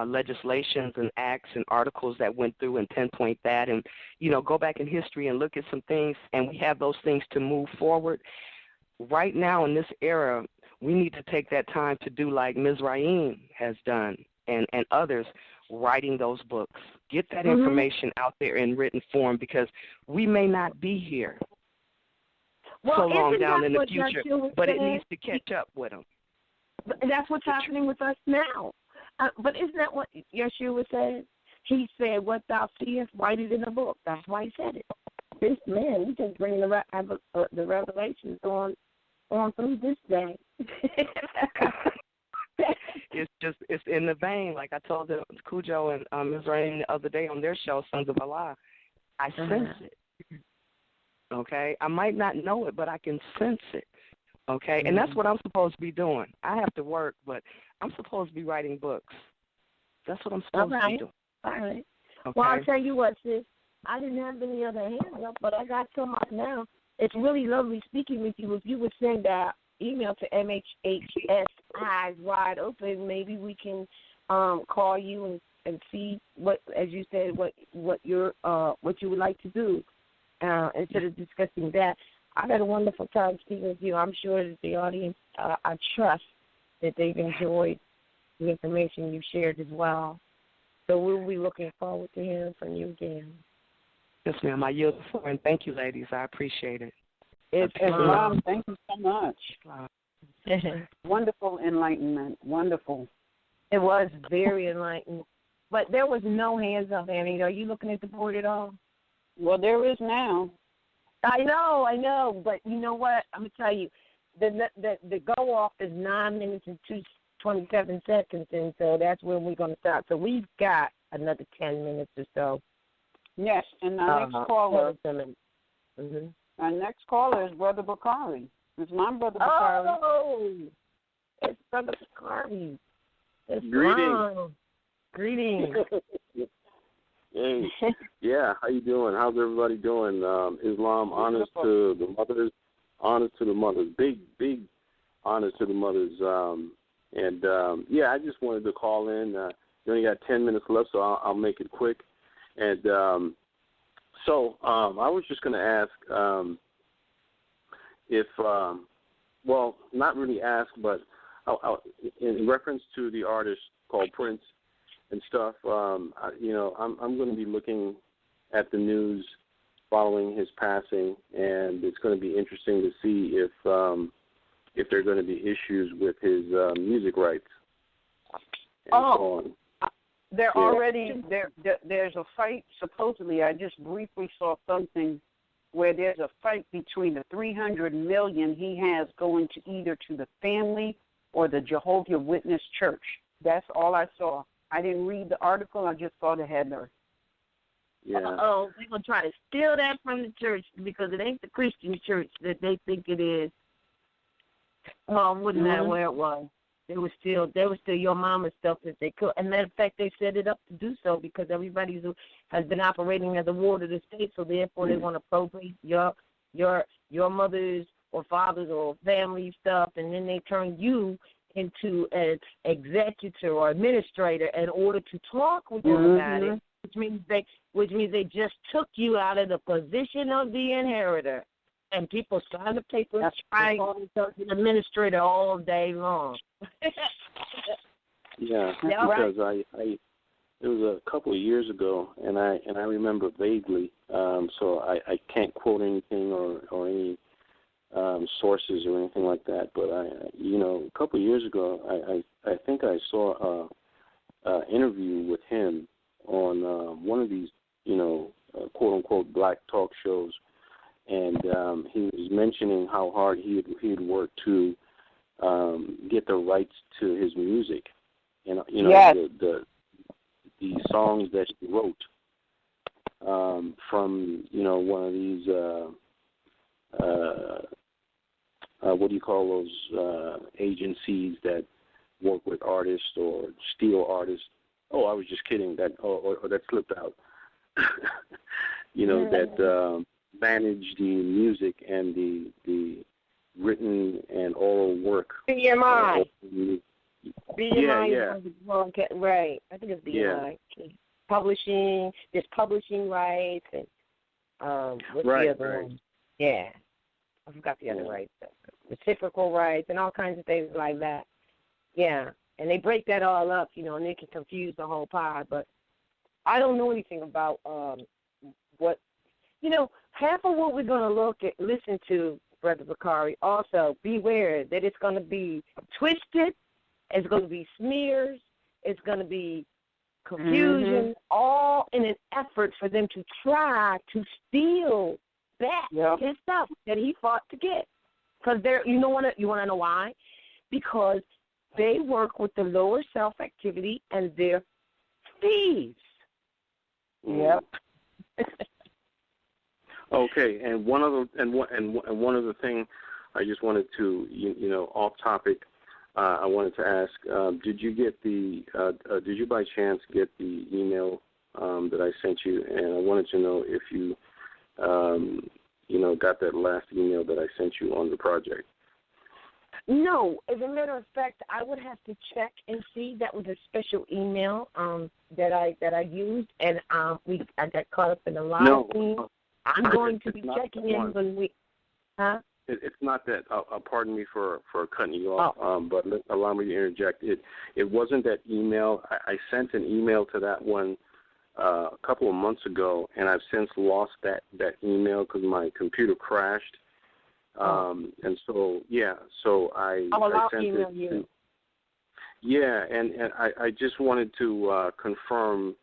legislations and acts and articles that went through and pinpoint that, and, you know, go back in history and look at some things, and we have those things to move forward. Right now in this era, we need to take that time to do like Ms. Raim has done and others, writing those books. Get that information out there in written form, because we may not be here so long down in the future, but it needs to catch up with them. And that's what's happening with us now. But isn't that what Yeshua said? He said, what thou seest, write it in a book. That's why he said it. This man, he's just bringing the revelations on through this day. It's in the vein. Like I told Cujo and Ms. Rain the other day on their show, Sons of Allah. I sense it. Okay? I might not know it, but I can sense it. Okay? And that's what I'm supposed to be doing. I have to work, but I'm supposed to be writing books. That's what I'm supposed to be doing. All right. Okay? Well, I'll tell you what, sis. I didn't have any other hands up, but I got some up now. It's really lovely speaking with you. If you would send out email to MHHS Eyes Wide Open, maybe we can call you and see what, as you said, what you would like to do. Instead of discussing that, I had a wonderful time speaking with you. I'm sure that the audience, I trust that they've enjoyed the information you shared as well. So we'll be looking forward to hearing from you again. Yes, ma'am. I yield the floor, and thank you, ladies. I appreciate it. Mom, thank you so much. Wonderful enlightenment. Wonderful. It was very enlightening. But there was no hands up, Annie. Are you looking at the board at all? Well, there is now. I know. But you know what? I'm going to tell you. The go-off is 9 minutes and 27 seconds, and so that's when we're going to start. So we've got another 10 minutes or so. Yes, and our next caller. Mm-hmm. Our next caller is Brother Bakari. It's my Brother Bakari. Oh, it's Brother Bakari. Greetings. Greetings. Hey, yeah, how you doing? How's everybody doing? Islam, honors to the mothers, honors to the mothers, big honors to the mothers. Yeah, I just wanted to call in. We only got 10 minutes left, so I'll make it quick. And so I was just going to ask if, well, not really ask, but in reference to the artist called Prince and stuff, I'm going to be looking at the news following his passing, and it's going to be interesting to see if there are going to be issues with his music rights. And so on. There's a fight, supposedly. I just briefly saw something where there's a fight between the $300 million he has going to either to the family or the Jehovah's Witness Church. That's all I saw. I didn't read the article. I just saw the header. Yeah. Uh-oh, they're going to try to steal that from the church because it ain't the Christian church that they think it is. Well, it wouldn't matter where it was. They were still your mama's stuff that they could. And matter of fact, they set it up to do so because everybody has been operating as a ward of the state, so therefore they want to probate your mother's or father's or family stuff, and then they turn you into an executor or administrator in order to talk with them about it, which means they just took you out of the position of the inheritor. And people sign the papers. That's right. An administrator all day long. Yeah, because it was a couple of years ago, and I remember vaguely. So I can't quote anything or any sources or anything like that. But a couple of years ago, I think I saw an interview with him on one of these quote unquote black talk shows. And he was mentioning how hard he had worked to get the rights to his music, and the songs that he wrote from one of these what do you call those agencies that work with artists or steal artists? Oh, I was just kidding. That or that slipped out. That. Manage the music and the written and oral work. BMI. BMI. Right. I think it's BMI. Yeah. Publishing. There's publishing rights and what's the other one? Yeah. I forgot the other rights. Reciprocal rights and all kinds of things like that. Yeah. And they break that all up, and they can confuse the whole pie. But I don't know anything about what. Half of what we're going to listen to, Brother Bakari, also beware that it's going to be twisted, it's going to be smears, it's going to be confusion, all in an effort for them to try to steal back his stuff that he fought to get. Because you want to know why? Because they work with the lower self-activity and they're thieves. Yep. Okay, and one other thing, I just wanted to, off topic, I wanted to ask, did you by chance get the email that I sent you? And I wanted to know if you, got that last email that I sent you on the project. No, as a matter of fact, I would have to check and see. That was a special email that I used, and I got caught up in a lot of things. I'm going to be checking in when we. Huh? It's not that. Pardon me for cutting you off, but allow me to interject. It wasn't that email. I sent an email to that one a couple of months ago, and I've since lost that email because my computer crashed. And so I sent it. You. Yeah, and I just wanted to confirm.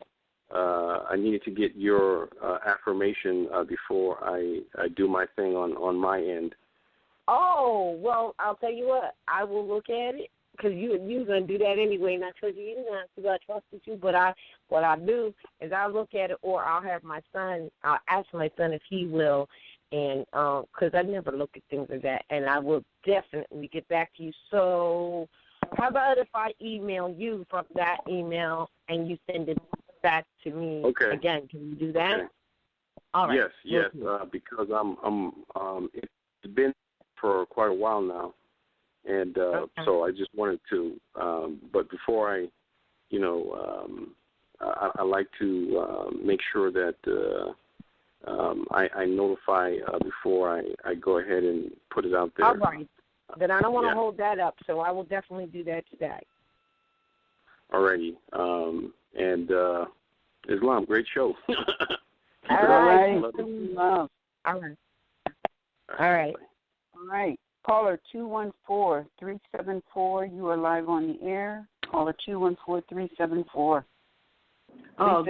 I needed to get your affirmation before I do my thing on my end. Oh, well, I'll tell you what. I will look at it because you're going to do that anyway. And I told you didn't have to. I trusted you. But what I do is I'll look at it, or I'll have my son. I'll ask my son if he will, and because I never look at things like that. And I will definitely get back to you. So how about if I email you from that email and you send it back to me again? Can you do that? Okay. All right. Yes, because it's been for quite a while now, and so I just wanted to. But before I like to make sure that I notify before I go ahead and put it out there. All right. Then I don't want to hold that up, so I will definitely do that today. Alrighty. And Islam, great show. All right. All right. Caller 214-374. You are live on the air. Caller 214-374.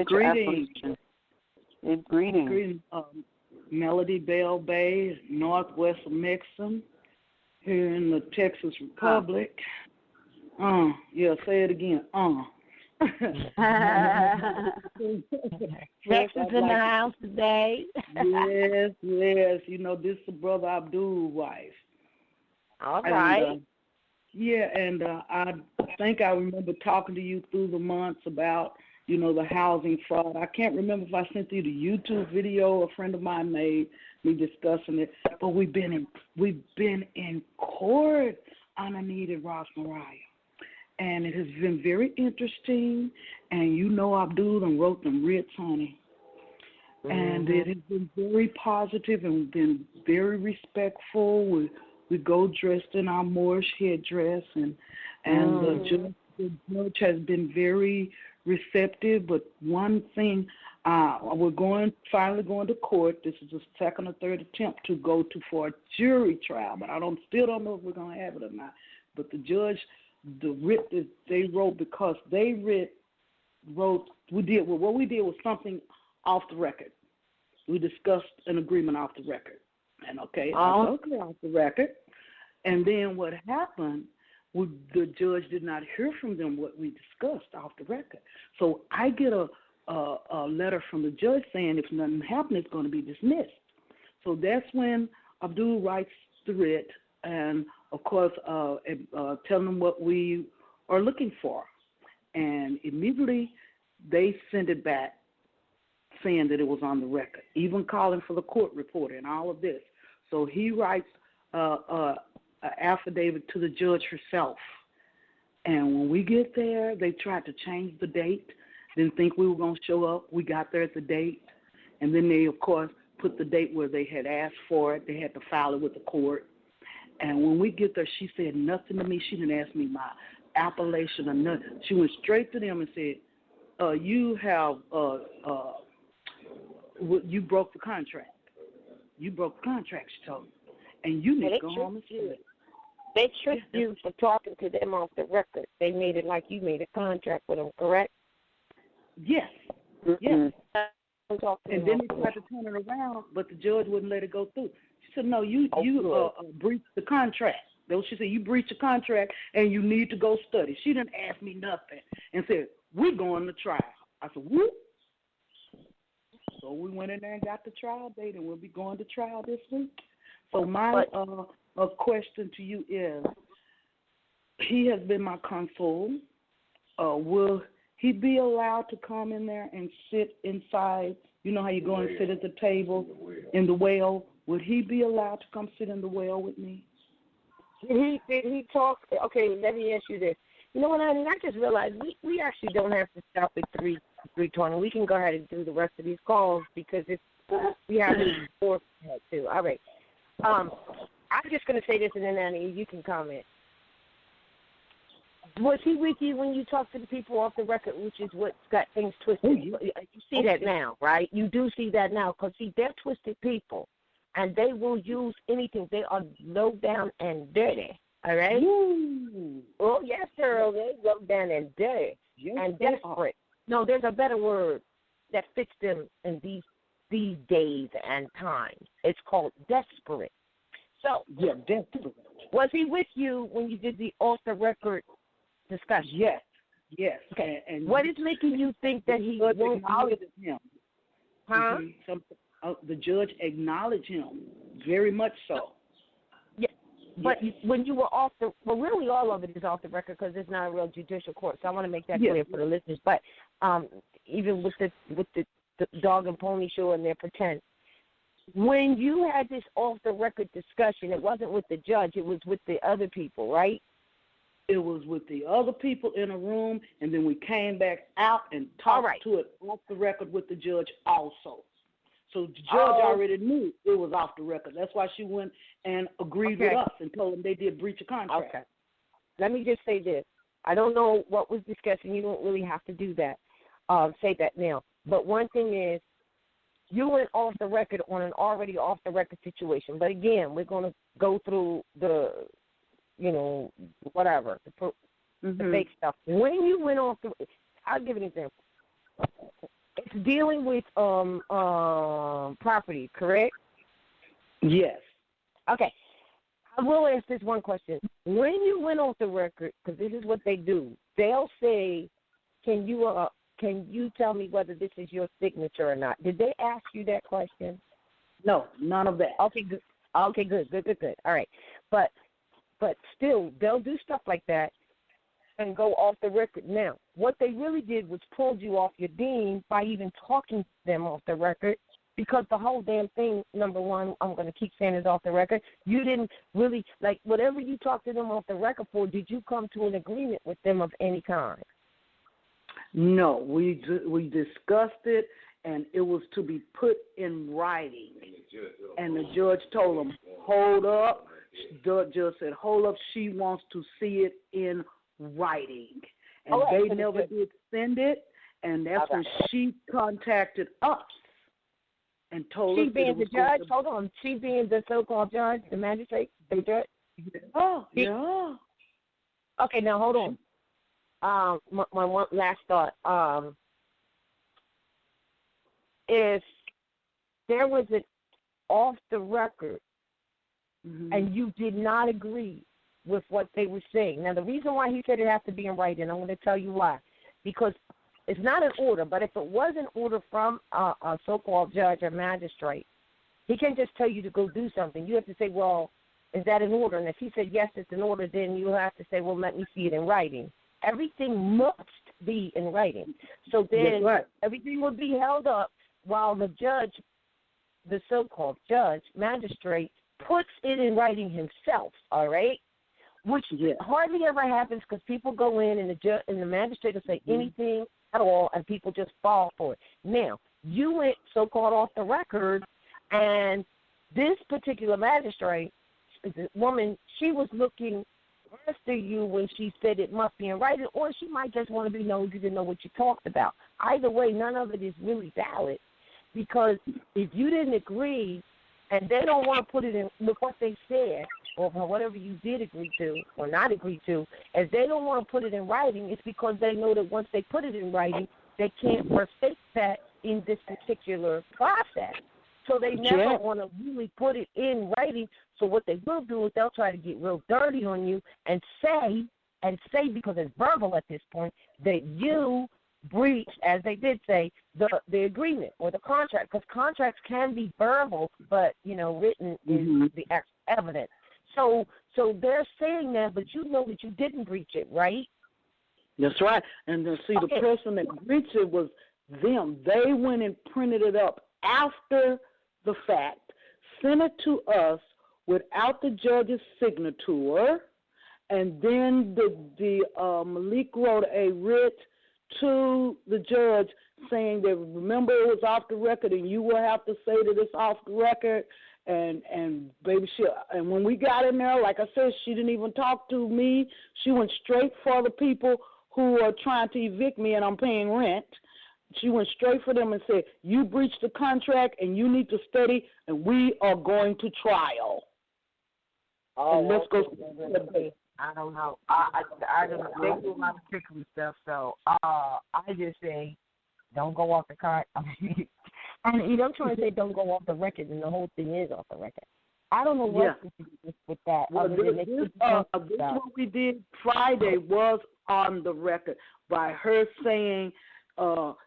Greetings. Greetings. Melody Bell Bay, Northwest Mixon, here in the Texas Republic. Say it again. Texas in the house today. Yes. This is Brother Abdul's wife. All right. And I think I remember talking to you through the months about, the housing fraud. I can't remember if I sent you the YouTube video a friend of mine made, me discussing it. But we've been in court on Anita Ross Mariah. And it has been very interesting. And Abdul and wrote them writs on it. And it has been very positive and been very respectful. We go dressed in our Moorish headdress, and the judge has been very receptive. But one thing, we're finally going to court. This is the second or third attempt to go for a jury trial, but I still don't know if we're going to have it or not. But the judge, the writ that they wrote, because they what we did was something off the record. We discussed an agreement off the record. And off the record. And then what happened, the judge did not hear from them what we discussed off the record. So I get a letter from the judge saying if nothing happens, it's going to be dismissed. So that's when Abdul writes the writ and, of course, telling them what we are looking for. And immediately they send it back saying that it was on the record, even calling for the court reporter and all of this. So he writes an affidavit to the judge herself. And when we get there, they tried to change the date, didn't think we were going to show up. We got there at the date. And then they, of course, put the date where they had asked for it. They had to file it with the court. And when we get there, she said nothing to me. She didn't ask me my appellation or nothing. She went straight to them and said, you broke the contract. You broke the contract, she told me. And you need to go home and see it. They tricked you for talking to them off the record. They made it like you made a contract with them, correct? Yes. Mm-hmm. Yes. And then they tried to turn it around, but the judge wouldn't let it go through. She said, no, you breached the contract. She said, you breached the contract and you need to go study. She didn't ask me nothing and said, we're going to trial. I said, whoop. So we went in there and got the trial date, and we'll be going to trial this week. So my question to you is, he has been my consul. Will he be allowed to come in there and sit inside? You know how you go and sit at the table in the well? Would he be allowed to come sit in the well with me? Did he talk? Okay, let me ask you this. You know what, I mean? I just realized we actually don't have to stop at 3:20. We can go ahead and do the rest of these calls because we have more too. All right. I'm just going to say this, and then Annie, you can comment. Was he with you when you talked to the people off the record, which is what's got things twisted? You see that now, right? You do see that now because, see, they're twisted people, and they will use anything. They are low down and dirty, all right? Ooh. Oh, yes, sir. They're low down and dirty and desperate. No, there's a better word that fits them in these days and times. It's called desperate. So, yeah, desperate. Was he with you when you did the off-the-record discussion? Yes. Okay. And what is making you think that he won't acknowledge him? Huh? The judge acknowledged him very much so. Yeah. But when you were really all of it is off the record because it's not a real judicial court. So I want to make that clear for the listeners. But even with the dog and pony show and their pretend, when you had this off-the-record discussion, it wasn't with the judge, it was with the other people, right? It was with the other people in a room, and then we came back out and talked to it off the record with the judge also. So the judge already knew it was off the record. That's why she went and agreed with us and told them they did breach of contract. Okay. Let me just say this. I don't know what was discussed, and you don't really have to do that, say that now. But one thing is, you went off the record on an already off the record situation. But again, we're going to go through the, whatever, the fake stuff. When you went off I'll give an example. It's dealing with property, correct? Yes. Okay. I will ask this one question. When you went off the record, because this is what they do, they'll say, can you tell me whether this is your signature or not? Did they ask you that question? No, none of that. Okay, good. All right. But still, they'll do stuff like that and go off the record. Now, what they really did was pulled you off your dean by even talking to them off the record because the whole damn thing, number one, I'm going to keep saying is off the record. You didn't really, whatever you talked to them off the record for, did you come to an agreement with them of any kind? No, we discussed it, and it was to be put in writing. And the judge told them, hold up. The judge said, hold up, she wants to see it in writing. And they never did send it, and that's when she contacted us and told us. She being the judge? Hold on. She being the so-called judge, the magistrate, the judge? Oh, yeah. Okay, now hold on. My one last thought. If there was an off the record and you did not agree with what they were saying. Now, the reason why he said it has to be in writing, I'm going to tell you why. Because it's not an order, but if it was an order from a so-called judge or magistrate, he can't just tell you to go do something. You have to say, well, is that an order? And if he said, yes, it's an order, then you have to say, well, let me see it in writing. Everything must be in writing. So then everything would be held up while the judge, the so-called judge, magistrate, puts it in writing himself, all right? Which hardly ever happens because people go in and the magistrate will say anything at all and people just fall for it. Now, you went so-called off the record, and this particular magistrate, the woman, she was looking after you when she said it must be in writing, or she might just want to be nosy to know what you talked about. Either way, none of it is really valid because if you didn't agree and they don't want to put it in with what they said or whatever you did agree to or not agree to, if they don't want to put it in writing, it's because they know that once they put it in writing, they can't forsake that in this particular process. So they never want to really put it in writing. So what they will do is they'll try to get real dirty on you and say because it's verbal at this point, that you breached, as they did say, the agreement or the contract. Because contracts can be verbal, but, written is the actual evidence. So they're saying that, but you know that you didn't breach it, right? That's right. And the person that breached it was them. They went and printed it up after the fact, sent it to us without the judge's signature, and then the Malik wrote a writ to the judge saying that, remember, it was off the record, and you will have to say that it's off the record. And baby, and when we got in there, like I said, she didn't even talk to me. She went straight for the people who are trying to evict me, and I'm paying rent. She went straight for them and said, you breached the contract, and you need to study, and we are going to trial. Oh, and let's go. I don't know. I don't. They do a lot of trickery stuff, so I just say, don't go off the cart. And you don't try to say don't go off the record, and the whole thing is off the record. I don't know what to do with that. Well, this what we did Friday was on the record by her saying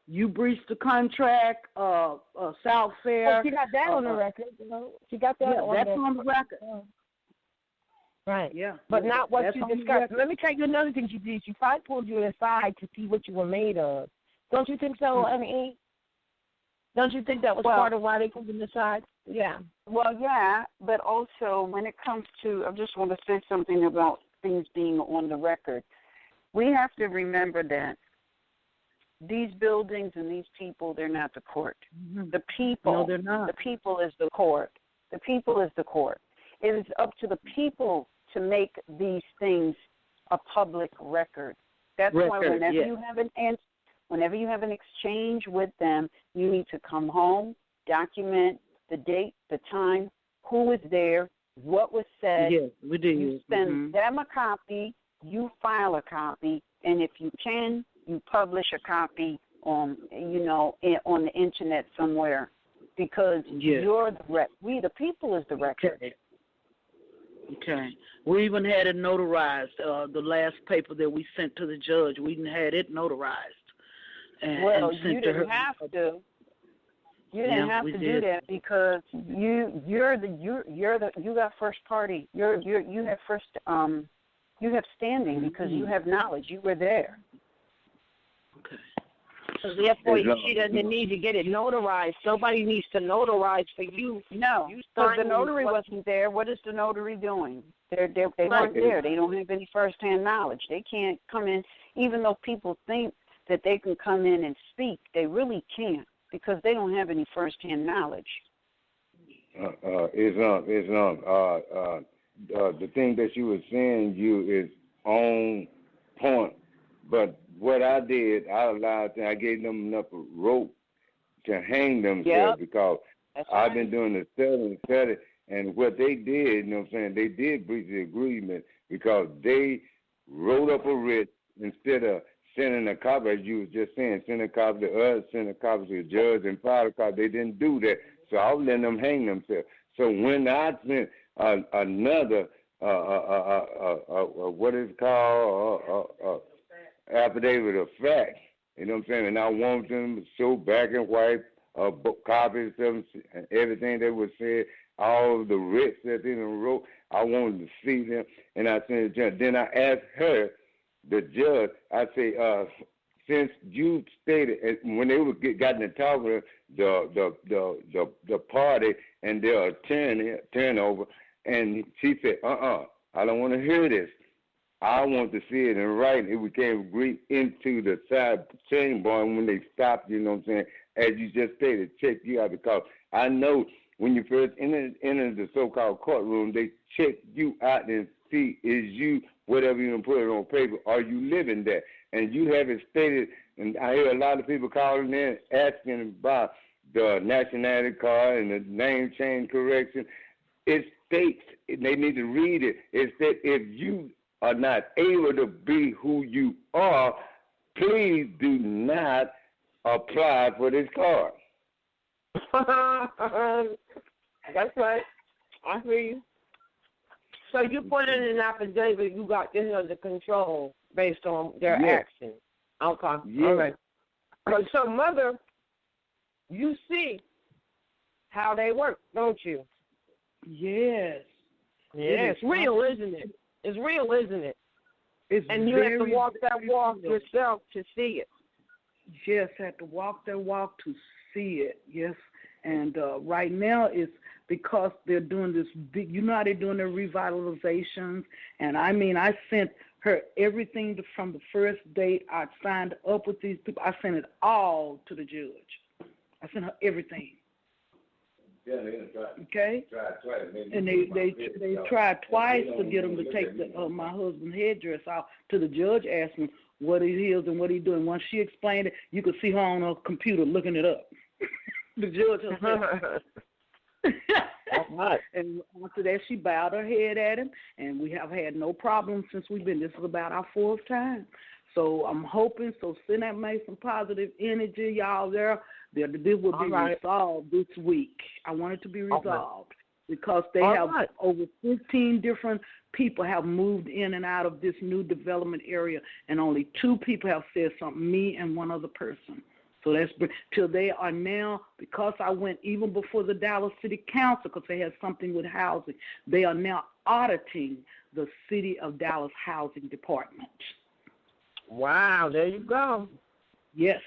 you breached the contract, South Fair. Oh, she got that on the record. You know, she got that on that's on the record. Right. Yeah. But not what that's you discussed. Let me tell you another thing she did. She probably pulled you aside to see what you were made of. Don't you think so, M.E.? Don't you think that was part of why they pulled them aside? Yeah. Well, yeah, but also when it comes to, I just want to say something about things being on the record. We have to remember that these buildings and these people, they're not the court. Mm-hmm. The people, no, they're not. The people is the court. The people is the court. It is up to the people to make these things a public record. That's why whenever you have whenever you have an exchange with them, you need to come home, document the date, the time, who was there, what was said. Yes, we do. You send them a copy, you file a copy, and if you can, you publish a copy on, on the internet somewhere, because you're we the people is the record. Okay. We even had it notarized. The last paper that we sent to the judge, we even had it notarized. And you didn't have to. You didn't have to do that because you got first party. You have first you have standing because you have knowledge. You were there. Okay. So therefore, she doesn't need to get it notarized. Somebody needs to notarize for you. No, because the notary wasn't there. What is the notary doing? They weren't there. They don't have any first-hand knowledge. They can't come in, even though people think that they can come in and speak. They really can't because they don't have any first-hand knowledge. The thing that you were saying, is on point. But what I did, I gave them enough rope to hang themselves because I've been doing the study, and what they did, they did breach the agreement because they wrote up a writ instead of sending a copy, as you was just saying, send a copy to us, send a copy to the judge, and file a copy. They didn't do that, so I was letting them hang themselves. So when I sent another, what is it called, affidavit of fact, and I want them to show black and white copies of them, and everything that was said, all of the writs that they wrote, I wanted to see them, and I sent it to the judge. Then I asked her, the judge, I say, since you stated when they were gotten to talk with the party and their attorney turnover, and she said, I don't want to hear this. I want to see it in writing. It became agreed into the side chamber, and when they stopped, as you just stated, check you out, because I know when you first enter the so-called courtroom, they check you out and see, is you, whatever you put it on paper, are you living that? And you haven't stated, and I hear a lot of people calling in asking about the nationality card and the name change correction. It states, they need to read it, it said if you are not able to be who you are, please do not apply for this card. That's right. I hear you. So you put in an affidavit, you got this under control based on their action. Okay. Yeah. All right. So, Mother, you see how they work, don't you? Yes. Yeah, it's real, isn't it? It's real, isn't it? And you have to walk that walk yourself to see it. Yes, have to walk that walk to see it. Yes. And right now it's because they're doing this big, you know how they're doing their revitalizations. And I mean, I sent her everything from the first date. I signed up with these people. I sent it all to the judge. I sent her everything. Yeah, they tried. Okay. Tried twice. And they tried twice to get them to take my husband's headdress out to the judge, asked him what it is and what he's doing. Once she explained it, you could see her on her computer looking it up. The judge herself. And after that, she bowed her head at him, and we have had no problems since we've been. This is about our fourth time. So I'm hoping, send that me some positive energy, y'all there. This will be resolved this week. I want it to be resolved because they have over 15 different people have moved in and out of this new development area, and only 2 people have said something, me and one other person. So that's till they are now, because I went even before the Dallas City Council because they had something with housing, they are now auditing the City of Dallas Housing Department. Wow, there you go. Yes.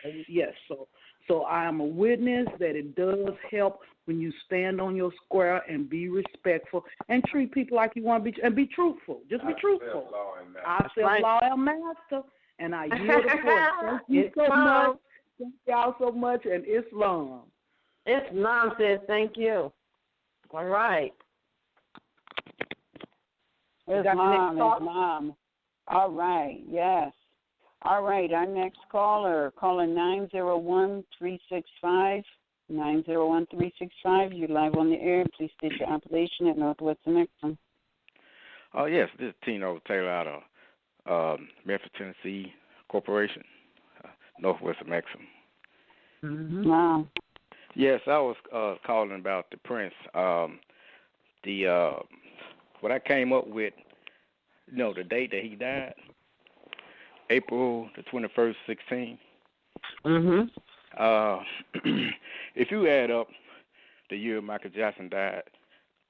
So I am a witness that it does help when you stand on your square and be respectful and treat people like you want to be, and be truthful. Just be truthful. I self-law am master, and I yield the court. Thank you so much. Thank y'all so much, and Islam. Islam says thank you. All right. Islam. All right, yes. All right, our next caller 901-365. 901-365. You're live on the air. Please state your appellation and Northwest Nixon. Oh, yes, this is Tino Taylor out of Memphis, Tennessee Corporation, Northwest Mexico. Mm-hmm. Wow. Yes, I was calling about the Prince. What I came up with, the date that he died, April the 21st, 16. If you add up the year Michael Jackson died,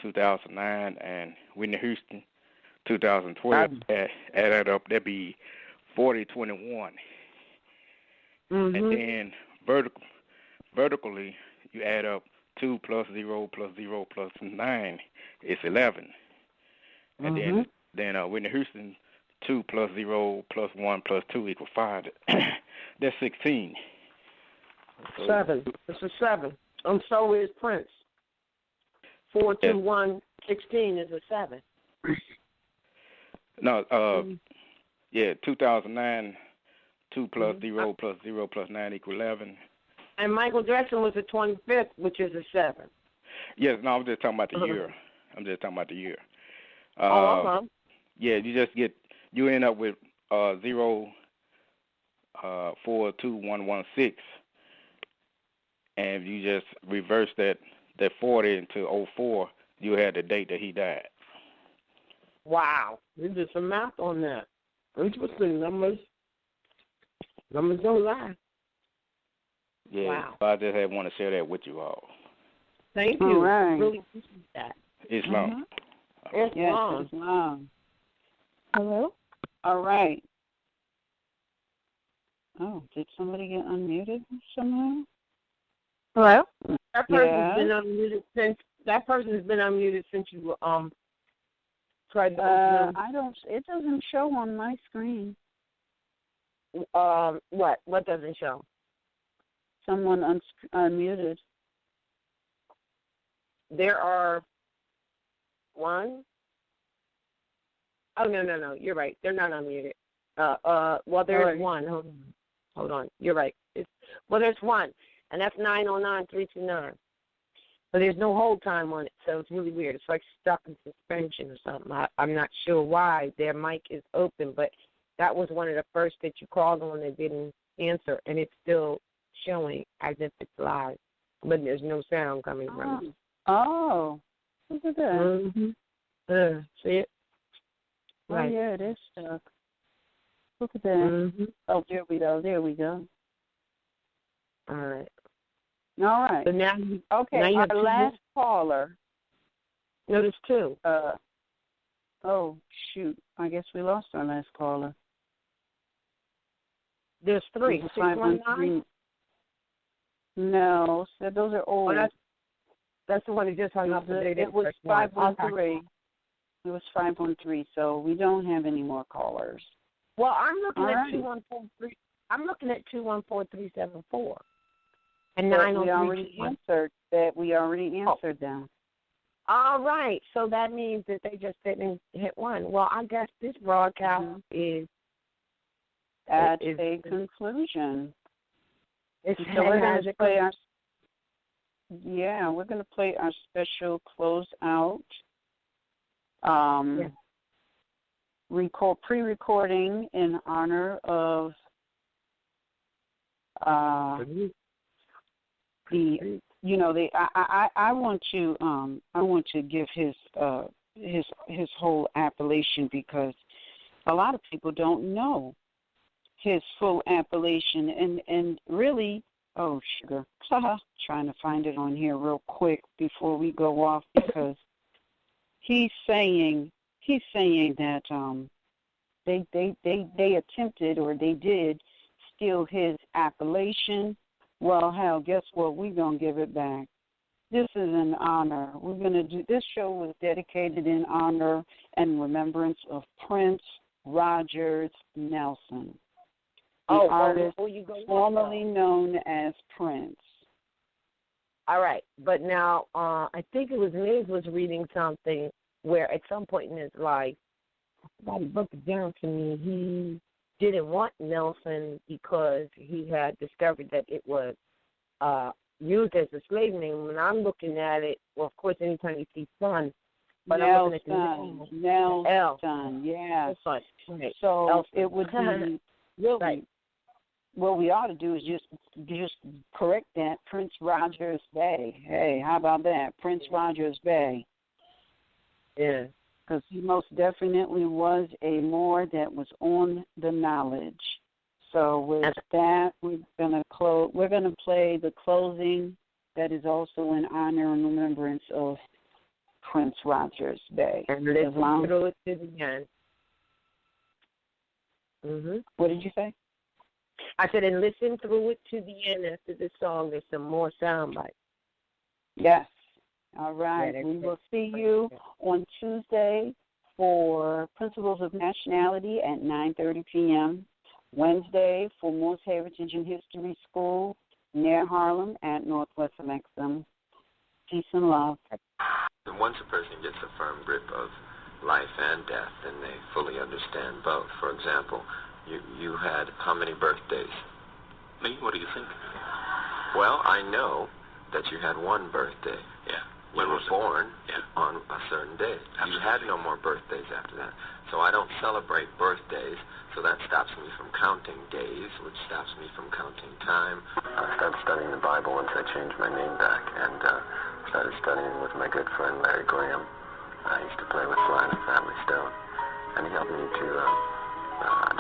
2009, and Whitney Houston, 2012, add that up, that'd be 4021. And then vertically, you add up 2 plus 0 plus 0 plus 9, it's 11. And then Whitney Houston, 2 plus 0 plus 1 plus 2 equals 5. That's 16. So 7. It's a 7. So is Prince. 4, 2, 1, 16 is a 7. No, 2009, 2 plus 0 plus 0 plus 9 equals 11. And Michael Jackson was the 25th, which is a 7. Yes, no, I'm just talking about the year. Yeah, you end up with 42116, and you just reverse that 40 into 04, you had the date that he died. Wow, we did some math on that. Interesting numbers. Numbers don't lie. Yeah, wow. So I just want to share that with you all. Thank you. Right. Really appreciate that. Islam. Islam. Hello? All right. Oh, did somebody get unmuted somehow? Hello? That person's been unmuted since you tried to it doesn't show on my screen. What? What doesn't show? Someone unmuted. There are one. Oh, no. You're right. They're not unmuted. Well, there's one. Hold on. You're right. There's one, and that's 909-329. But there's no hold time on it, so it's really weird. It's like stuck in suspension or something. I'm not sure why. Their mic is open, but that was one of the first that you called on that didn't answer, and it's still showing as if it's live, but there's no sound coming from it. Oh, look at that. See it? Right. Oh, yeah, it is stuck. Look at that. Oh, there we go. All right. All right. So now, our last caller. No, there's two. Oh, shoot. I guess we lost our last caller. There's three. 619? No, so those are old. That's the one that just hung up. It was 513. It was 513. So we don't have any more callers. Well, I'm looking at 2143. I'm looking at 214374. And 903. We already answered that. We already answered them. All right. So that means that they just didn't hit one. Well, I guess this broadcast is at a conclusion. It's so we're going to play our. Yeah, we're going to play our special closeout. Pre-recording in honor of the. You know, I want to give his whole appellation, because a lot of people don't know his full appellation, and really, oh sugar, trying to find it on here real quick before we go off, because he's saying that they attempted, or they did, steal his appellation. Well, hell, guess what? We're going to give it back. This is an honor. We're going to do, this show was dedicated in honor and remembrance of Prince Rogers Nelson, the artist formerly known as Prince. All right, but now I think it was Miz was reading something where at some point in his life, somebody broke it down to me, he didn't want Nelson because he had discovered that it was used as a slave name. When I'm looking at it, well, of course, anytime you see son, but I'm looking at the name. Nelson, yeah. Right. So Elson. It would be really, right. What we ought to do is just correct that. Prince Rogers Bay. Hey, how about that? Prince Rogers Bay. Yeah. Because he most definitely was a Moor that was on the knowledge. So with that, we're gonna play the closing that is also in honor and remembrance of Prince Rogers Bay. And listen through it to the end. What did you say? I said, and listen through it to the end. After the song, there's some more sound bites. Yes. All right. We will see you on Tuesday for Principles of Nationality at 9:30 p.m. Wednesday for Moor's Heritage and History School near Harlem at Northwest Maxim. Peace and love. And once a person gets a firm grip of life and death, then they fully understand both. For example, you had how many birthdays? Me? What do you think? Well, I know that you had one birthday. Yeah. You were born on a certain day. Absolutely. You had no more birthdays after that. So I don't celebrate birthdays, so that stops me from counting days, which stops me from counting time. I started studying the Bible once I changed my name back, and started studying with my good friend Larry Graham. I used to play with Sly and the Family Stone, and he helped me to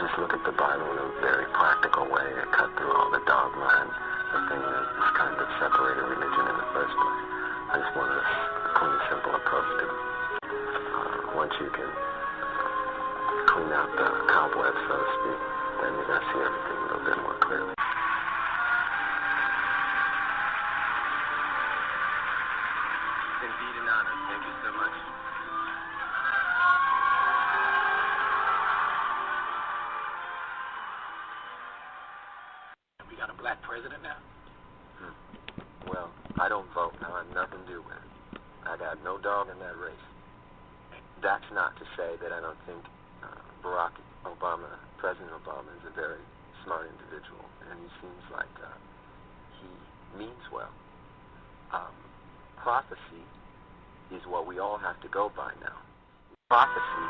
just look at the Bible in a very practical way and cut through all the dogma and the thing that just kind of separated religion in the first place. I just wanted a clean, simple approach to it. Once you can clean out the cobwebs, so to speak, then you're going to see everything a little bit more clearly. Indeed an honor. Thank you so much. We got a black president now? Well, I don't vote. I have nothing to do with it. I got no dog in that race. That's not to say that I don't think Barack Obama, President Obama, is a very smart individual, and he seems like he means well. Prophecy is what we all have to go by now. Prophecy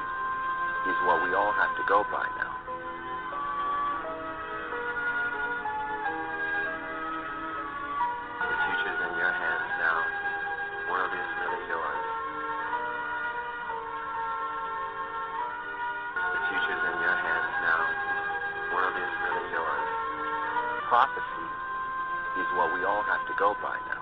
is what we all have to go by now. The future's in your hands now. The world is really yours. The future's in your hands now. The world is really yours. Prophecy is what we all have to go by now.